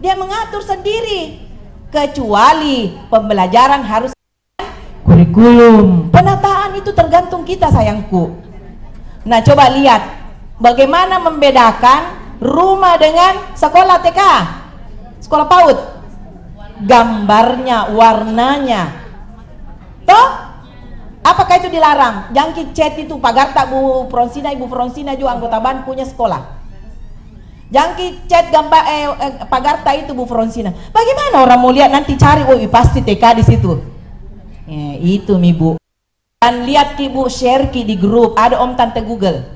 Dia mengatur sendiri. Kecuali pembelajaran harus kurikulum. Penataan itu tergantung kita, sayangku. Nah, coba lihat bagaimana membedakan rumah dengan sekolah TK, sekolah PAUD. Gambarnya, warnanya. Toh, apakah itu dilarang? Jangki chat itu Pagarta Bu Fronsina, Ibu Fronsina juga anggota BAN punya sekolah. Jangki chat gambar Pagarta itu Bu Fronsina. Bagaimana orang mau lihat nanti cari, pasti TK di situ. Itu Mi Bu. Dan lihat Ibu share di grup, ada Om Tante Google.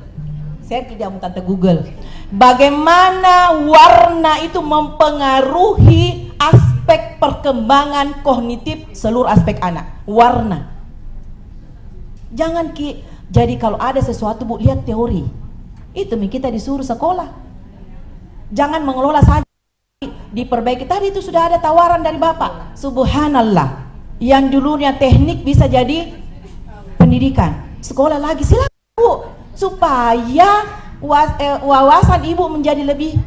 Share di Om Tante Google. Bagaimana warna itu mempengaruhi aspek perkembangan kognitif seluruh aspek anak. Warna. Jangan jadi kalau ada sesuatu Bu, lihat teori. Itu kita disuruh sekolah. Jangan mengelola saja. Diperbaiki. Tadi itu sudah ada tawaran dari Bapak. Subhanallah. Yang dulunya teknik bisa jadi pendidikan. Sekolah lagi, silakan Bu. Supaya wawasan Ibu menjadi lebih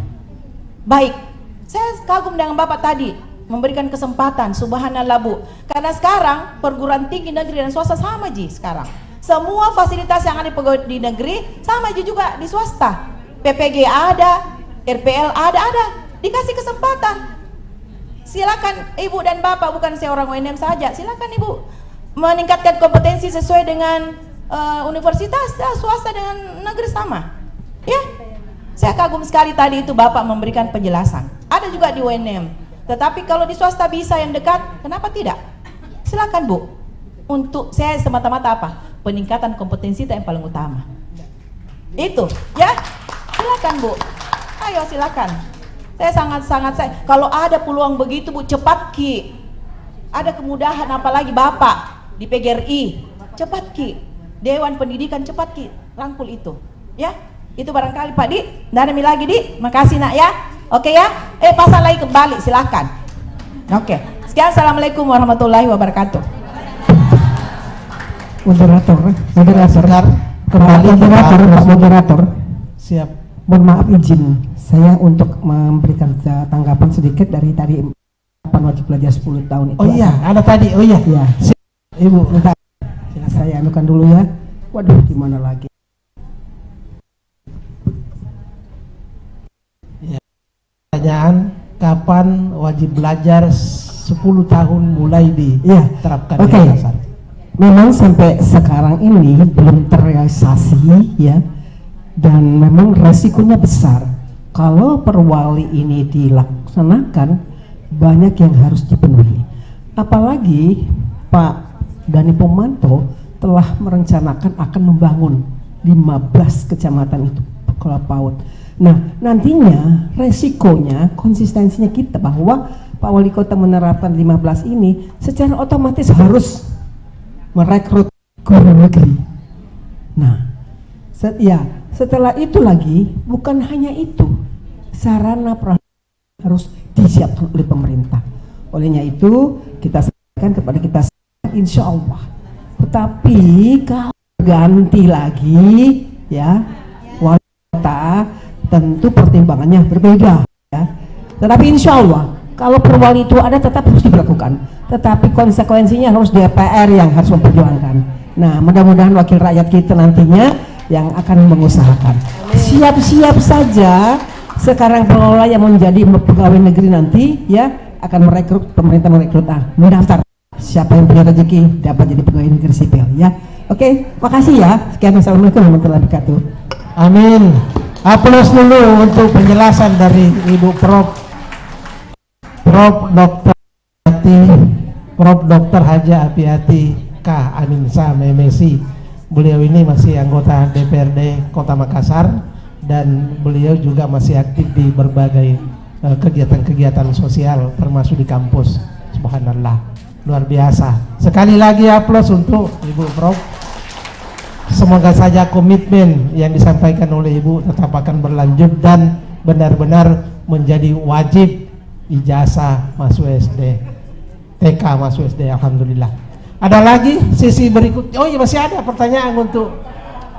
baik. Saya kagum dengan Bapak tadi memberikan kesempatan. Subhanallah Bu. Karena sekarang perguruan tinggi negeri dan swasta sama Ji sekarang. Semua fasilitas yang ada di negeri sama Ji juga di swasta. PPG ada, RPL ada. Dikasih kesempatan. Silakan Ibu dan Bapak, bukan saya orang UNM saja. Silakan Ibu meningkatkan kompetensi sesuai dengan universitas, swasta dengan negeri sama. Ya, saya kagum sekali tadi itu Bapak memberikan penjelasan. Ada juga di UNM. Tetapi kalau di swasta bisa yang dekat, kenapa tidak? Silakan Bu. Untuk saya semata-mata apa? Peningkatan kompetensi itu yang paling utama. Itu, ya. Silakan Bu. Ayo silakan. Saya sangat kalau ada peluang begitu Bu, cepat Ki. Ada kemudahan apalagi Bapak di PGRI. Cepat Ki. Dewan Pendidikan cepat Ki. Rangkul itu. Ya. Itu barangkali Pak Di, nggak ada lagi Di, makasih Nak ya. Oke ya, pasang lagi kembali silakan. Oke, sekian, assalamualaikum warahmatullahi wabarakatuh. Moderator kembali moderator. Siap. Mohon maaf izin saya untuk memberikan tanggapan sedikit dari tadi wajib belajar 10 tahun itu. Oh iya, ada tadi. Oh iya. Ya. Ibu, minta saya anukan dulu ya. Waduh, gimana lagi? Pertanyaan, kapan wajib belajar 10 tahun mulai diterapkan di dasar? Memang sampai sekarang ini belum terrealisasi ya, dan memang resikonya besar. Kalau perwali ini dilaksanakan, banyak yang harus dipenuhi. Apalagi Pak Dani Pomanto telah merencanakan akan membangun 15 kecamatan itu sekolah PAUD. Nah, nantinya resikonya, konsistensinya kita bahwa Pak Wali Kota menerapkan 15 ini, secara otomatis harus merekrut guru negeri. Nah, setelah itu lagi, bukan hanya itu, sarana prasarana harus disiapkan oleh pemerintah. Olehnya itu, kita sampaikan kepada kita, insya Allah. Tetapi kalau ganti lagi, ya, wali kota, tentu pertimbangannya berbeda. Ya. Tetapi insya Allah, kalau perwali itu ada tetap harus diberlakukan. Tetapi konsekuensinya harus DPR yang harus memperjuangkan. Nah, mudah-mudahan wakil rakyat kita nantinya yang akan mengusahakan. Siap-siap saja sekarang pengelola yang menjadi pegawai negeri nanti ya akan merekrut, pemerintah merekrut mendaftar. Siapa yang punya rezeki dapat jadi pegawai negeri sipil ya. Oke, makasih ya. Sekian, assalamualaikum warahmatullahi wabarakatuh. Amin. Aplaus dulu untuk penjelasan dari Ibu Prof Dr. Haja Apiati K. Aminsa Memesi. Beliau ini masih anggota DPRD Kota Makassar dan beliau juga masih aktif di berbagai kegiatan-kegiatan sosial termasuk di kampus. Subhanallah, luar biasa. Sekali lagi aplaus untuk Ibu Prof. Semoga saja komitmen yang disampaikan oleh Ibu tetap akan berlanjut dan benar-benar menjadi wajib ijazah masuk SD, TK masuk SD. Alhamdulillah. Ada lagi sisi berikut? Oh iya, masih ada pertanyaan untuk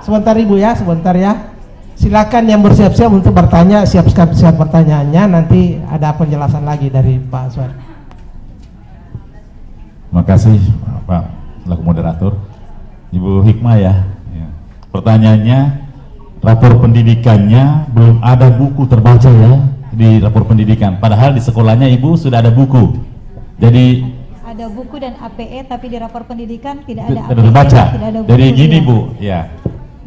sebentar Ibu ya, sebentar ya. Silakan yang bersiap-siap untuk bertanya, siap-siap pertanyaannya, nanti ada penjelasan lagi dari Pak Aswar. Terima kasih Pak selaku moderator. Ibu Hikmah ya. Pertanyaannya, rapor pendidikannya belum ada buku terbaca ya di rapor pendidikan. Padahal di sekolahnya Ibu sudah ada buku. Jadi ada buku dan APE, tapi di rapor pendidikan tidak ada APE, terbaca. Tidak ada buku. Jadi gini Bu, ya.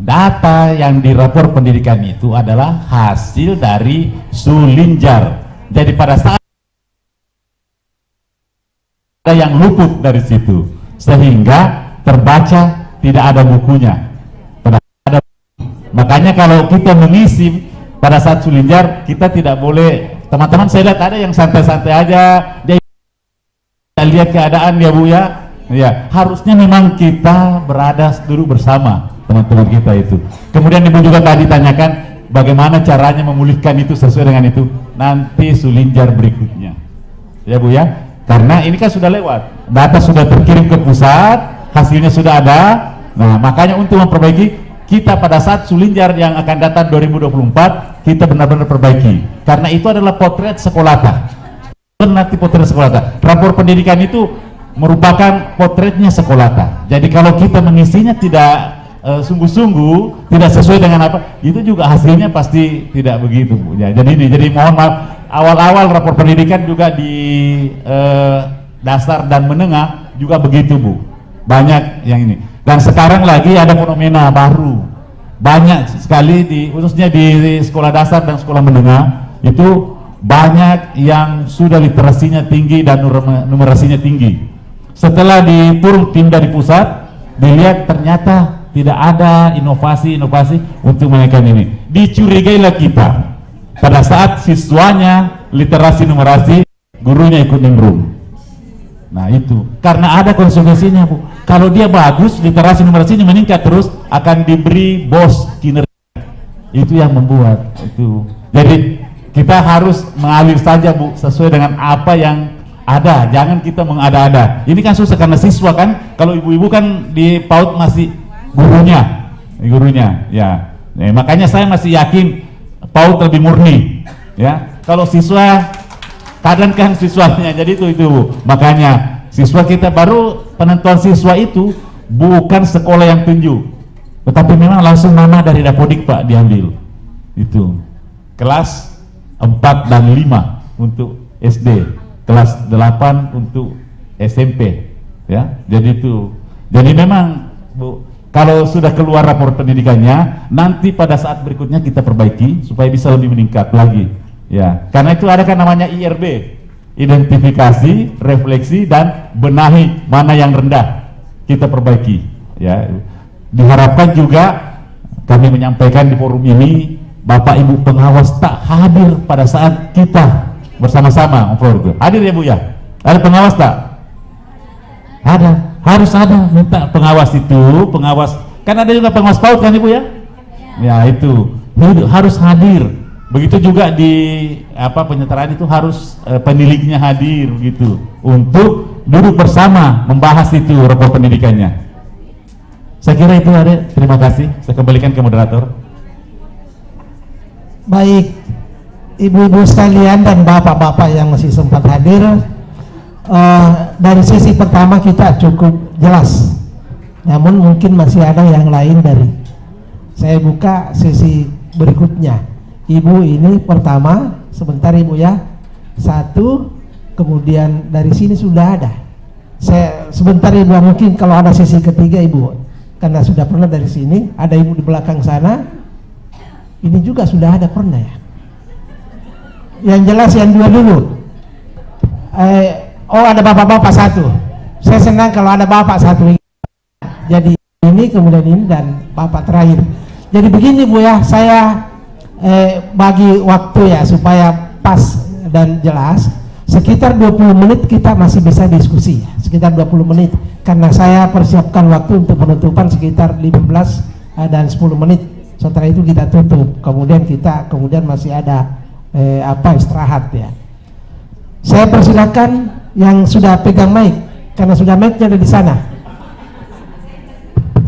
Data yang di rapor pendidikan itu adalah hasil dari Sulinjar. Jadi pada saat ada yang luput dari situ, sehingga terbaca tidak ada bukunya. Makanya kalau kita mengisi pada saat Sulinjar, kita tidak boleh, teman-teman saya lihat ada yang santai-santai aja, dia lihat keadaan ya Bu ya. Ya, harusnya memang kita berada duduk bersama teman-teman kita itu. Kemudian Ibu juga tadi tanyakan bagaimana caranya memulihkan itu sesuai dengan itu. Nanti Sulinjar berikutnya. Ya Bu ya. Karena ini kan sudah lewat. Data sudah terkirim ke pusat, hasilnya sudah ada. Nah, makanya untuk memperbaiki kita pada saat Sulinjar yang akan datang 2024 kita benar-benar perbaiki, karena itu adalah potret sekolata. Nanti potret sekolata, rapor pendidikan itu merupakan potretnya sekolata. Jadi kalau kita mengisinya tidak sungguh-sungguh, tidak sesuai dengan apa, itu juga hasilnya pasti tidak begitu Bu ya. Jadi mohon maaf, awal-awal rapor pendidikan juga di dasar dan menengah juga begitu Bu, banyak yang ini. Dan sekarang lagi ada fenomena baru, banyak sekali khususnya di sekolah dasar dan sekolah menengah itu banyak yang sudah literasinya tinggi dan numerasinya tinggi. Setelah diturun tim dari pusat, dilihat ternyata tidak ada inovasi-inovasi untuk menaikkan ini. Dicurigailah kita pada saat siswanya literasi numerasi, gurunya ikut nimbrung. Nah itu karena ada konsekuensinya Bu. Kalau dia bagus, literasi numerasinya meningkat terus, akan diberi bos kinerja. Itu yang membuat itu. Jadi kita harus mengalir saja Bu, sesuai dengan apa yang ada. Jangan kita mengada-ada. Ini kan susah karena siswa kan. Kalau ibu-ibu kan di PAUD masih gurunya ya. Makanya saya masih yakin PAUD lebih murni ya. Kalau siswa kadang kan siswanya, jadi itu Bu. Makanya siswa kita baru penentuan siswa itu bukan sekolah yang tunjuk, tetapi memang langsung nama dari Dapodik Pak diambil. Itu kelas 4 dan 5 untuk SD, kelas 8 untuk SMP ya. Jadi itu. Jadi memang Bu, kalau sudah keluar rapor pendidikannya, nanti pada saat berikutnya kita perbaiki supaya bisa lebih meningkat lagi. Ya, karena itu ada kan namanya IRB, identifikasi, refleksi, dan benahi mana yang rendah kita perbaiki. Ya, diharapkan juga kami menyampaikan di forum ini, Bapak Ibu pengawas tak hadir pada saat kita bersama-sama. Hadir ya Bu ya? Ada pengawas tak? Ada, harus ada. Minta pengawas itu, pengawas. Kan ada juga pengawas PAUD kan Ibu ya? Ya itu harus hadir. Begitu juga di penyetaraan itu harus peniliknya hadir gitu untuk duduk bersama membahas itu rapor pendidikannya. Saya kira itu ada. Terima kasih. Saya kembalikan ke moderator. Baik, ibu-ibu sekalian dan bapak-bapak yang masih sempat hadir, dari sesi pertama kita cukup jelas. Namun mungkin masih ada yang lain dari. Saya buka sesi berikutnya. Ibu ini pertama, sebentar Ibu ya. Satu, kemudian dari sini sudah ada. Saya sebentar Ibu, mungkin kalau ada sesi ketiga Ibu, karena sudah pernah dari sini. Ada Ibu di belakang sana. Ini juga sudah ada pernah ya. Yang jelas yang dua dulu. Ada bapak-bapak satu. Saya senang kalau ada bapak satu. Jadi ini kemudian ini dan bapak terakhir. Jadi begini Bu ya, saya bagi waktu ya supaya pas dan jelas. Sekitar 20 menit kita masih bisa diskusi ya. Sekitar 20 menit karena saya persiapkan waktu untuk penutupan sekitar 15 dan 10 menit. Setelah itu kita tutup. Kemudian masih ada istirahat ya. Saya persilakan yang sudah pegang mic karena sudah mic-nya ada di sana.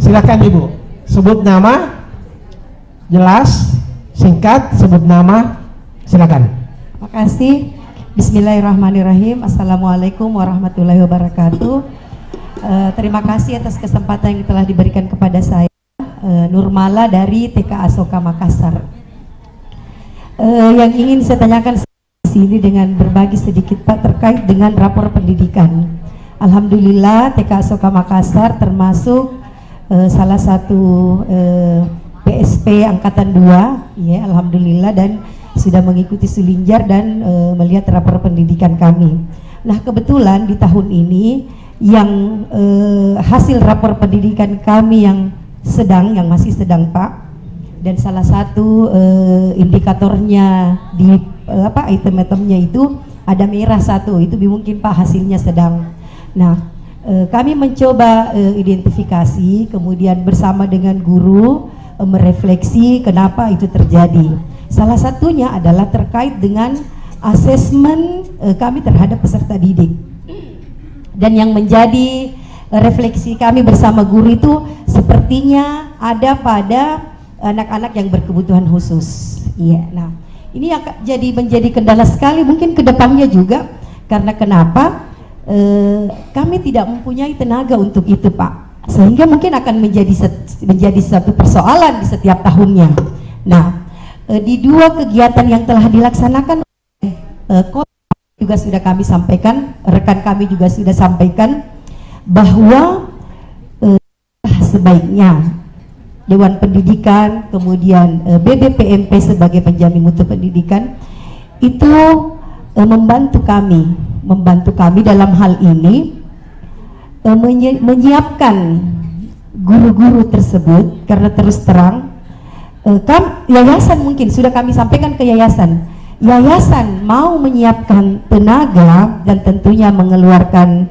Silakan Ibu, sebut nama, jelas, singkat, sebut nama, silakan. Makasih. Bismillahirrahmanirrahim. Assalamualaikum warahmatullahi wabarakatuh. Terima kasih atas kesempatan yang telah diberikan kepada saya, Nurmala dari TK Asoka Makassar. Yang ingin saya tanyakan di sini dengan berbagi sedikit Pak terkait dengan rapor pendidikan. Alhamdulillah TK Asoka Makassar termasuk salah satu PSP angkatan 2 ya, alhamdulillah, dan sudah mengikuti Sulinjar dan melihat rapor pendidikan kami. Nah, kebetulan di tahun ini yang hasil rapor pendidikan kami yang masih sedang Pak, dan salah satu indikatornya di item-itemnya itu ada merah satu, itu mungkin Pak hasilnya sedang. Nah, kami mencoba identifikasi, kemudian bersama dengan guru merefleksi kenapa itu terjadi. Salah satunya adalah terkait dengan asesmen kami terhadap peserta didik. Dan yang menjadi refleksi kami bersama guru itu sepertinya ada pada anak-anak yang berkebutuhan khusus. Iya. Nah, ini menjadi kendala sekali mungkin ke depannya juga, karena kenapa? Kami tidak mempunyai tenaga untuk itu Pak, sehingga mungkin akan menjadi satu persoalan di setiap tahunnya. Nah, di dua kegiatan yang telah dilaksanakan kota juga sudah kami sampaikan, rekan kami juga sudah sampaikan bahwa sebaiknya Dewan Pendidikan, kemudian BBPMP sebagai penjamin mutu pendidikan itu membantu kami dalam hal ini menyiapkan guru-guru tersebut, karena terus terang yayasan mungkin sudah kami sampaikan ke yayasan mau menyiapkan tenaga dan tentunya mengeluarkan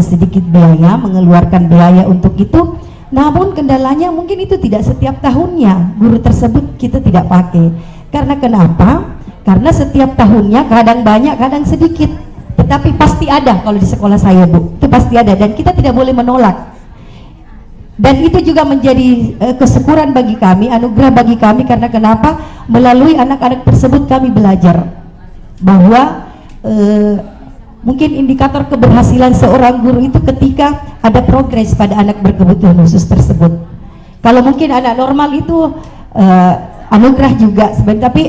sedikit mengeluarkan biaya untuk itu, namun kendalanya mungkin itu tidak setiap tahunnya guru tersebut kita tidak pakai. Karena kenapa? Karena setiap tahunnya kadang banyak kadang sedikit, tetapi pasti ada. Kalau di sekolah saya Bu, itu pasti ada dan kita tidak boleh menolak. Dan itu juga menjadi kesyukuran bagi kami, anugerah bagi kami, karena kenapa? Melalui anak-anak tersebut kami belajar bahwa mungkin indikator keberhasilan seorang guru itu ketika ada progres pada anak berkebutuhan khusus tersebut. Kalau mungkin anak normal itu anugerah juga sebenarnya, tapi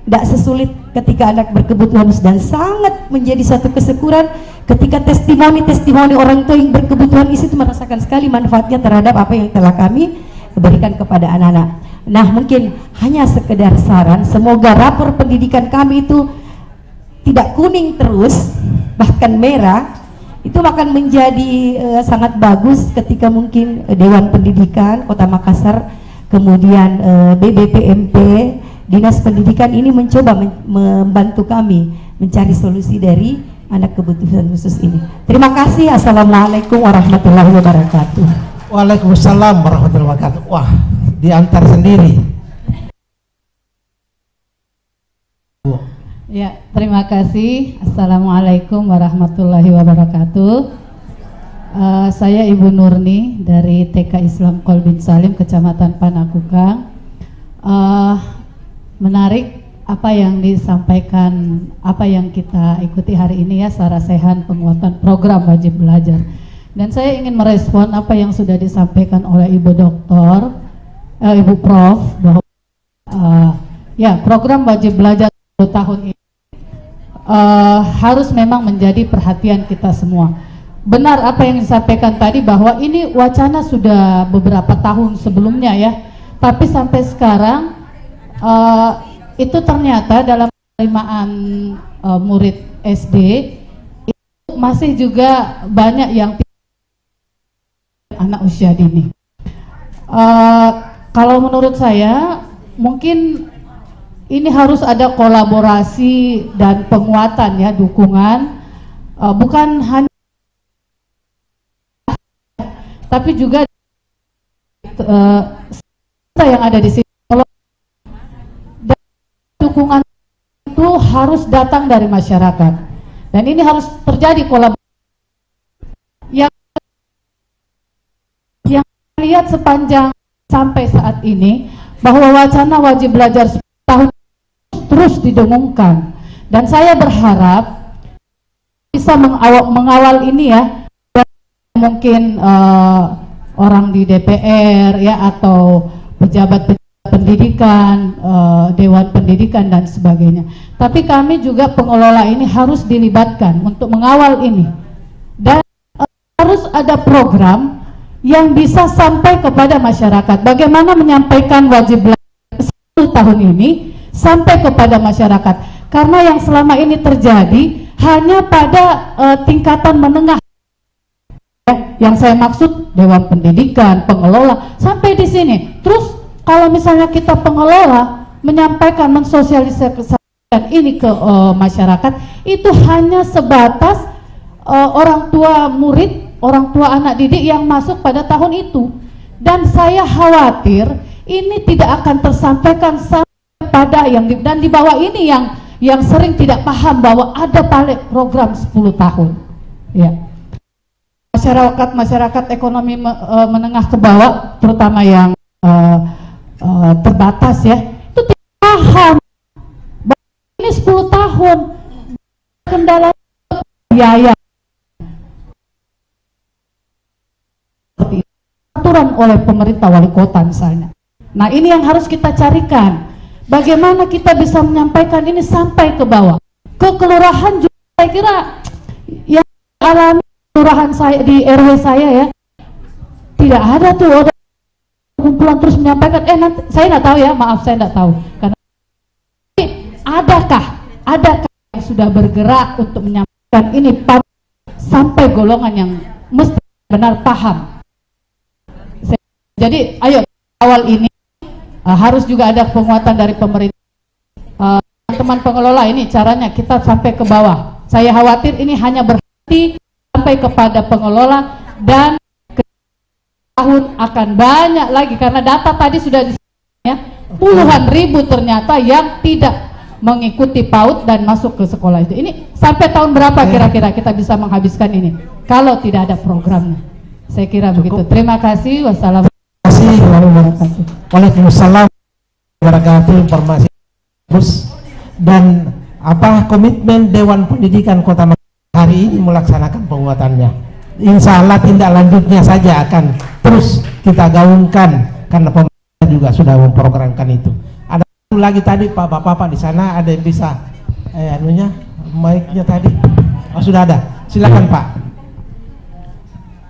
tidak sesulit ketika anak berkebutuhan khusus, dan sangat menjadi satu kesyukuran ketika testimoni orang tua yang berkebutuhan khusus itu merasakan sekali manfaatnya terhadap apa yang telah kami berikan kepada anak-anak. Nah, mungkin hanya sekedar saran, semoga rapor pendidikan kami itu tidak kuning terus, bahkan merah, itu akan menjadi sangat bagus ketika mungkin Dewan Pendidikan Kota Makassar, kemudian BBPMP Dinas Pendidikan ini mencoba membantu kami mencari solusi dari anak kebutuhan khusus ini. Terima kasih. Assalamualaikum warahmatullahi wabarakatuh. Waalaikumsalam warahmatullahi wabarakatuh. Wah, diantar sendiri. Ya, terima kasih. Assalamualaikum warahmatullahi wabarakatuh. Saya Ibu Nurni dari TK Islam Kolbin Salim, Kecamatan Panakukang. Menarik apa yang disampaikan, apa yang kita ikuti hari ini ya, sarasehan penguatan program wajib belajar. Dan saya ingin merespon apa yang sudah disampaikan oleh Ibu Doktor, Ibu Prof, bahwa ya program wajib belajar 10 tahun ini harus memang menjadi perhatian kita semua. Benar apa yang disampaikan tadi bahwa ini wacana sudah beberapa tahun sebelumnya ya, tapi sampai sekarang itu ternyata dalam penerimaan murid SD itu masih juga banyak yang anak usia dini. Kalau menurut saya mungkin ini harus ada kolaborasi dan penguatan ya, dukungan, bukan hanya tapi juga yang ada di sini. Dan dukungan itu harus datang dari masyarakat, dan ini harus terjadi kolaborasi. Yang lihat sepanjang sampai saat ini bahwa wacana wajib belajar 10 tahun terus didengungkan, dan saya berharap bisa mengawal ini ya. Mungkin orang di DPR ya, atau pejabat pendidikan, Dewan Pendidikan dan sebagainya. Tapi kami juga pengelola ini harus dilibatkan untuk mengawal ini, dan harus ada program yang bisa sampai kepada masyarakat. Bagaimana menyampaikan wajib belajar 10 tahun ini sampai kepada masyarakat, karena yang selama ini terjadi hanya pada tingkatan menengah. Yang saya maksud Dewan Pendidikan, pengelola, sampai di sini. Terus kalau misalnya kita pengelola menyampaikan, mensosialisasikan ini ke masyarakat, itu hanya sebatas orang tua murid, orang tua anak didik yang masuk pada tahun itu. Dan saya khawatir ini tidak akan tersampaikan sampai pada yang dan di bawah ini yang sering tidak paham bahwa ada program 10 tahun. Ya. Masyarakat ekonomi menengah ke bawah, terutama yang terbatas ya, itu tidak paham bahwa ini 10 tahun kendala biaya aturan oleh pemerintah wali kota misalnya. Nah, ini yang harus kita carikan, bagaimana kita bisa menyampaikan ini sampai ke bawah, ke kelurahan juga. Saya kira yang alami kelurahan saya di RW saya ya, tidak ada tuh kumpulan terus menyampaikan, nanti saya nggak tahu ya, maaf saya nggak tahu. Karena adakah yang sudah bergerak untuk menyampaikan ini sampai golongan yang mesti benar paham. Jadi ayo awal ini harus juga ada penguatan dari pemerintah. Teman pengelola ini caranya kita sampai ke bawah. Saya khawatir ini hanya berhenti sampai kepada pengelola, dan ke tahun akan banyak lagi, karena data tadi sudah ya, puluhan ribu ternyata yang tidak mengikuti PAUD dan masuk ke sekolah itu. Ini sampai tahun berapa kira-kira kita bisa menghabiskan ini kalau tidak ada programnya? Saya kira begitu. Terima kasih. Wassalamualaikum warahmatullahi wabarakatuh. Waalaikumsalam warahmatullahi wabarakatuh. Informasi dan komitmen Dewan Pendidikan Kota hari ini melaksanakan penguatannya. Insya Allah tindak lanjutnya saja akan terus kita gaungkan, karena pemerintah juga sudah memprogramkan itu. Ada satu lagi tadi Pak Bapak di sana, ada yang bisa mic-nya tadi. Oh, sudah ada. Silakan Pak.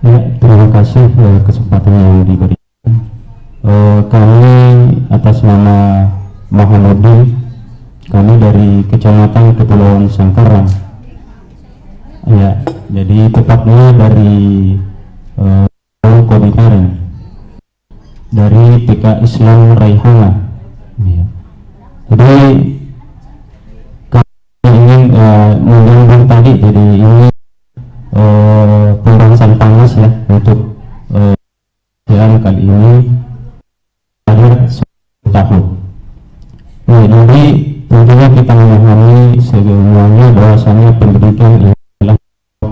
Ya, terima kasih kesempatan yang diberikan. Kami atas nama Mahamuddin, kami dari Kecamatan Kepulauan Sangkarang. Ya, jadi tepatnya dari Kodikaren, dari TK Islam Raihana. Ya. kali ini ada 10 tahun. Nah, jadi tentunya kita memahami semuanya bahwasanya pendidikan adalah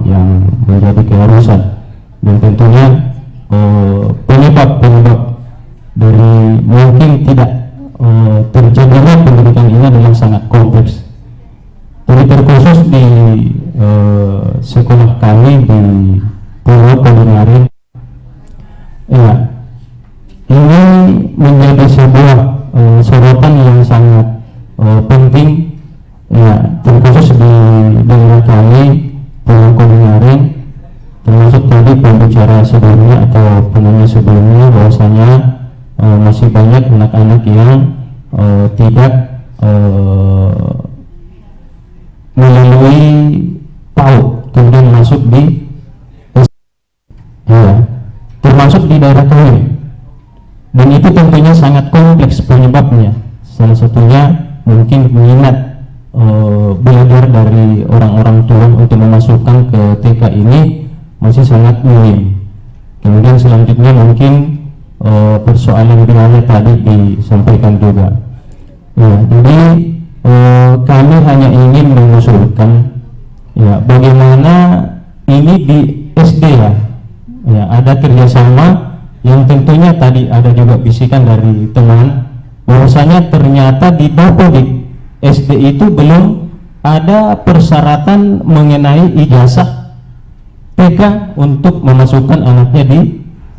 yang menjadi keharusan, dan tentunya penyebab dari mungkin tidak terjadinya pendidikan ini adalah sangat kompleks. Jadi terkhusus di sekolah kami di Pulau Kodingaring, ya, ini menjadi sebuah sorotan yang sangat penting, ya, terkhusus di daerah kami Pulau Kodingaring, termasuk tadi pembicara sebelumnya atau penanya sebelumnya bahwasanya masih banyak anak-anak yang tidak melalui PAUD kemudian masuk di ya, termasuk di daerah kami, dan itu tentunya sangat kompleks penyebabnya. Salah satunya mungkin minat belajar dari orang-orang tua untuk memasukkan ke TK ini masih sangat minim. Kemudian selanjutnya mungkin persoalan biaya tadi disampaikan juga. Ya, jadi kami hanya ingin mengusulkan, ya, bagaimana ini di SD, ya, ada kerjasama yang tentunya tadi ada juga bisikan dari teman bahwasanya ternyata di Dapodik SD itu belum ada persyaratan mengenai ijazah TK untuk memasukkan anaknya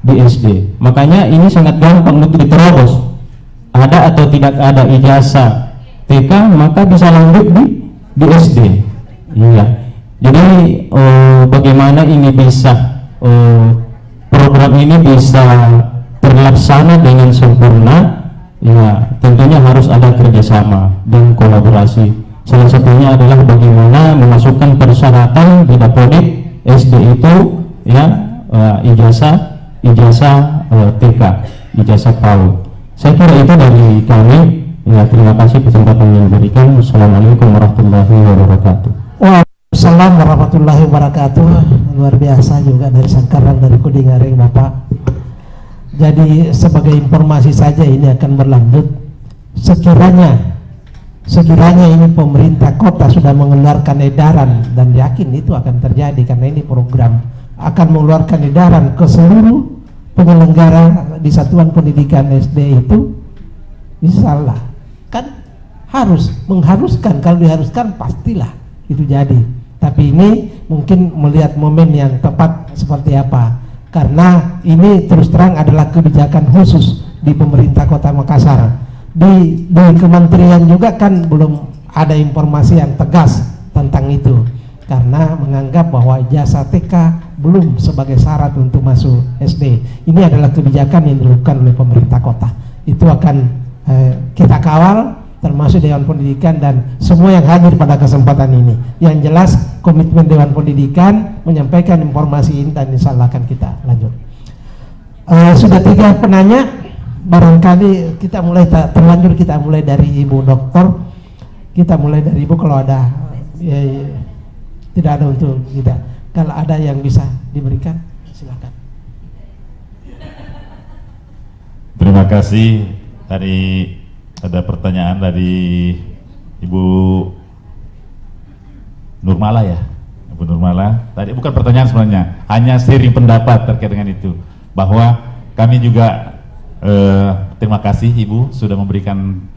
di SD. Makanya ini sangat gampang untuk diterobos. Ada atau tidak ada ijazah TK maka bisa lanjut di SD. Iya. Jadi bagaimana ini bisa program ini bisa terlaksana dengan sempurna, ya tentunya harus ada kerjasama dan kolaborasi. Salah satunya adalah bagaimana memasukkan persyaratan di Dapodik SD itu, ya, ijazah TK, ijazah PAUD. Saya kira itu dari kami. Ya, terima kasih kesempatan yang diberikan. Assalamualaikum warahmatullahi wabarakatuh. Waalaikumsalam warahmatullahi wabarakatuh. Luar biasa juga dari Sangkaran, dari Kodingaring, Bapak. Jadi sebagai informasi saja ini akan berlanjut. Sekiranya ini pemerintah kota sudah mengeluarkan edaran, dan yakin itu akan terjadi karena ini program akan mengeluarkan edaran ke seluruh penyelenggara di satuan pendidikan SD itu, insyaallah kan mengharuskan. Kalau diharuskan pastilah itu jadi, tapi ini mungkin melihat momen yang tepat seperti apa, karena ini terus terang adalah kebijakan khusus di pemerintah Kota Makassar. Di kementerian juga kan belum ada informasi yang tegas tentang itu, karena menganggap bahwa ijazah TK belum sebagai syarat untuk masuk SD. Ini adalah kebijakan yang dilakukan oleh pemerintah kota. Itu akan kita kawal, termasuk Dewan Pendidikan dan semua yang hadir pada kesempatan ini. Yang jelas komitmen Dewan Pendidikan menyampaikan informasi ini, dan insya Allah akan kita lanjut. Sudah 3 penanya, barangkali kita mulai terlanjur, kita mulai dari Ibu Doktor. Kita mulai dari Ibu, kalau ada tidak ada untuk kita. Kalau ada yang bisa diberikan, silakan. Terima kasih. Tadi ada pertanyaan dari Ibu Nurmala, ya, Ibu Nurmala. Tadi bukan pertanyaan sebenarnya, hanya sharing pendapat terkait dengan itu, bahwa kami juga terima kasih Ibu sudah memberikan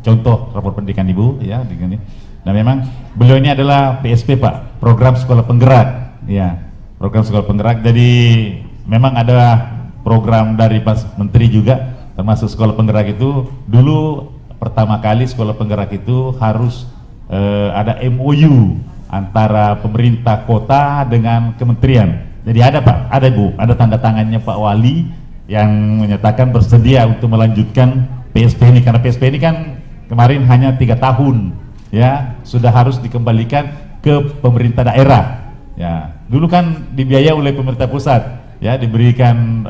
contoh rapor pendidikan Ibu, ya, dengan ini. Dan memang beliau ini adalah PSP, Pak, program sekolah penggerak, ya, program sekolah penggerak. Jadi memang ada program dari Pak Menteri juga, termasuk sekolah penggerak itu. Dulu pertama kali sekolah penggerak itu harus ada MOU antara pemerintah kota dengan kementerian. Jadi ada, Pak, ada Bu, ada tanda tangannya Pak Wali yang menyatakan bersedia untuk melanjutkan PSP ini, karena PSP ini kan kemarin hanya 3 tahun, ya, sudah harus dikembalikan ke pemerintah daerah. Ya, dulu kan dibiayai oleh pemerintah pusat, ya, diberikan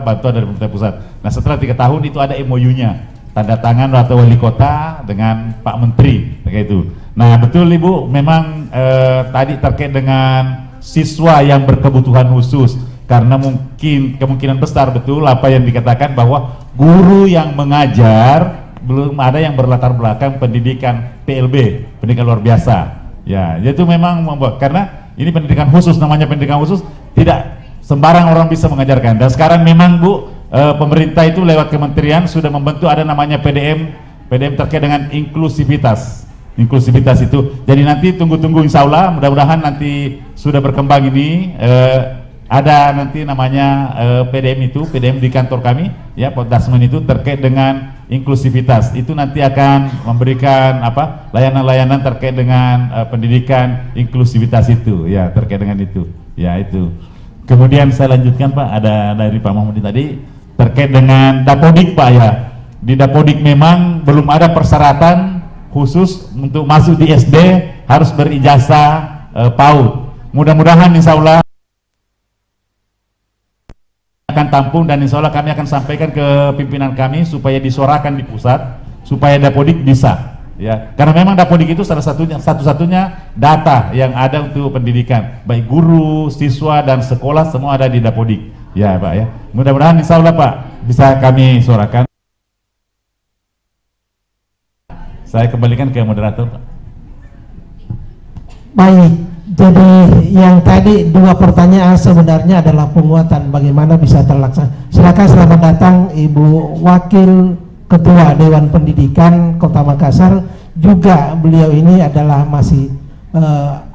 bantuan dari pemerintah pusat. Nah, setelah 3 tahun itu ada MOU-nya, tanda tangan atau wali kota dengan Pak Menteri, kayak itu. Nah, betul Ibu, memang tadi terkait dengan siswa yang berkebutuhan khusus. karena mungkin kemungkinan besar betul apa yang dikatakan bahwa guru yang mengajar belum ada yang berlatar belakang pendidikan PLB, pendidikan luar biasa. Ya, itu memang membuat, karena ini pendidikan khusus, namanya pendidikan khusus, tidak sembarang orang bisa mengajarkan. Dan sekarang memang Bu, pemerintah itu lewat kementerian sudah membentuk ada namanya PDM terkait dengan inklusivitas itu. Jadi nanti tunggu-tunggu, insya Allah mudah-mudahan nanti sudah berkembang ini, ada nanti namanya PDM di kantor kami ya, Podasmen itu terkait dengan inklusivitas. Itu nanti akan memberikan layanan-layanan terkait dengan pendidikan inklusivitas itu ya, terkait dengan itu ya. Itu kemudian saya lanjutkan Pak, ada dari Pak Muhammad tadi terkait dengan Dapodik Pak ya. Di Dapodik memang belum ada persyaratan khusus untuk masuk di SD harus berijazah PAUD. Mudah-mudahan insya Allah akan tampung, dan insya Allah kami akan sampaikan ke pimpinan kami supaya disuarakan di pusat supaya Dapodik bisa ya, karena memang Dapodik itu satu-satunya data yang ada untuk pendidikan, baik guru, siswa dan sekolah semua ada di Dapodik ya Pak ya. Mudah-mudahan insya Allah Pak bisa kami suarakan. Saya kembalikan ke moderator Pak. Baik, jadi yang tadi dua pertanyaan sebenarnya adalah penguatan bagaimana bisa terlaksana. Silakan, selamat datang Ibu Wakil Ketua Dewan Pendidikan Kota Makassar. Juga beliau ini adalah masih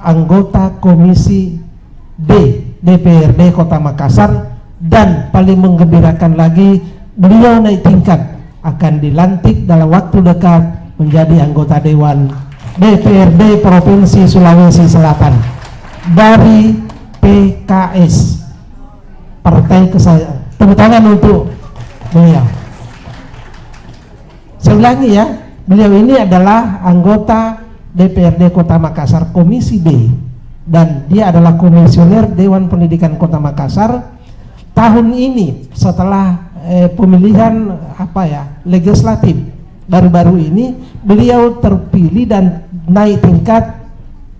anggota Komisi D DPRD Kota Makassar, dan paling menggembirakan lagi beliau naik tingkat, akan dilantik dalam waktu dekat menjadi anggota Dewan DPRD Provinsi Sulawesi Selatan dari PKS, Partai Kesejahteraan. Tepuk tangan untuk beliau. Saya ulangi ya, beliau ini adalah anggota DPRD Kota Makassar Komisi B, dan dia adalah komisioner Dewan Pendidikan Kota Makassar. Tahun ini setelah pemilihan legislatif baru-baru ini, beliau terpilih dan naik tingkat,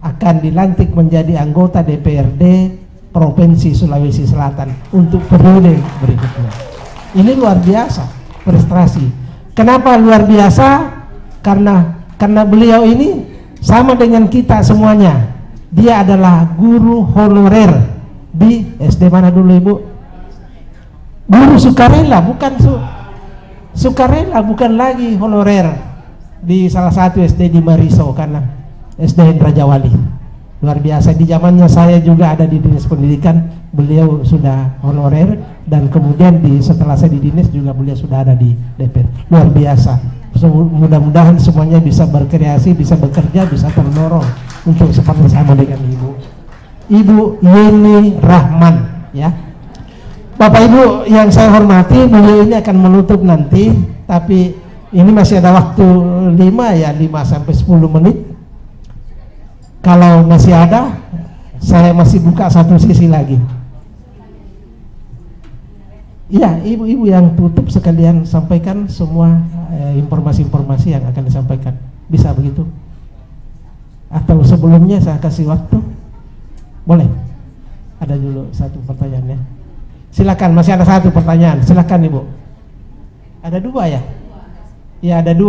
akan dilantik menjadi anggota DPRD Provinsi Sulawesi Selatan untuk periode berikutnya. Ini luar biasa prestasi. Kenapa luar biasa? Karena beliau ini sama dengan kita semuanya. Dia adalah guru honorer di SD mana dulu Ibu? Guru sukarela, sukarela, bukan lagi honorer di salah satu SD di Mariso, karena SD Hendra Jawali. Luar biasa, di zamannya saya juga ada di Dinas Pendidikan, beliau sudah honorer, dan kemudian setelah saya di Dinas juga beliau sudah ada di DPR. Luar biasa. Mudah-mudahan semuanya bisa berkreasi, bisa bekerja, bisa terdorong untuk seperti sama dengan Ibu Yeni Rahman ya. Bapak Ibu yang saya hormati, beliau ini akan menutup nanti, tapi ini masih ada waktu 5 sampai 10 menit. Kalau masih ada, saya masih buka satu sisi lagi. Iya, ibu-ibu yang tutup sekalian sampaikan semua informasi-informasi yang akan disampaikan. Bisa begitu? Atau sebelumnya saya kasih waktu? Boleh? Ada dulu satu pertanyaannya. Silakan, masih ada satu pertanyaan. Silakan Ibu. Ada 2 ya? Ya, ada 2.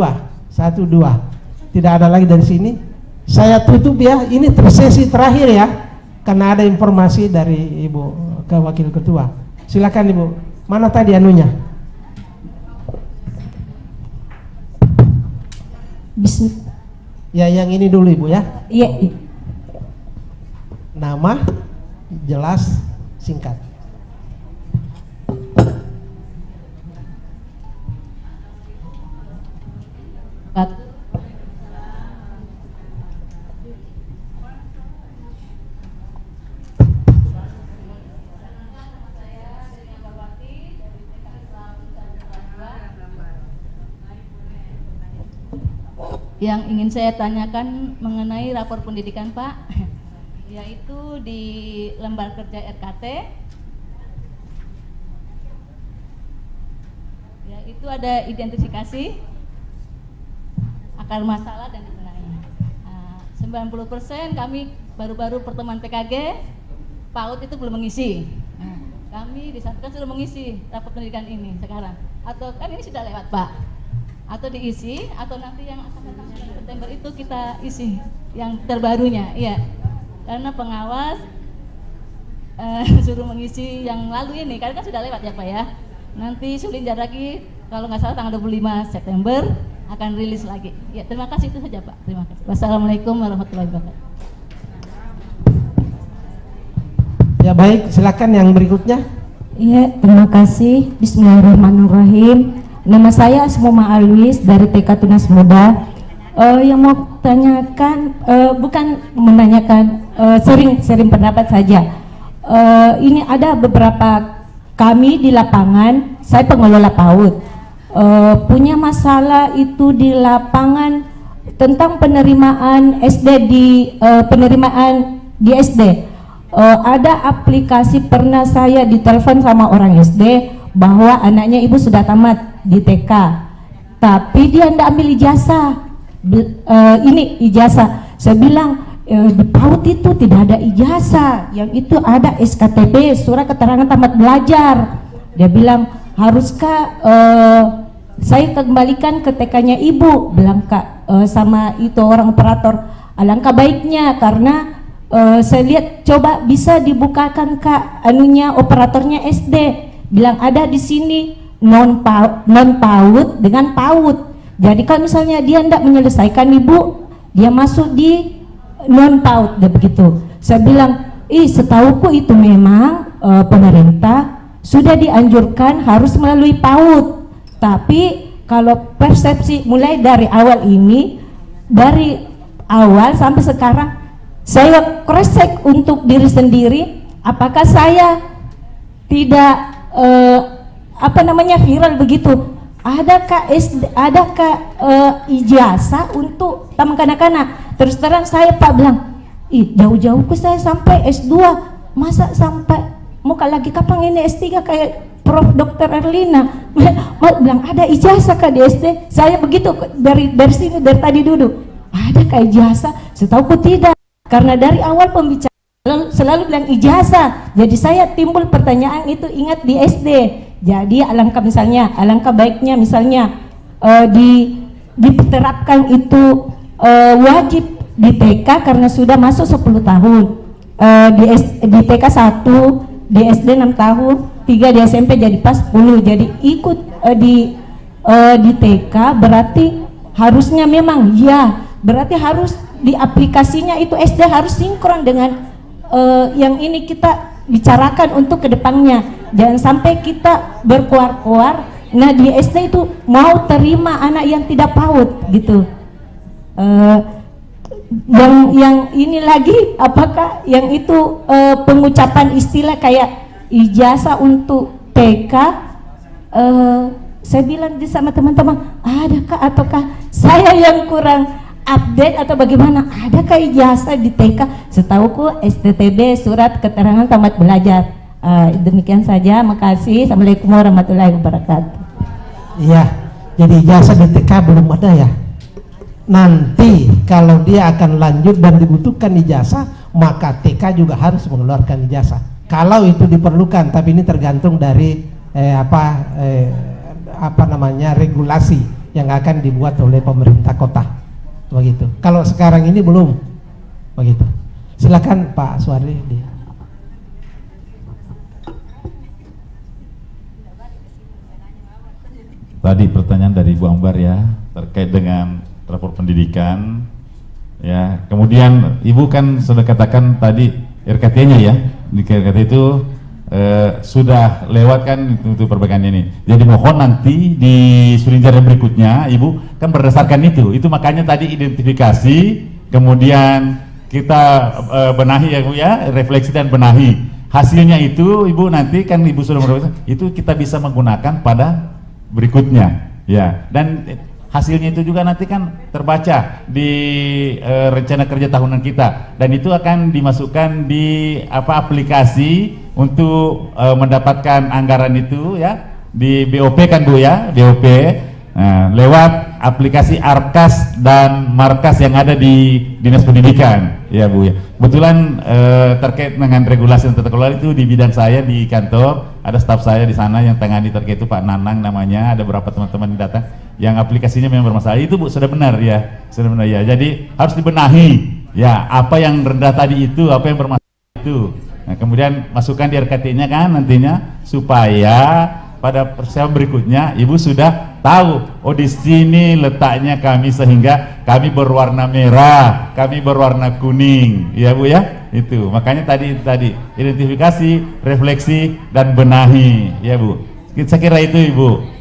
1, 2. Tidak ada lagi dari sini. Saya tutup ya. Ini sesi terakhir ya. Karena ada informasi dari Ibu ke Wakil Ketua. Silakan Ibu. Mana tadi anunya? Ya, yang ini dulu Ibu ya. Iya. Nama, jelas, singkat. Yang ingin saya tanyakan mengenai rapor pendidikan Pak, yaitu di lembar kerja RKT, yaitu ada identifikasi akar masalah dan dibenahi. 90% kami baru-baru pertemuan PKG, PAUD itu belum mengisi. kami disatukan sudah mengisi rapor pendidikan ini sekarang, atau kan ini sudah lewat Pak, atau diisi, atau nanti yang akan datang bulan September itu kita isi yang terbarunya, iya, karena pengawas suruh mengisi yang lalu ini, karena kan sudah lewat ya Pak ya. Nanti Sulinjar lagi, kalau nggak salah tanggal 25 September akan rilis lagi. Ya, terima kasih, itu saja Pak. Terima kasih. Wassalamualaikum warahmatullahi wabarakatuh. Ya baik, silakan yang berikutnya. Iya, terima kasih. Bismillahirrahmanirrahim. Nama saya Asmoma Alwis dari TK Tunas Muda. Yang mau tanyakan, bukan menanyakan, sering pendapat saja. Ini ada beberapa kami di lapangan, saya pengelola PAUD, punya masalah itu di lapangan tentang penerimaan SD penerimaan di SD. Ada aplikasi, pernah saya ditelepon sama orang SD bahwa anaknya ibu sudah tamat di TK, tapi dia tidak ambil ijazah. Ini ijazah, saya bilang di PAUD itu tidak ada ijazah, yang itu ada SKTB, surat keterangan tamat belajar. Dia bilang, haruskah saya kembalikan ke TK-nya ibu? Bilang Kak, sama itu orang operator, alangkah baiknya karena saya lihat coba bisa dibukakan Kak anunya, operatornya SD. Bilang ada di sini non PAUD dengan PAUD. Jadi kalau misalnya dia tidak menyelesaikan ibu, dia masuk di non PAUD, dia begitu. Saya bilang, setauku itu memang pemerintah sudah dianjurkan harus melalui PAUD. Tapi kalau persepsi mulai dari awal ini, dari awal sampai sekarang, saya cross check untuk diri sendiri, apakah saya tidak viral begitu. Adakah ijazah untuk taman kanak-kanak? Terus terang saya Pak bilang, jauh-jauhku saya sampai S2, masa sampai muka lagi kapan ini S3 kayak Prof. Dr. Erlina. Bilang ada ijazah Kak di SD. Saya begitu dari sini, dari tadi duduk, adakah ijazah? Setauku tidak. Karena dari awal pembicaraan selalu bilang ijazah, jadi saya timbul pertanyaan itu ingat di SD. Jadi alangkah baiknya misalnya diterapkan itu wajib di TK karena sudah masuk 10 tahun, di TK 1, di SD 6 tahun, 3 di SMP jadi pas 10, jadi ikut di TK berarti harusnya memang ya, berarti harus di aplikasinya itu SD harus sinkron dengan yang ini kita bicarakan untuk kedepannya. Jangan sampai kita berkoar-koar, nah di SD itu mau terima anak yang tidak PAUD gitu. Yang ini lagi, apakah yang itu pengucapan istilah kayak ijazah untuk TK, saya bilang sama teman-teman, adakah ataukah saya yang kurang update atau bagaimana? Adakah ijazah di TK? Setauku STTB, surat keterangan tamat belajar. Demikian saja, makasih. Assalamualaikum warahmatullahi wabarakatuh. Iya, jadi ijazah di TK belum ada ya. Nanti kalau dia akan lanjut dan dibutuhkan ijazah, maka TK juga harus mengeluarkan ijazah. Kalau itu diperlukan, tapi ini tergantung dari regulasi yang akan dibuat oleh pemerintah kota. Begitu. Kalau sekarang ini belum begitu. Silakan Pak Suwardi. Tadi pertanyaan dari Bu Ambar ya terkait dengan rapor pendidikan ya. Kemudian Ibu kan sudah katakan tadi RKT-nya ya, di RKT itu sudah lewat kan untuk perbaikan ini. Jadi mohon nanti di Sulinjar yang berikutnya Ibu kan berdasarkan itu makanya tadi identifikasi, kemudian kita benahi ya Bu ya, refleksi dan benahi. Hasilnya itu Ibu nanti kan Ibu sudah merasa itu kita bisa menggunakan pada berikutnya ya. Dan hasilnya itu juga nanti kan terbaca di rencana kerja tahunan kita, dan itu akan dimasukkan di aplikasi untuk mendapatkan anggaran itu ya, di BOP kan Bu ya, BOP. Nah, lewat aplikasi Arkas dan Markas yang ada di Dinas Pendidikan, ya Bu ya. Kebetulan terkait dengan regulasi dan tata kelola itu di bidang saya di kantor, ada staf saya di sana yang tangani terkait itu Pak Nanang namanya, ada beberapa teman-teman yang datang yang aplikasinya memang bermasalah. Itu Bu sudah benar ya, sudah benar ya. Jadi harus dibenahi ya, apa yang rendah tadi itu, apa yang bermasalah itu. Nah, kemudian masukkan di RKT-nya kan nantinya supaya pada persiapan berikutnya Ibu sudah tahu, oh di sini letaknya kami sehingga kami berwarna merah, kami berwarna kuning, ya Bu ya. Itu makanya tadi identifikasi, refleksi dan benahi, ya Bu. Saya kira itu Ibu.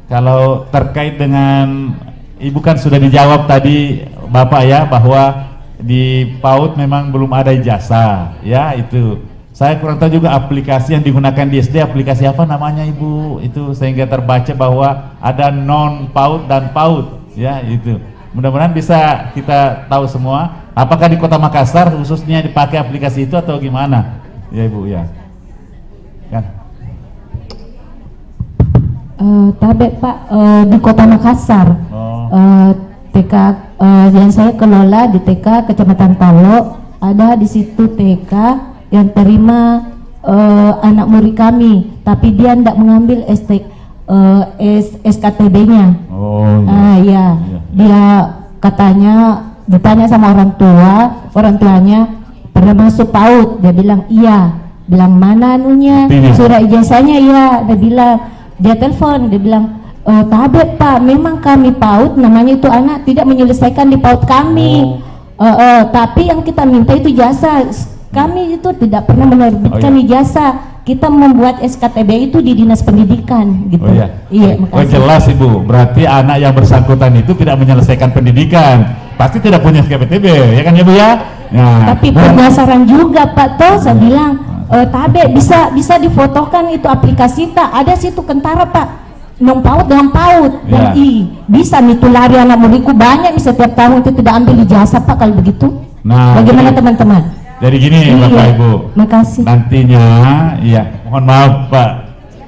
Kalau terkait dengan Ibu kan sudah dijawab tadi Bapak ya, bahwa di PAUD memang belum ada ijazah, ya itu. Saya kurang tahu juga aplikasi yang digunakan di SD, aplikasi apa namanya Ibu, itu sehingga terbaca bahwa ada non PAUD dan PAUD, ya itu. Mudah-mudahan bisa kita tahu semua. Apakah di Kota Makassar khususnya dipakai aplikasi itu atau gimana, ya Ibu ya? Kan? Tabek Pak, di Kota Makassar, TK yang saya kelola di TK Kecamatan Talo, ada di situ TK yang terima anak murid kami, tapi dia tidak mengambil SKTB-nya. Ya, dia katanya ditanya sama orang tuanya pernah masuk PAUD, dia bilang iya, bilang mana anunya, surat ijazahnya, iya, dia bilang, dia telepon, dia bilang, Tabet Pak, memang kami PAUD, namanya itu anak tidak menyelesaikan di PAUD kami, tapi yang kita minta itu jasa. Kami itu tidak pernah menerbitkan ijazah, kita membuat SKTB itu di Dinas Pendidikan gitu. Iya, makasih. Jelas Ibu, berarti anak yang bersangkutan itu tidak menyelesaikan pendidikan, pasti tidak punya SKTB, ya kan ya Bu ya? Nah, tapi penasaran juga Pak, toh saya bilang, Tabe bisa difotokan itu aplikasi tak, ada situ kentara Pak, non PAUD dengan PAUD, dan bisa mitulari anak muridku banyak setiap tahun itu tidak ambil ijazah Pak kalau begitu. Nah, bagaimana teman-teman? Jadi gini Bapak Ibu, makasih. Nantinya, ya mohon maaf Pak,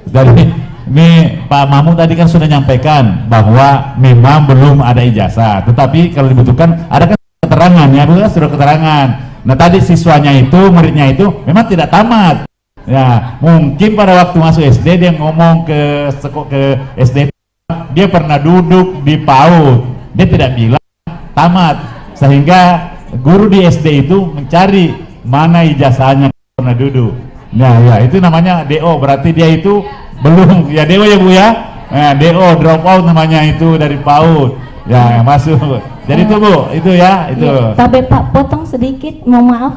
dari ini Pak Mahmud tadi kan sudah nyampaikan bahwa memang belum ada ijazah, tetapi kalau dibutuhkan ada kan keterangan ya Bu, sudah keterangan. Nah tadi siswanya itu, muridnya itu memang tidak tamat. Ya mungkin pada waktu masuk SD dia ngomong ke SD, dia pernah duduk di PAUD, dia tidak bilang tamat, sehingga guru di SD itu mencari mana ijazahnya pernah duduk. Nah ya itu namanya DO, berarti dia itu belum ya DO ya Bu ya. Nah, DO drop out namanya itu dari PAUD ya, masuk. Jadi itu Bu, itu ya itu. Tapi Pak potong sedikit, mohon maaf,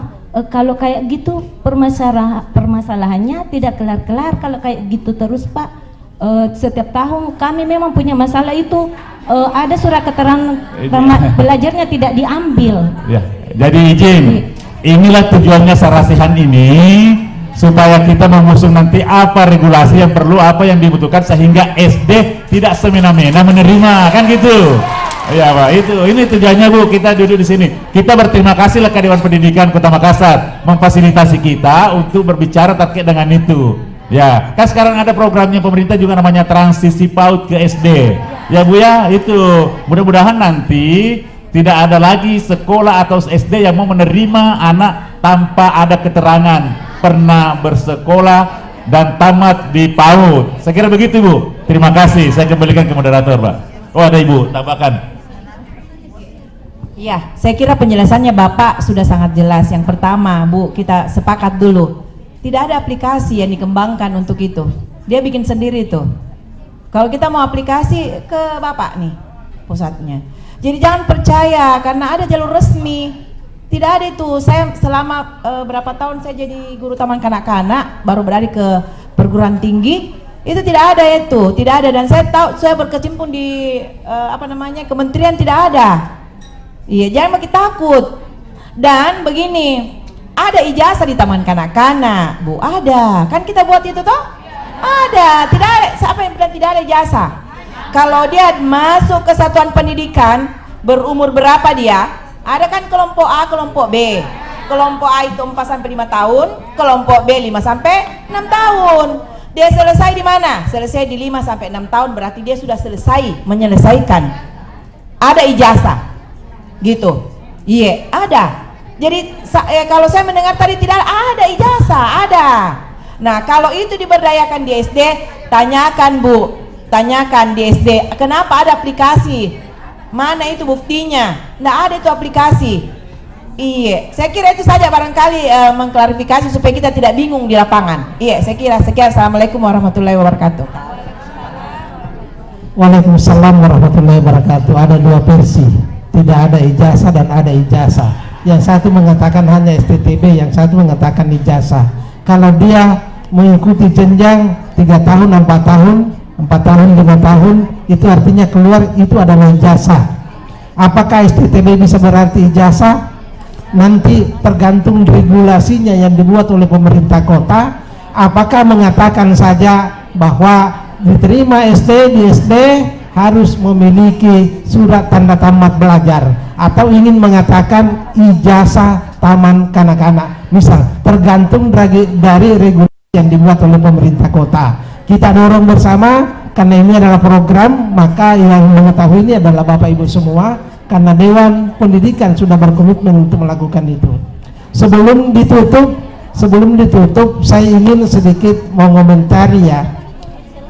kalau kayak gitu permasalahannya tidak kelar-kelar kalau kayak gitu terus Pak. Setiap tahun kami memang punya masalah itu, ada surat keterangan belajarnya tidak diambil. Ya, jadi izin, inilah tujuannya sarasihan ini, supaya kita mengusung nanti apa regulasi yang perlu, apa yang dibutuhkan, sehingga SD tidak semena-mena menerima, kan gitu. Ya Pak, ini tujuannya Bu, kita duduk di sini. Kita berterima kasih lah ke Dewan Pendidikan Kota Makassar memfasilitasi kita untuk berbicara terkait dengan itu. Ya, kan sekarang ada programnya pemerintah juga namanya transisi PAUD ke SD. Ya Bu ya, itu mudah-mudahan nanti tidak ada lagi sekolah atau SD yang mau menerima anak tanpa ada keterangan pernah bersekolah dan tamat di PAUD. Saya kira begitu Bu. Terima kasih. Saya kembalikan ke moderator Pak. Oh ada Ibu, tambahkan. Iya, saya kira penjelasannya Bapak sudah sangat jelas. Yang pertama Bu, kita sepakat dulu, tidak ada aplikasi yang dikembangkan untuk itu. Dia bikin sendiri tuh. Kalau kita mau aplikasi ke Bapak nih pusatnya. Jadi jangan percaya karena ada jalur resmi. Tidak ada itu. Saya selama berapa tahun saya jadi guru taman kanak-kanak, baru beralih ke perguruan tinggi, itu tidak ada itu, tidak ada. Dan saya tahu, saya berkecimpung di kementerian, tidak ada. Iya, jangan makin takut. Dan begini, ada ijazah di taman kanak-kanak Bu, ada kan kita buat itu toh, ada. Tidak ada, siapa yang bilang tidak ada ijazah? Kalau dia masuk ke satuan pendidikan, berumur berapa dia, ada kan kelompok A, kelompok B. Kelompok A itu 4 sampai 5 tahun, kelompok B 5 sampai 6 tahun. Dia selesai di mana? Selesai di 5 sampai 6 tahun, berarti dia sudah selesai menyelesaikan. ada ijazah gitu. Iya, ada. Jadi kalau saya mendengar tadi tidak ada ijazah, ada. Nah, kalau itu diberdayakan di SD, tanyakan Bu, tanyakan di SD, kenapa ada aplikasi? Mana itu buktinya? Nggak ada itu aplikasi. Iya, saya kira itu saja barangkali mengklarifikasi supaya kita tidak bingung di lapangan. Iya, saya kira sekian. Assalamualaikum warahmatullahi wabarakatuh. Waalaikumsalam warahmatullahi wabarakatuh. Ada dua versi, tidak ada ijazah dan ada ijazah. Yang satu mengatakan hanya STTB, yang satu mengatakan ijazah. Kalau dia mengikuti jenjang 3 tahun, 4 tahun, 4 tahun, 5 tahun, itu artinya keluar itu adalah ijazah. Apakah STTB bisa berarti ijazah? Nanti tergantung regulasinya yang dibuat oleh pemerintah kota. Apakah mengatakan saja bahwa diterima di SD harus memiliki surat tanda tamat belajar, atau ingin mengatakan ijazah taman kanak-kanak, misal, tergantung dari regulasi yang dibuat oleh pemerintah kota. Kita dorong bersama karena ini adalah program, maka yang mengetahui ini adalah Bapak Ibu semua, karena Dewan Pendidikan sudah berkomitmen untuk melakukan itu. Sebelum ditutup, saya ingin sedikit mengomentari ya.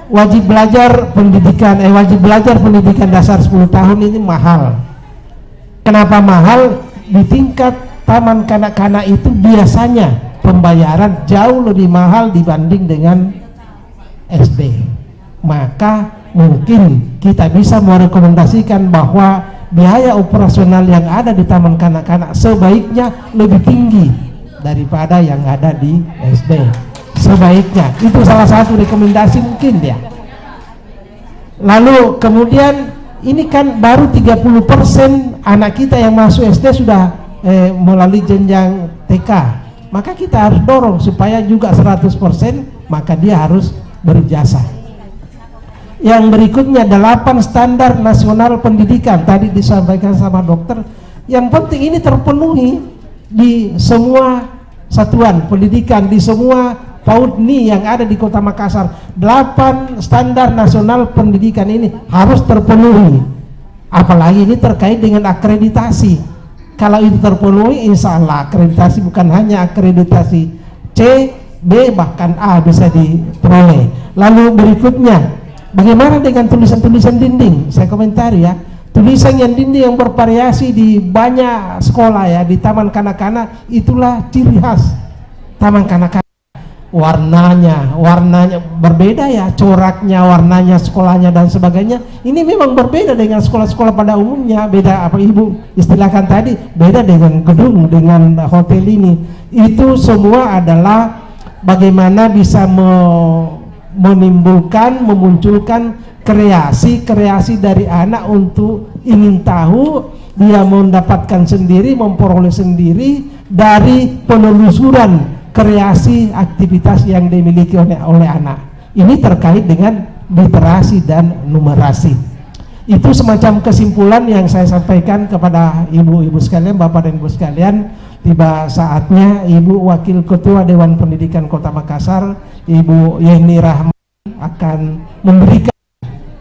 Wajib belajar pendidikan dasar 10 tahun ini mahal. Kenapa mahal? Di tingkat taman kanak-kanak itu biasanya pembayaran jauh lebih mahal dibanding dengan SD. Maka mungkin kita bisa merekomendasikan bahwa biaya operasional yang ada di taman kanak-kanak sebaiknya lebih tinggi daripada yang ada di SD. Sebaiknya, itu salah satu rekomendasi mungkin ya. Lalu kemudian ini kan baru 30% anak kita yang masuk SD sudah melalui jenjang TK, maka kita harus dorong supaya juga 100%, maka dia harus berijazah. Yang berikutnya 8 standar nasional pendidikan, tadi disampaikan sama dokter. Yang penting ini terpenuhi di semua satuan pendidikan, di semua PAUD yang ada di Kota Makassar. 8 standar nasional pendidikan ini harus terpenuhi. Apalagi ini terkait dengan akreditasi. Kalau itu terpenuhi, insya Allah akreditasi bukan hanya akreditasi C, B, bahkan A bisa diperoleh. Lalu berikutnya, bagaimana dengan tulisan-tulisan dinding? Saya komentari ya. Tulisan yang dinding yang bervariasi di banyak sekolah ya, di taman kanak-kanak, itulah ciri khas taman kanak-kanak. Warnanya berbeda ya, coraknya, warnanya, sekolahnya dan sebagainya. Ini memang berbeda dengan sekolah-sekolah pada umumnya. Beda apa Ibu istilahkan tadi, beda dengan gedung, dengan hotel ini. Itu semua adalah bagaimana bisa memunculkan kreasi dari anak untuk ingin tahu, dia mendapatkan sendiri, memperoleh sendiri dari penelusuran kreasi aktivitas yang dimiliki oleh anak. Ini terkait dengan literasi dan numerasi. Itu semacam kesimpulan yang saya sampaikan kepada ibu-ibu sekalian, bapak dan ibu sekalian. Tiba saatnya Ibu Wakil Ketua Dewan Pendidikan Kota Makassar, Ibu Yeni Rahman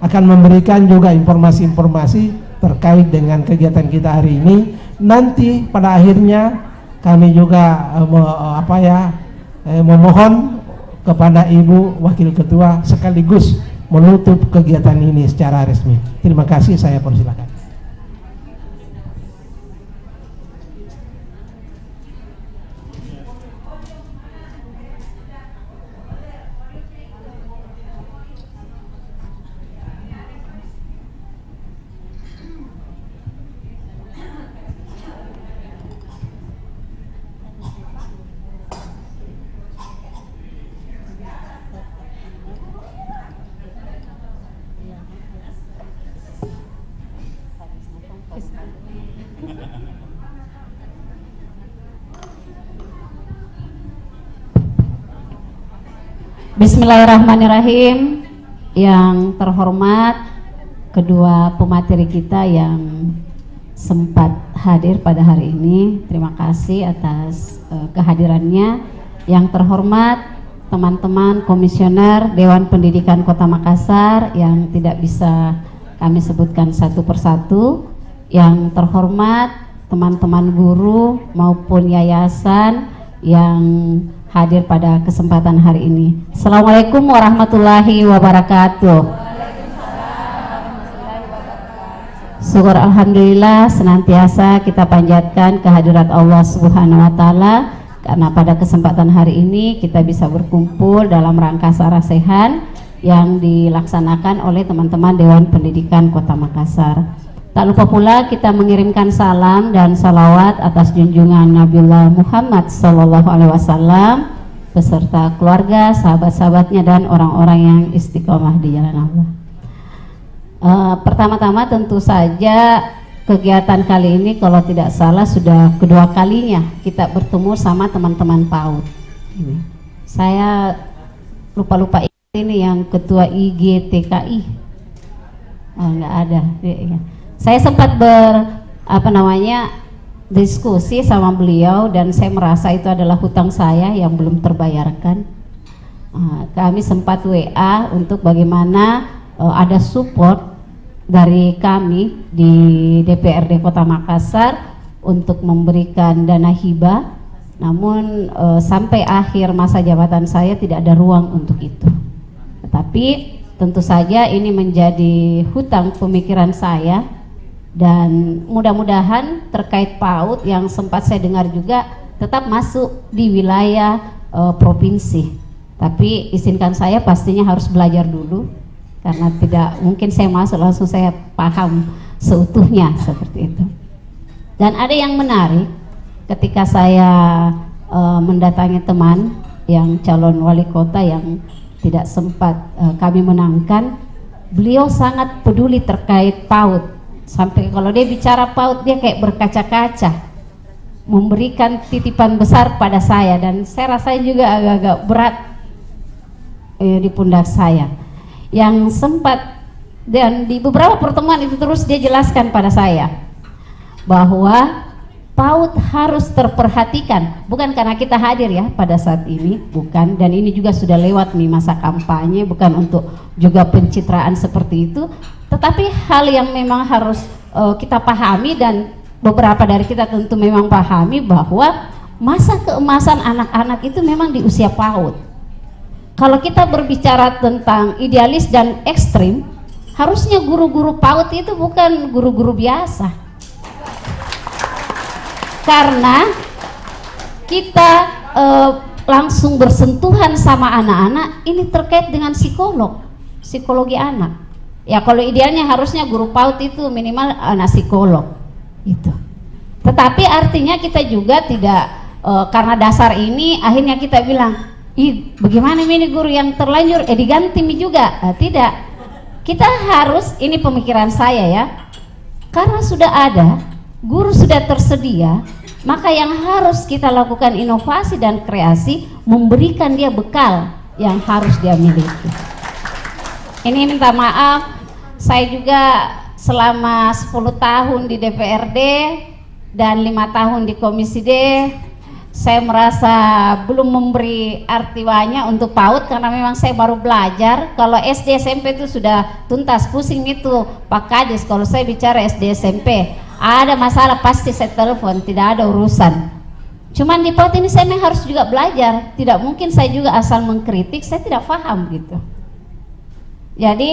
akan memberikan juga informasi-informasi terkait dengan kegiatan kita hari ini. Nanti pada akhirnya kami juga memohon kepada Ibu Wakil Ketua sekaligus menutup kegiatan ini secara resmi. Terima kasih, saya persilakan. Bismillahirrahmanirrahim. Yang terhormat kedua pemateri kita yang sempat hadir pada hari ini, terima kasih atas kehadirannya. Yang terhormat teman-teman komisioner Dewan Pendidikan Kota Makassar yang tidak bisa kami sebutkan satu persatu, yang terhormat teman-teman guru maupun yayasan yang hadir pada kesempatan hari ini. Assalamualaikum warahmatullahi wabarakatuh. Syukur alhamdulillah senantiasa kita panjatkan kehadirat Allah Subhanahu wa taala karena pada kesempatan hari ini kita bisa berkumpul dalam rangka sarasehan yang dilaksanakan oleh teman-teman Dewan Pendidikan Kota Makassar. Tak lupa pula kita mengirimkan salam dan salawat atas junjungan Nabiullah Muhammad SAW beserta keluarga, sahabat-sahabatnya dan orang-orang yang istiqomah di jalan Allah. Pertama-tama tentu saja kegiatan kali ini kalau tidak salah sudah kedua kalinya kita bertemu sama teman-teman PAUD. Saya lupa ini yang ketua IGTKI. Nggak ada. Saya sempat diskusi sama beliau dan saya merasa itu adalah hutang saya yang belum terbayarkan. Kami sempat WA untuk bagaimana ada support dari kami di DPRD Kota Makassar untuk memberikan dana hibah, namun sampai akhir masa jabatan saya tidak ada ruang untuk itu. Tetapi tentu saja ini menjadi hutang pemikiran saya dan mudah-mudahan terkait PAUD yang sempat saya dengar juga tetap masuk di wilayah provinsi. Tapi izinkan saya pastinya harus belajar dulu, karena tidak mungkin saya masuk langsung saya paham seutuhnya seperti itu. Dan ada yang menarik ketika saya mendatangi teman yang calon wali kota yang tidak sempat kami menangkan, beliau sangat peduli terkait PAUD. Sampai kalau dia bicara PAUD dia kayak berkaca-kaca, memberikan titipan besar pada saya dan saya rasa juga agak-agak berat di pundak saya. Yang sempat dan di beberapa pertemuan itu terus dia jelaskan pada saya bahwa PAUD harus terperhatikan, bukan karena kita hadir ya pada saat ini, bukan, dan ini juga sudah lewat nih masa kampanye, bukan untuk juga pencitraan seperti itu, tetapi hal yang memang harus kita pahami dan beberapa dari kita tentu memang pahami bahwa masa keemasan anak-anak itu memang di usia PAUD. Kalau kita berbicara tentang idealis dan ekstrim, harusnya guru-guru PAUD itu bukan guru-guru biasa. Karena kita langsung bersentuhan sama anak-anak, ini terkait dengan psikologi anak. Ya kalau idealnya harusnya guru PAUD itu minimal anak psikolog gitu. Tetapi artinya kita juga tidak karena dasar ini akhirnya kita bilang, ih bagaimana ini guru yang terlanjur diganti juga. Tidak, kita harus, ini pemikiran saya ya, karena sudah ada guru sudah tersedia, maka yang harus kita lakukan inovasi dan kreasi, memberikan dia bekal yang harus dia miliki. Ini minta maaf, saya juga selama 10 tahun di DPRD dan 5 tahun di Komisi D, saya merasa belum memberi arti banyak untuk PAUD karena memang saya baru belajar. Kalau SD SMP itu sudah tuntas, pusing itu Pak Kadis. Kalau saya bicara SD SMP ada masalah pasti saya telepon, tidak ada urusan. Cuman di PAUD ini saya memang harus juga belajar, tidak mungkin saya juga asal mengkritik, saya tidak paham gitu. Jadi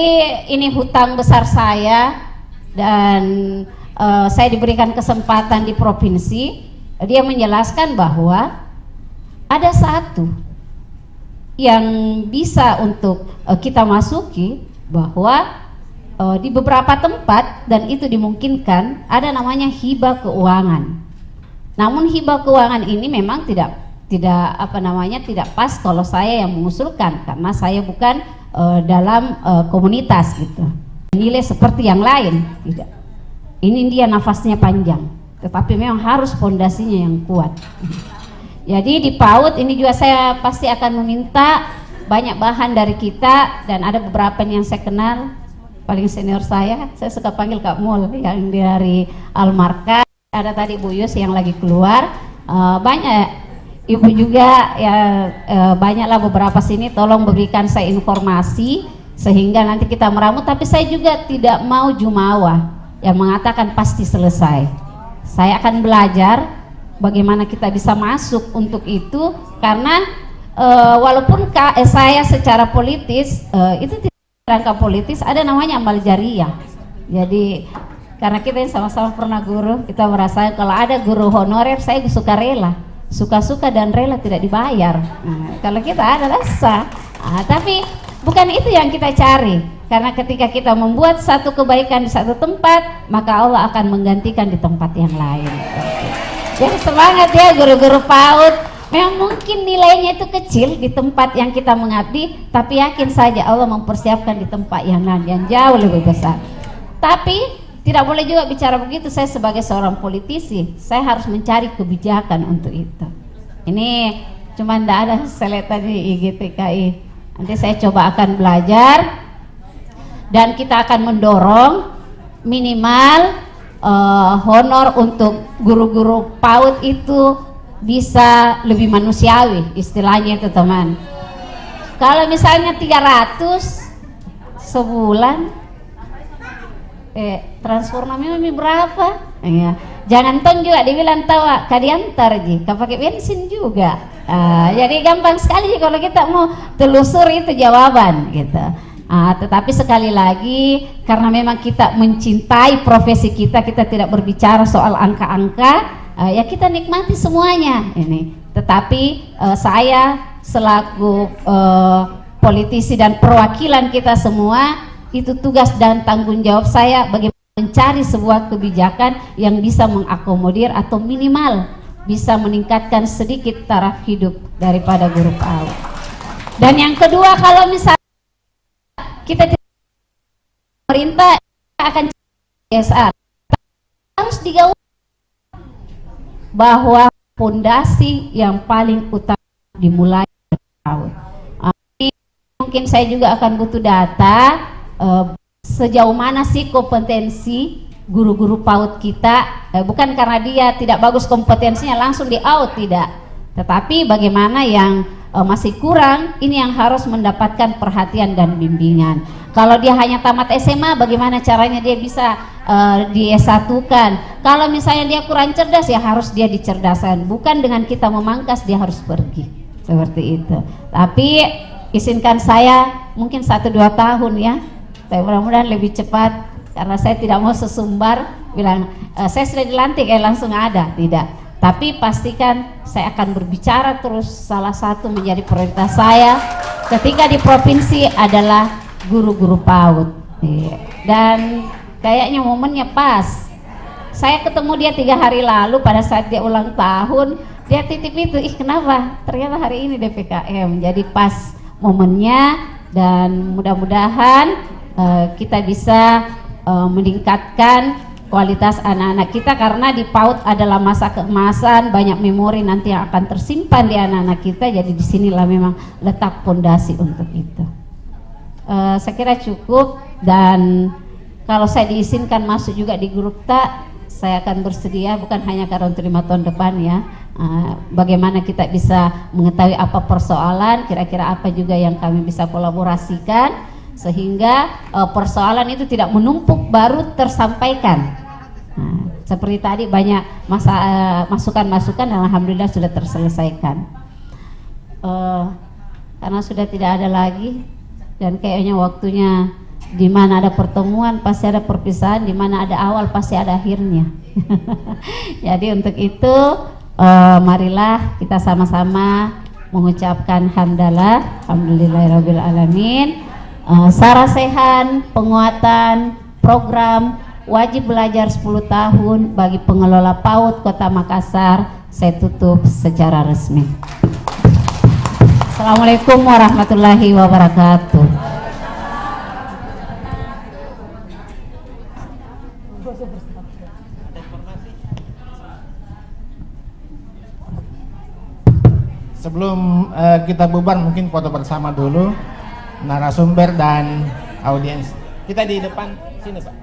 ini hutang besar saya dan saya diberikan kesempatan di provinsi. Dia menjelaskan bahwa ada satu yang bisa untuk kita masuki, bahwa di beberapa tempat dan itu dimungkinkan ada namanya hibah keuangan. Namun hibah keuangan ini memang tidak pas kalau saya yang mengusulkan, karena saya bukan dalam komunitas gitu. Nilai seperti yang lain tidak. Ini dia nafasnya panjang, tetapi memang harus fondasinya yang kuat. Jadi di PAUD ini juga saya pasti akan meminta banyak bahan dari kita, dan ada beberapa yang saya kenal, paling senior saya suka panggil Kak Mul yang dari Almarka, ada tadi Bu Yus yang lagi keluar, banyak Ibu juga ya, banyaklah beberapa sini, tolong berikan saya informasi sehingga nanti kita meramu, tapi saya juga tidak mau jumawa. yang mengatakan pasti selesai. Saya akan belajar bagaimana kita bisa masuk untuk itu, karena walaupun saya secara politis itu tidak rangka politis, ada namanya amal jariah. Jadi karena kita yang sama-sama pernah guru, kita merasa kalau ada guru honorer saya suka rela, suka-suka dan rela tidak dibayar. Kalau kita adalah sah, tapi bukan itu yang kita cari, karena ketika kita membuat satu kebaikan di satu tempat, maka Allah akan menggantikan di tempat yang lain. Jadi semangat ya guru-guru PAUD. Memang mungkin nilainya itu kecil di tempat yang kita mengabdi, tapi yakin saja Allah mempersiapkan di tempat yang lain yang jauh lebih besar. Tapi tidak boleh juga bicara begitu, saya sebagai seorang politisi, saya harus mencari kebijakan untuk itu. Ini cuma tidak ada seletan di IGTKI. Nanti saya coba akan belajar, dan kita akan mendorong minimal honor untuk guru-guru PAUD itu bisa lebih manusiawi, istilahnya itu teman. Kalau misalnya 300 sebulan, transformasi berapa? Ya. Jangan ton juga dibilang tawa kadiantar ji, kau pakai bensin juga. Jadi gampang sekali kalau kita mau telusur itu jawaban gitu. Tetapi sekali lagi, karena memang kita mencintai profesi kita, kita tidak berbicara soal angka-angka. Ya kita nikmati semuanya ini. Tetapi saya selaku politisi dan perwakilan kita semua, itu tugas dan tanggung jawab saya bagaimana mencari sebuah kebijakan yang bisa mengakomodir atau minimal bisa meningkatkan sedikit taraf hidup daripada guru PAUD. Dan yang kedua, kalau misalnya kita pemerintah akan CSR, harus digaung bahwa fondasi yang paling utama dimulai dari PAUD. Mungkin saya juga akan butuh data sejauh mana sih kompetensi guru-guru PAUD kita, bukan karena dia tidak bagus kompetensinya langsung di out, tidak, tetapi bagaimana yang masih kurang, ini yang harus mendapatkan perhatian dan bimbingan. Kalau dia hanya tamat SMA, bagaimana caranya dia bisa di S1-kan. Kalau misalnya dia kurang cerdas, ya harus dia dicerdaskan, bukan dengan kita memangkas dia harus pergi, seperti itu. Tapi izinkan saya mungkin 1-2 tahun ya, saya mudah-mudahan lebih cepat, karena saya tidak mau sesumbar bilang saya sudah dilantik langsung ada, tidak. Tapi pastikan saya akan berbicara terus. Salah satu menjadi prioritas saya ketika di provinsi adalah guru-guru PAUD. Dan kayaknya momennya pas. Saya ketemu dia 3 hari lalu pada saat dia ulang tahun, dia titip itu, kenapa? Ternyata hari ini DPKM, jadi pas momennya, dan mudah-mudahan kita bisa meningkatkan kualitas anak-anak kita, karena di PAUD adalah masa keemasan, banyak memori nanti yang akan tersimpan di anak-anak kita. Jadi disinilah memang letak fondasi untuk itu. Saya kira cukup, dan kalau saya diizinkan masuk juga di grup tak, saya akan bersedia, bukan hanya karena untuk 5 tahun depan ya. Bagaimana kita bisa mengetahui apa persoalan, kira-kira apa juga yang kami bisa kolaborasikan, sehingga persoalan itu tidak menumpuk baru tersampaikan. Seperti tadi banyak masukan-masukan, dan alhamdulillah sudah terselesaikan. Karena sudah tidak ada lagi, dan kayaknya waktunya, di mana ada pertemuan pasti ada perpisahan, di mana ada awal pasti ada akhirnya. Jadi untuk itu marilah kita sama-sama mengucapkan hamdalah, alhamdulillahirabbil alamin. Sarasehan penguatan program wajib belajar 10 tahun bagi pengelola PAUD Kota Makassar saya tutup secara resmi. Assalamualaikum warahmatullahi wabarakatuh. Sebelum kita bubar, mungkin foto bersama dulu narasumber dan audiens. Kita di depan sini, Pak.